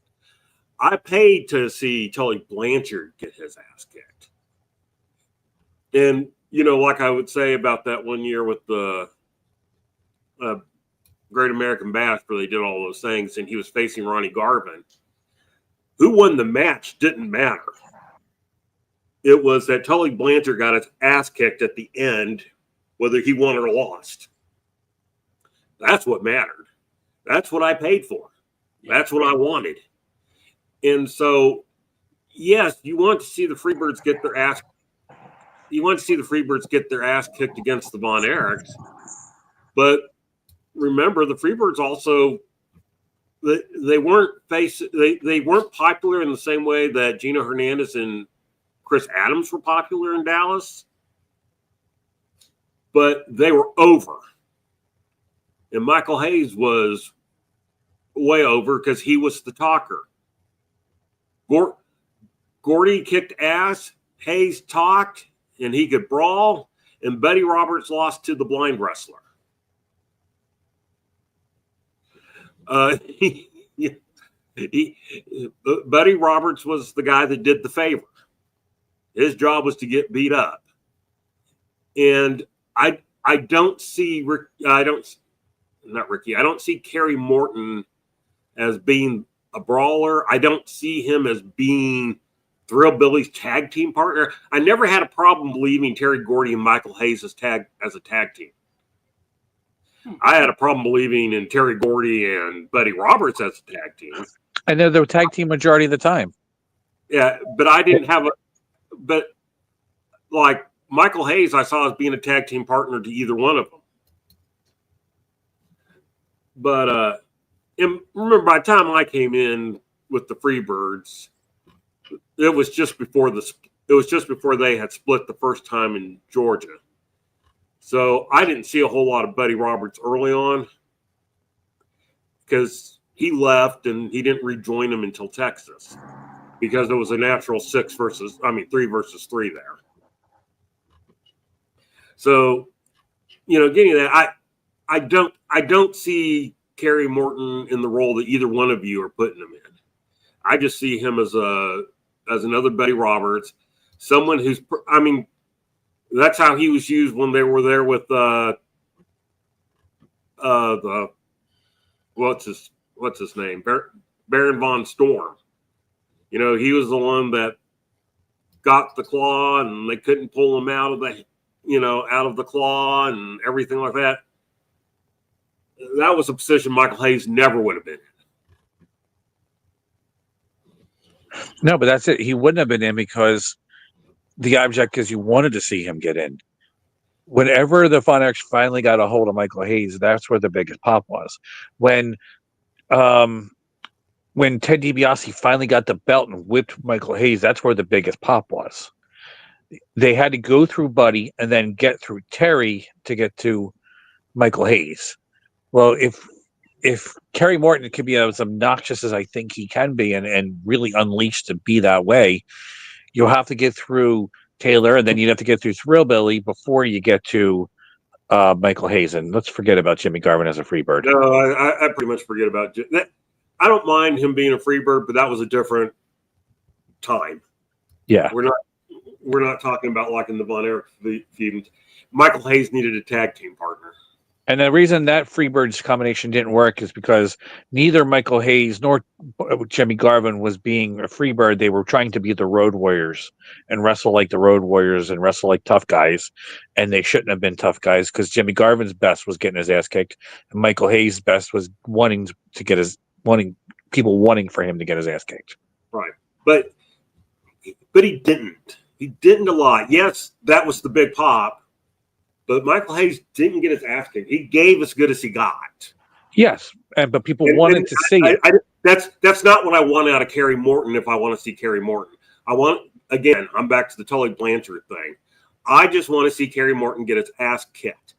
I paid to see Tully Blanchard get his ass kicked. And, like I would say about that one year with the Great American Bash, where they did all those things, and he was facing Ronnie Garvin. Who won the match didn't matter. It was that Tully Blanchard got his ass kicked at the end, whether he won or lost. That's what mattered. That's what I paid for. That's what I wanted. And so, yes, you want to see the Freebirds get their ass. You want to see the Freebirds get their ass kicked against the Von Erichs, but remember, the Freebirds also they weren't they weren't popular in the same way that Gino Hernandez and Chris Adams were popular in Dallas, but they were over. And Michael Hayes was way over because he was the talker. Gordy kicked ass, Hayes talked, and he could brawl, and Buddy Roberts lost to the blind wrestler. Buddy Roberts was the guy that did the favor. His job was to get beat up. And I don't see I don't see Kerry Morton as being a brawler. I don't see him as being Thrill Billy's tag team partner. I never had a problem believing Terry Gordy and Michael Hayes as a tag team. I had a problem believing in Terry Gordy and Buddy Roberts as a tag team. I know they were tag team majority of the time. Yeah, but I didn't have but like Michael Hayes, I saw as being a tag team partner to either one of them. But remember, by the time I came in with the Freebirds, it was just before they had split the first time in Georgia. So I didn't see a whole lot of Buddy Roberts early on because he left and he didn't rejoin them until Texas because it was a natural 3 versus 3 there. So, getting that, I don't see Kerry Morton in the role that either one of you are putting him in. I just see him as another Buddy Roberts, someone who's, that's how he was used when they were there with what's his name, Baron von Storm. He was the one that got the claw and they couldn't pull him out of the claw and everything like that. That was a position Michael Hayes never would have been in. No, but that's it. He wouldn't have been in because the object is you wanted to see him get in. Whenever the Funx finally got a hold of Michael Hayes, that's where the biggest pop was. When Ted DiBiase finally got the belt and whipped Michael Hayes, that's where the biggest pop was. They had to go through Buddy and then get through Terry to get to Michael Hayes. Well, if Kerry Morton can be as obnoxious as I think he can be and really unleashed to be that way, you'll have to get through Taylor and then you'd have to get through Thrill Billy before you get to Michael Hayes. And let's forget about Jimmy Garvin as a Freebird. No, I pretty much forget about that. I don't mind him being a Freebird, but that was a different time. Yeah. We're not talking about like in the Von Erich feud. Michael Hayes needed a tag team partner. And the reason that Freebirds combination didn't work is because neither Michael Hayes nor Jimmy Garvin was being a Freebird. They were trying to be the Road Warriors and wrestle like the Road Warriors and wrestle like tough guys. And they shouldn't have been tough guys because Jimmy Garvin's best was getting his ass kicked. And Michael Hayes' best was wanting for him to get his ass kicked. Right. But he didn't. He didn't a lot. Yes, that was the big pop. But Michael Hayes didn't get his ass kicked. He gave as good as he got. Yes, but people wanted to see it. That's not what I want out of Kerry Morton if I want to see Kerry Morton. I'm back to the Tully Blanchard thing. I just want to see Kerry Morton get his ass kicked.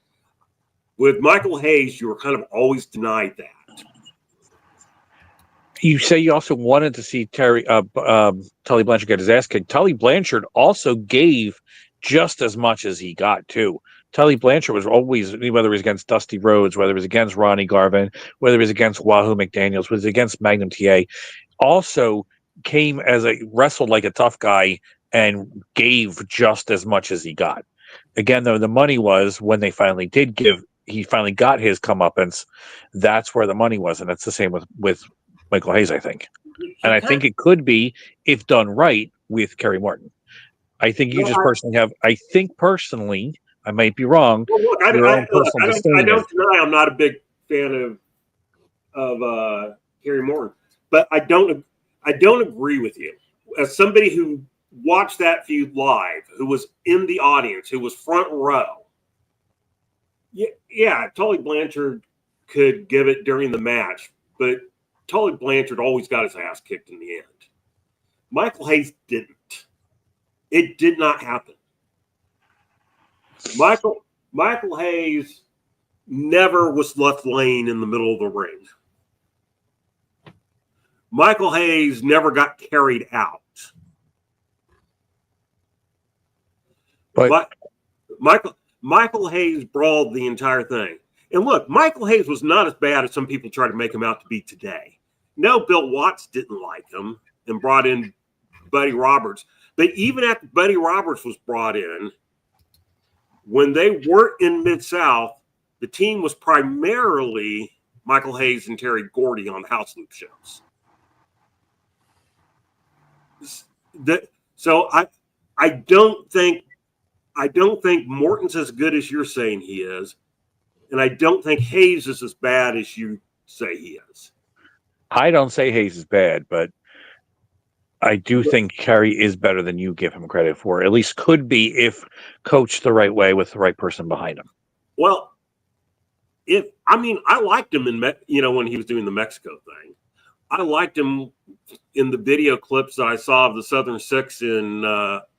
With Michael Hayes, you were kind of always denied that. You say you also wanted to see Tully Blanchard get his ass kicked. Tully Blanchard also gave just as much as he got, too. Tully Blanchard was always, whether it was against Dusty Rhodes, whether it was against Ronnie Garvin, whether it was against Wahoo McDaniels, was against Magnum TA, also came wrestled like a tough guy and gave just as much as he got. Again, though, the money was when they finally did give, he finally got his comeuppance. That's where the money was. And that's the same with Michael Hayes, I think. And I think it could be, if done right, with Kerry Morton. I think you personally, I might be wrong. Well, look, I don't deny I'm not a big fan of Kerry Morton, but I don't agree with you. As somebody who watched that feud live, who was in the audience, who was front row, yeah, Tully Blanchard could give it during the match, but Tully Blanchard always got his ass kicked in the end. Michael Hayes didn't. It did not happen. Michael Hayes never was left laying in the middle of the ring. Michael Hayes never got carried out. But Michael Hayes brawled the entire thing. And look, Michael Hayes was not as bad as some people try to make him out to be today. No, Bill Watts didn't like him and brought in Buddy Roberts. But even after Buddy Roberts was brought in, when they weren't in Mid-South, the team was primarily Michael Hayes and Terry Gordy on the house loop shows. So I don't think Morton's as good as you're saying he is, and I don't think Hayes is as bad as you say he is. I don't say Hayes is bad, but I do think Kerry is better than you give him credit for. At least could be if coached the right way with the right person behind him. Well, I liked him when he was doing the Mexico thing. I liked him in the video clips that I saw of the Southern Six in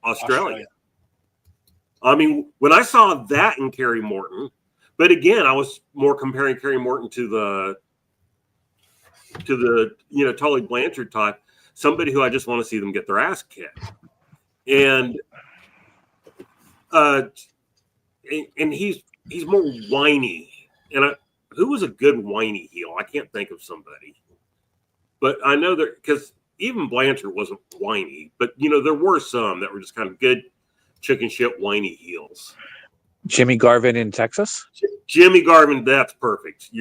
Australia. I mean, when I saw that in Kerry Morton, but again, I was more comparing Kerry Morton to the Tully Blanchard type, somebody who I just want to see them get their ass kicked. And he's more whiny. And who was a good whiny heel? I can't think of somebody. But I know that because even Blanchard wasn't whiny, but there were some that were just kind of good chicken shit whiny heels. Jimmy Garvin in Texas? Jimmy Garvin, that's perfect.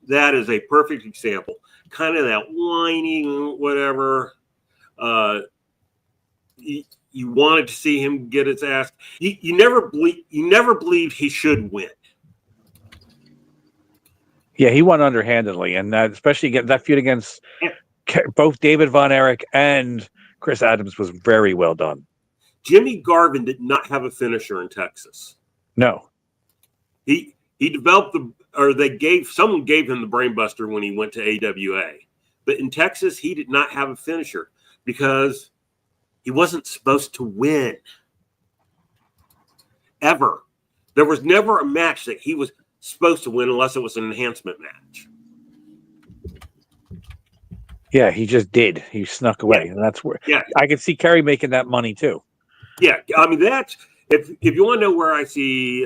That is a perfect example. Kind of that whiny whatever. You wanted to see him get his ass. You never believed he should win. Yeah, he won underhandedly, and especially that feud against both David Von Erich and Chris Adams was very well done. Jimmy Garvin did not have a finisher in Texas. No, he developed someone gave him the brainbuster when he went to AWA, but in Texas he did not have a finisher because he wasn't supposed to win ever. There was never a match that he was supposed to win unless it was an enhancement match. Yeah, he just did. He snuck away, and that's where I could see Kerry making that money too. Yeah, I mean that's if you want to know where I see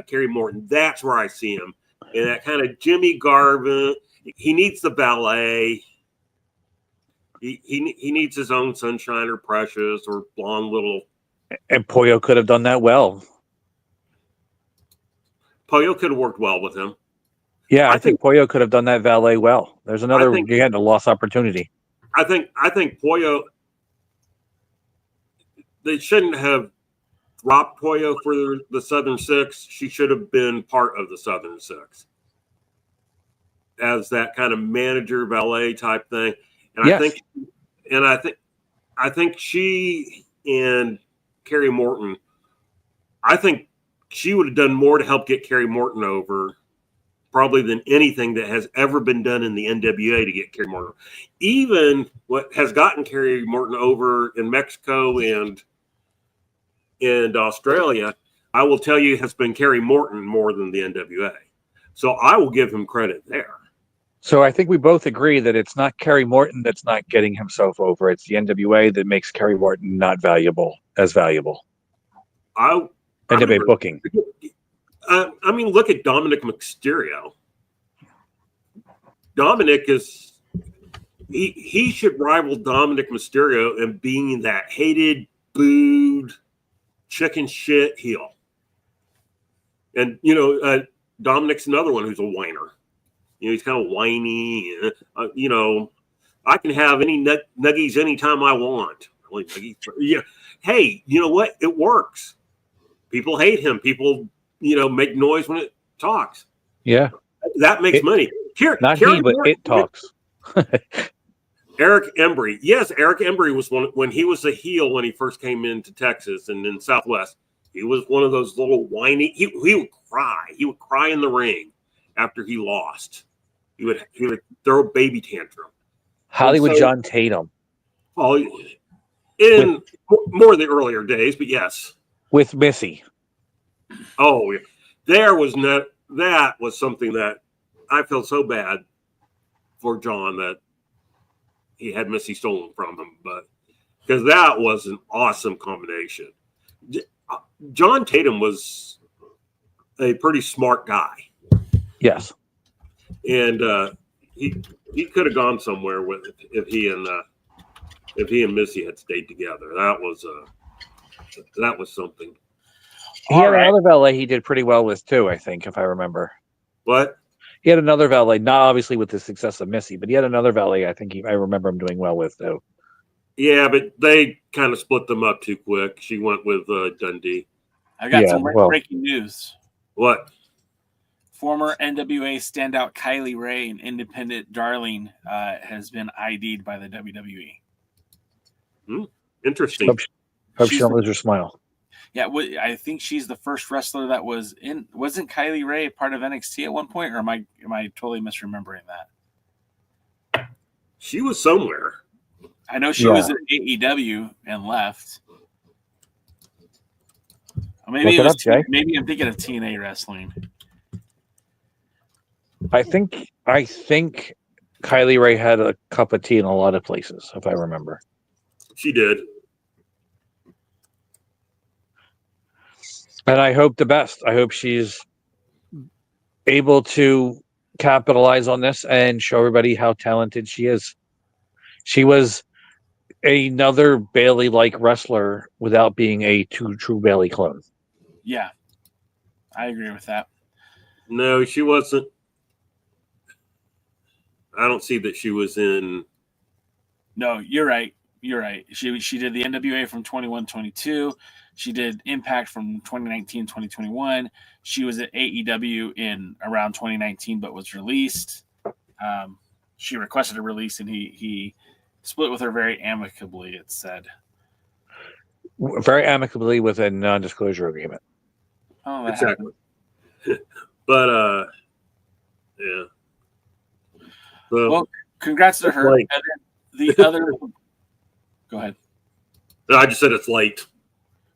Kerry Morton, that's where I see him. And that kind of Jimmy Garvin. He needs the ballet. He needs his own Sunshine or Precious or blonde little. And Pollo could have done that well. Pollo could have worked well with him. Yeah, I think Pollo could have done that valet well. There's another he had a lost opportunity. I think Pollo. They shouldn't have dropped Pollo for the Southern Six. She should have been part of the Southern Six as that kind of manager valet type thing. And yes. I think she and Kerry Morton. I think she would have done more to help get Kerry Morton over probably than anything that has ever been done in the NWA to get Kerry Morton. Even what has gotten Kerry Morton over in Mexico and Australia, I will tell you, has been Kerry Morton more than the NWA. So I will give him credit there. So I think we both agree that it's not Kerry Morton that's not getting himself over. It's the NWA that makes Kerry Morton not valuable. NWA booking. I mean, look at Dominic Mysterio. Dominic is he should rival Dominic Mysterio in being that hated, booed, chicken shit heel. And Dominic's another one who's a whiner. He's kind of whiny. I can have any nuggies anytime I want. Really, nuggies. Yeah. Hey, you know what? It works. People hate him. People, make noise when it talks. Yeah. That makes money. Not he, but it talks. Eric Embry. Yes, Eric Embry was when he was a heel when he first came into Texas and in Southwest. He was one of those little whiny. He would cry. He would cry in the ring after he lost. he would throw a baby tantrum. Hollywood John Tatum. Oh, in more of the earlier days, but yes. With Missy. Oh, yeah. That was something that I felt so bad for John that he had Missy stolen from him, but because that was an awesome combination. John Tatum was a pretty smart guy. Yes. And he could have gone somewhere with if he and Missy had stayed together. That was something. He had another valet he did pretty well with too, I think, if I remember. What? He had another valet, not obviously with the success of Missy, but he had another valet I think I remember him doing well with too. Yeah, but they kind of split them up too quick. She went with Dundee. I got some breaking news. What? Former NWA standout Kylie Ray, an independent darling, has been ID'd by the WWE. Interesting. Hope she don't lose her smile. Yeah, I think she's the first wrestler that was in. Wasn't Kylie Ray a part of NXT at one point, or am I totally misremembering that? She was somewhere. I know she was at AEW and left. Or maybe maybe I'm thinking of TNA wrestling. I think Kylie Ray had a cup of tea in a lot of places, if I remember. She did. And I hope the best. I hope she's able to capitalize on this and show everybody how talented she is. She was another Bayley-like wrestler without being a true Bayley clone. Yeah, I agree with that. No, she wasn't. I don't see that she was in. No, you're right. You're right. She did the NWA from 21-22. She did Impact from 2019-2021. She was at AEW in around 2019, but was released. She requested a release, and he split with her very amicably, it said. Very amicably with a non-disclosure agreement. Oh, that exactly. But, yeah. So, well, congrats to her. And then the other... Go ahead. I just said it's late.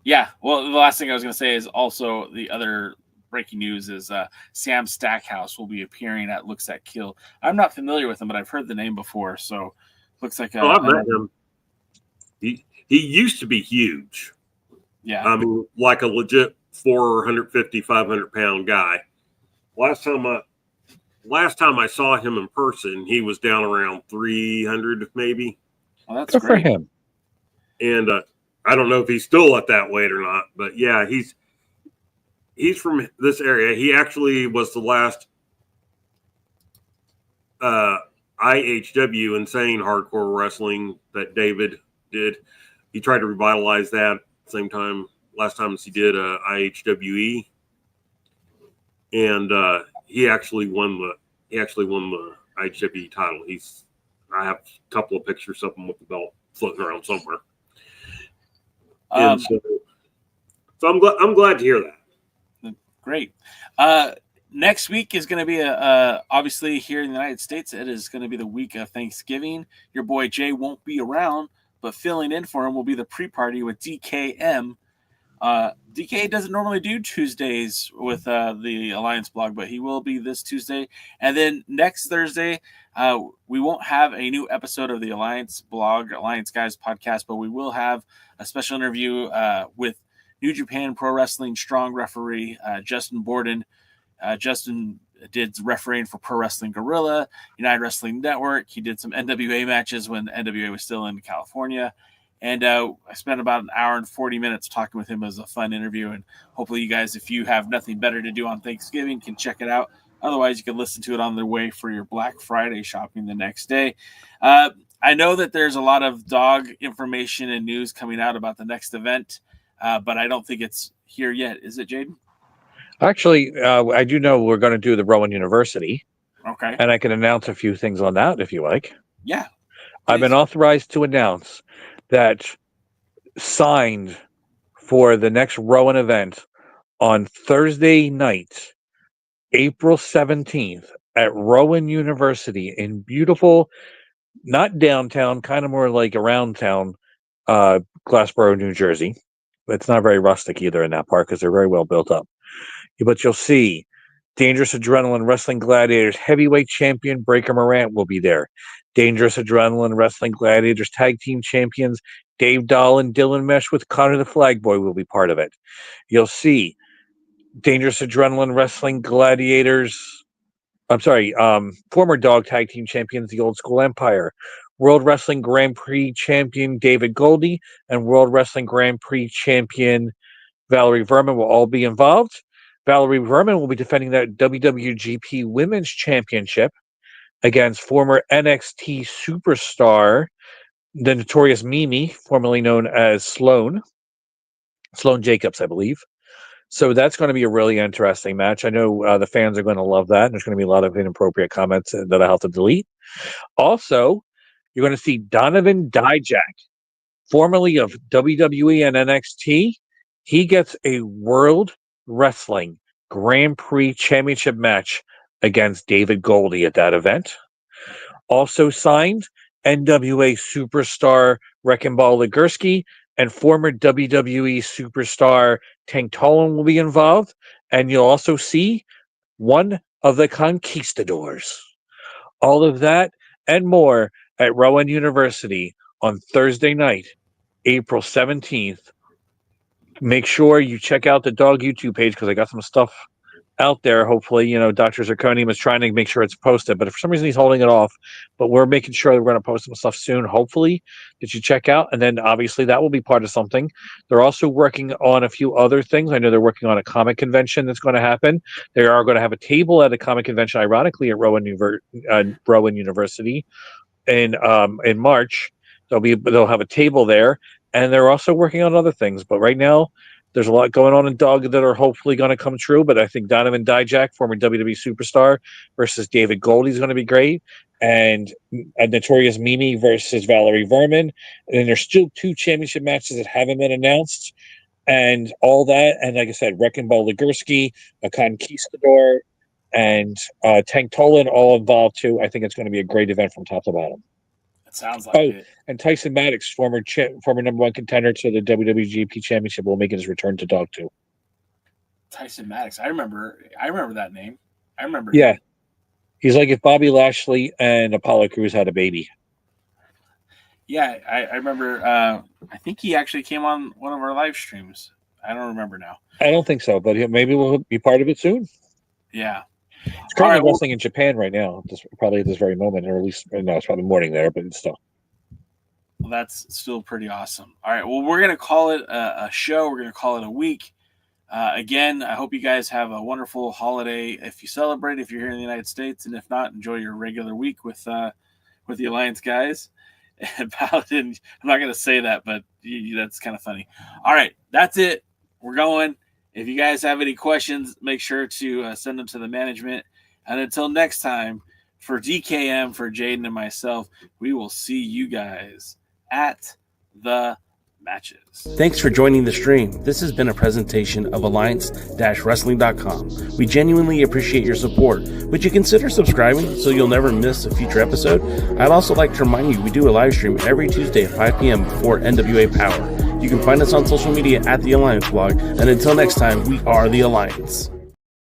Yeah. Well, the last thing I was going to say is also the other breaking news is Sam Stackhouse will be appearing at Looks at Kill. I'm not familiar with him, but I've heard the name before. So looks like I've met him. He used to be huge. Yeah. I mean, like a legit 450, 500 pound guy. Last time I saw him in person, he was down around 300 maybe. Well, that's good great. For him. And I don't know if he's still at that weight or not, but yeah, he's from this area. He actually was the last IHW Insane Hardcore Wrestling that David did. He tried to revitalize that same time. Last time he did IHWE, and he actually won the IHWE title. I have a couple of pictures of him with the belt floating around somewhere. And so I'm glad to hear that. Great. Next week is going to be obviously here in the United States. It is going to be the week of Thanksgiving. Your boy Jay won't be around, but filling in for him will be the pre-party with DKM. DK doesn't normally do Tuesdays with the Alliance blog, but he will be this Tuesday. And then next Thursday, we won't have a new episode of the Alliance blog, Alliance Guys podcast, but we will have a special interview with New Japan Pro Wrestling Strong referee Justin Borden. Justin did refereeing for Pro Wrestling Guerrilla, United Wrestling Network. He did some NWA matches when NWA was still in California. And I spent about an hour and 40 minutes talking with him. As a fun interview. And hopefully you guys, if you have nothing better to do on Thanksgiving, can check it out. Otherwise, you can listen to it on the way for your Black Friday shopping the next day. I know that there's a lot of dog information and news coming out about the next event, but I don't think it's here yet. Is it, Jaden? Actually, I do know we're going to do the Rowan University. Okay. And I can announce a few things on that if you like. Yeah. I've been authorized to announce that signed for the next Rowan event on Thursday night, April 17th at Rowan University in beautiful, not downtown, kind of more like around town, Glassboro, New Jersey. It's not very rustic either in that park because they're very well built up. But you'll see Dangerous Adrenaline Wrestling Gladiators heavyweight champion Breaker Morant will be there. Dangerous Adrenaline Wrestling Gladiators tag team champions Dave Dahl and Dylan Mesh with Connor the Flag Boy will be part of it. You'll see Dangerous Adrenaline Wrestling Gladiators, former Dog tag team champions, the Old School Empire, World Wrestling Grand Prix champion David Goldie, and World Wrestling Grand Prix champion Valerie Verman will all be involved. Valerie Verman will be defending that WWGP Women's Championship against former NXT superstar, the Notorious Mimi, formerly known as Sloan Jacobs, I believe. So that's going to be a really interesting match. I know the fans are going to love that. There's going to be a lot of inappropriate comments that I'll have to delete. Also, you're going to see Donovan Dijak, formerly of WWE and NXT. He gets a World Wrestling Grand Prix Championship match against David Goldie at that event. Also signed, NWA superstar Wrecking Ball Legursky and former WWE superstar Tank Tolan will be involved. And you'll also see one of the Conquistadors. All of that and more at Rowan University on Thursday night, April 17th. Make sure you check out the DOGG YouTube page because I got some stuff out there. Hopefully, Dr. Zirconium is trying to make sure it's posted, but for some reason he's holding it off. But we're making sure that we're going to post some stuff soon, hopefully, that you check out. And then obviously that will be part of something. They're also working on a few other things. I know they're working on a comic convention that's going to happen. They are going to have a table at a comic convention, ironically, at Rowan University in March. They'll have a table there. And they're also working on other things. But right now, there's a lot going on in DOGG that are hopefully going to come true. But I think Donovan Dijak, former WWE superstar, versus David Goldie is going to be great. And a Notorious Mimi versus Valerie Verman. And then there's still 2 championship matches that haven't been announced. And all that. And like I said, Wrecking Ball Legursky, a Conquistador, and Tank Tolan all involved too. I think it's going to be a great event from top to bottom. Sounds like it. And Tyson Maddox, former number 1 contender to the WWGP Championship, will make his return to DOGG too. Tyson Maddox, I remember that name. I remember. Yeah, he's like if Bobby Lashley and Apollo Crews had a baby. Yeah, I remember. I think he actually came on one of our live streams. I don't remember now. I don't think so, but maybe we'll be part of it soon. Yeah. It's currently wrestling in Japan right now, probably at this very moment, or at least it's probably morning there, but it's still. Well, that's still pretty awesome. All right, well, we're going to call it a show. We're going to call it a week. Again, I hope you guys have a wonderful holiday if you celebrate, if you're here in the United States, and if not, enjoy your regular week with the Alliance guys. And Paladin, I'm not going to say that, but that's kind of funny. All right, that's it. We're going. If you guys have any questions, make sure to send them to the management. And until next time, for DKM, for Jaden and myself, we will see you guys at the matches. Thanks for joining the stream. This has been a presentation of Alliance-Wrestling.com. We genuinely appreciate your support. Would you consider subscribing so you'll never miss a future episode? I'd also like to remind you we do a live stream every Tuesday at 5 p.m. before NWA Power. You can find us on social media at The Alliance Blog. And until next time, we are The Alliance.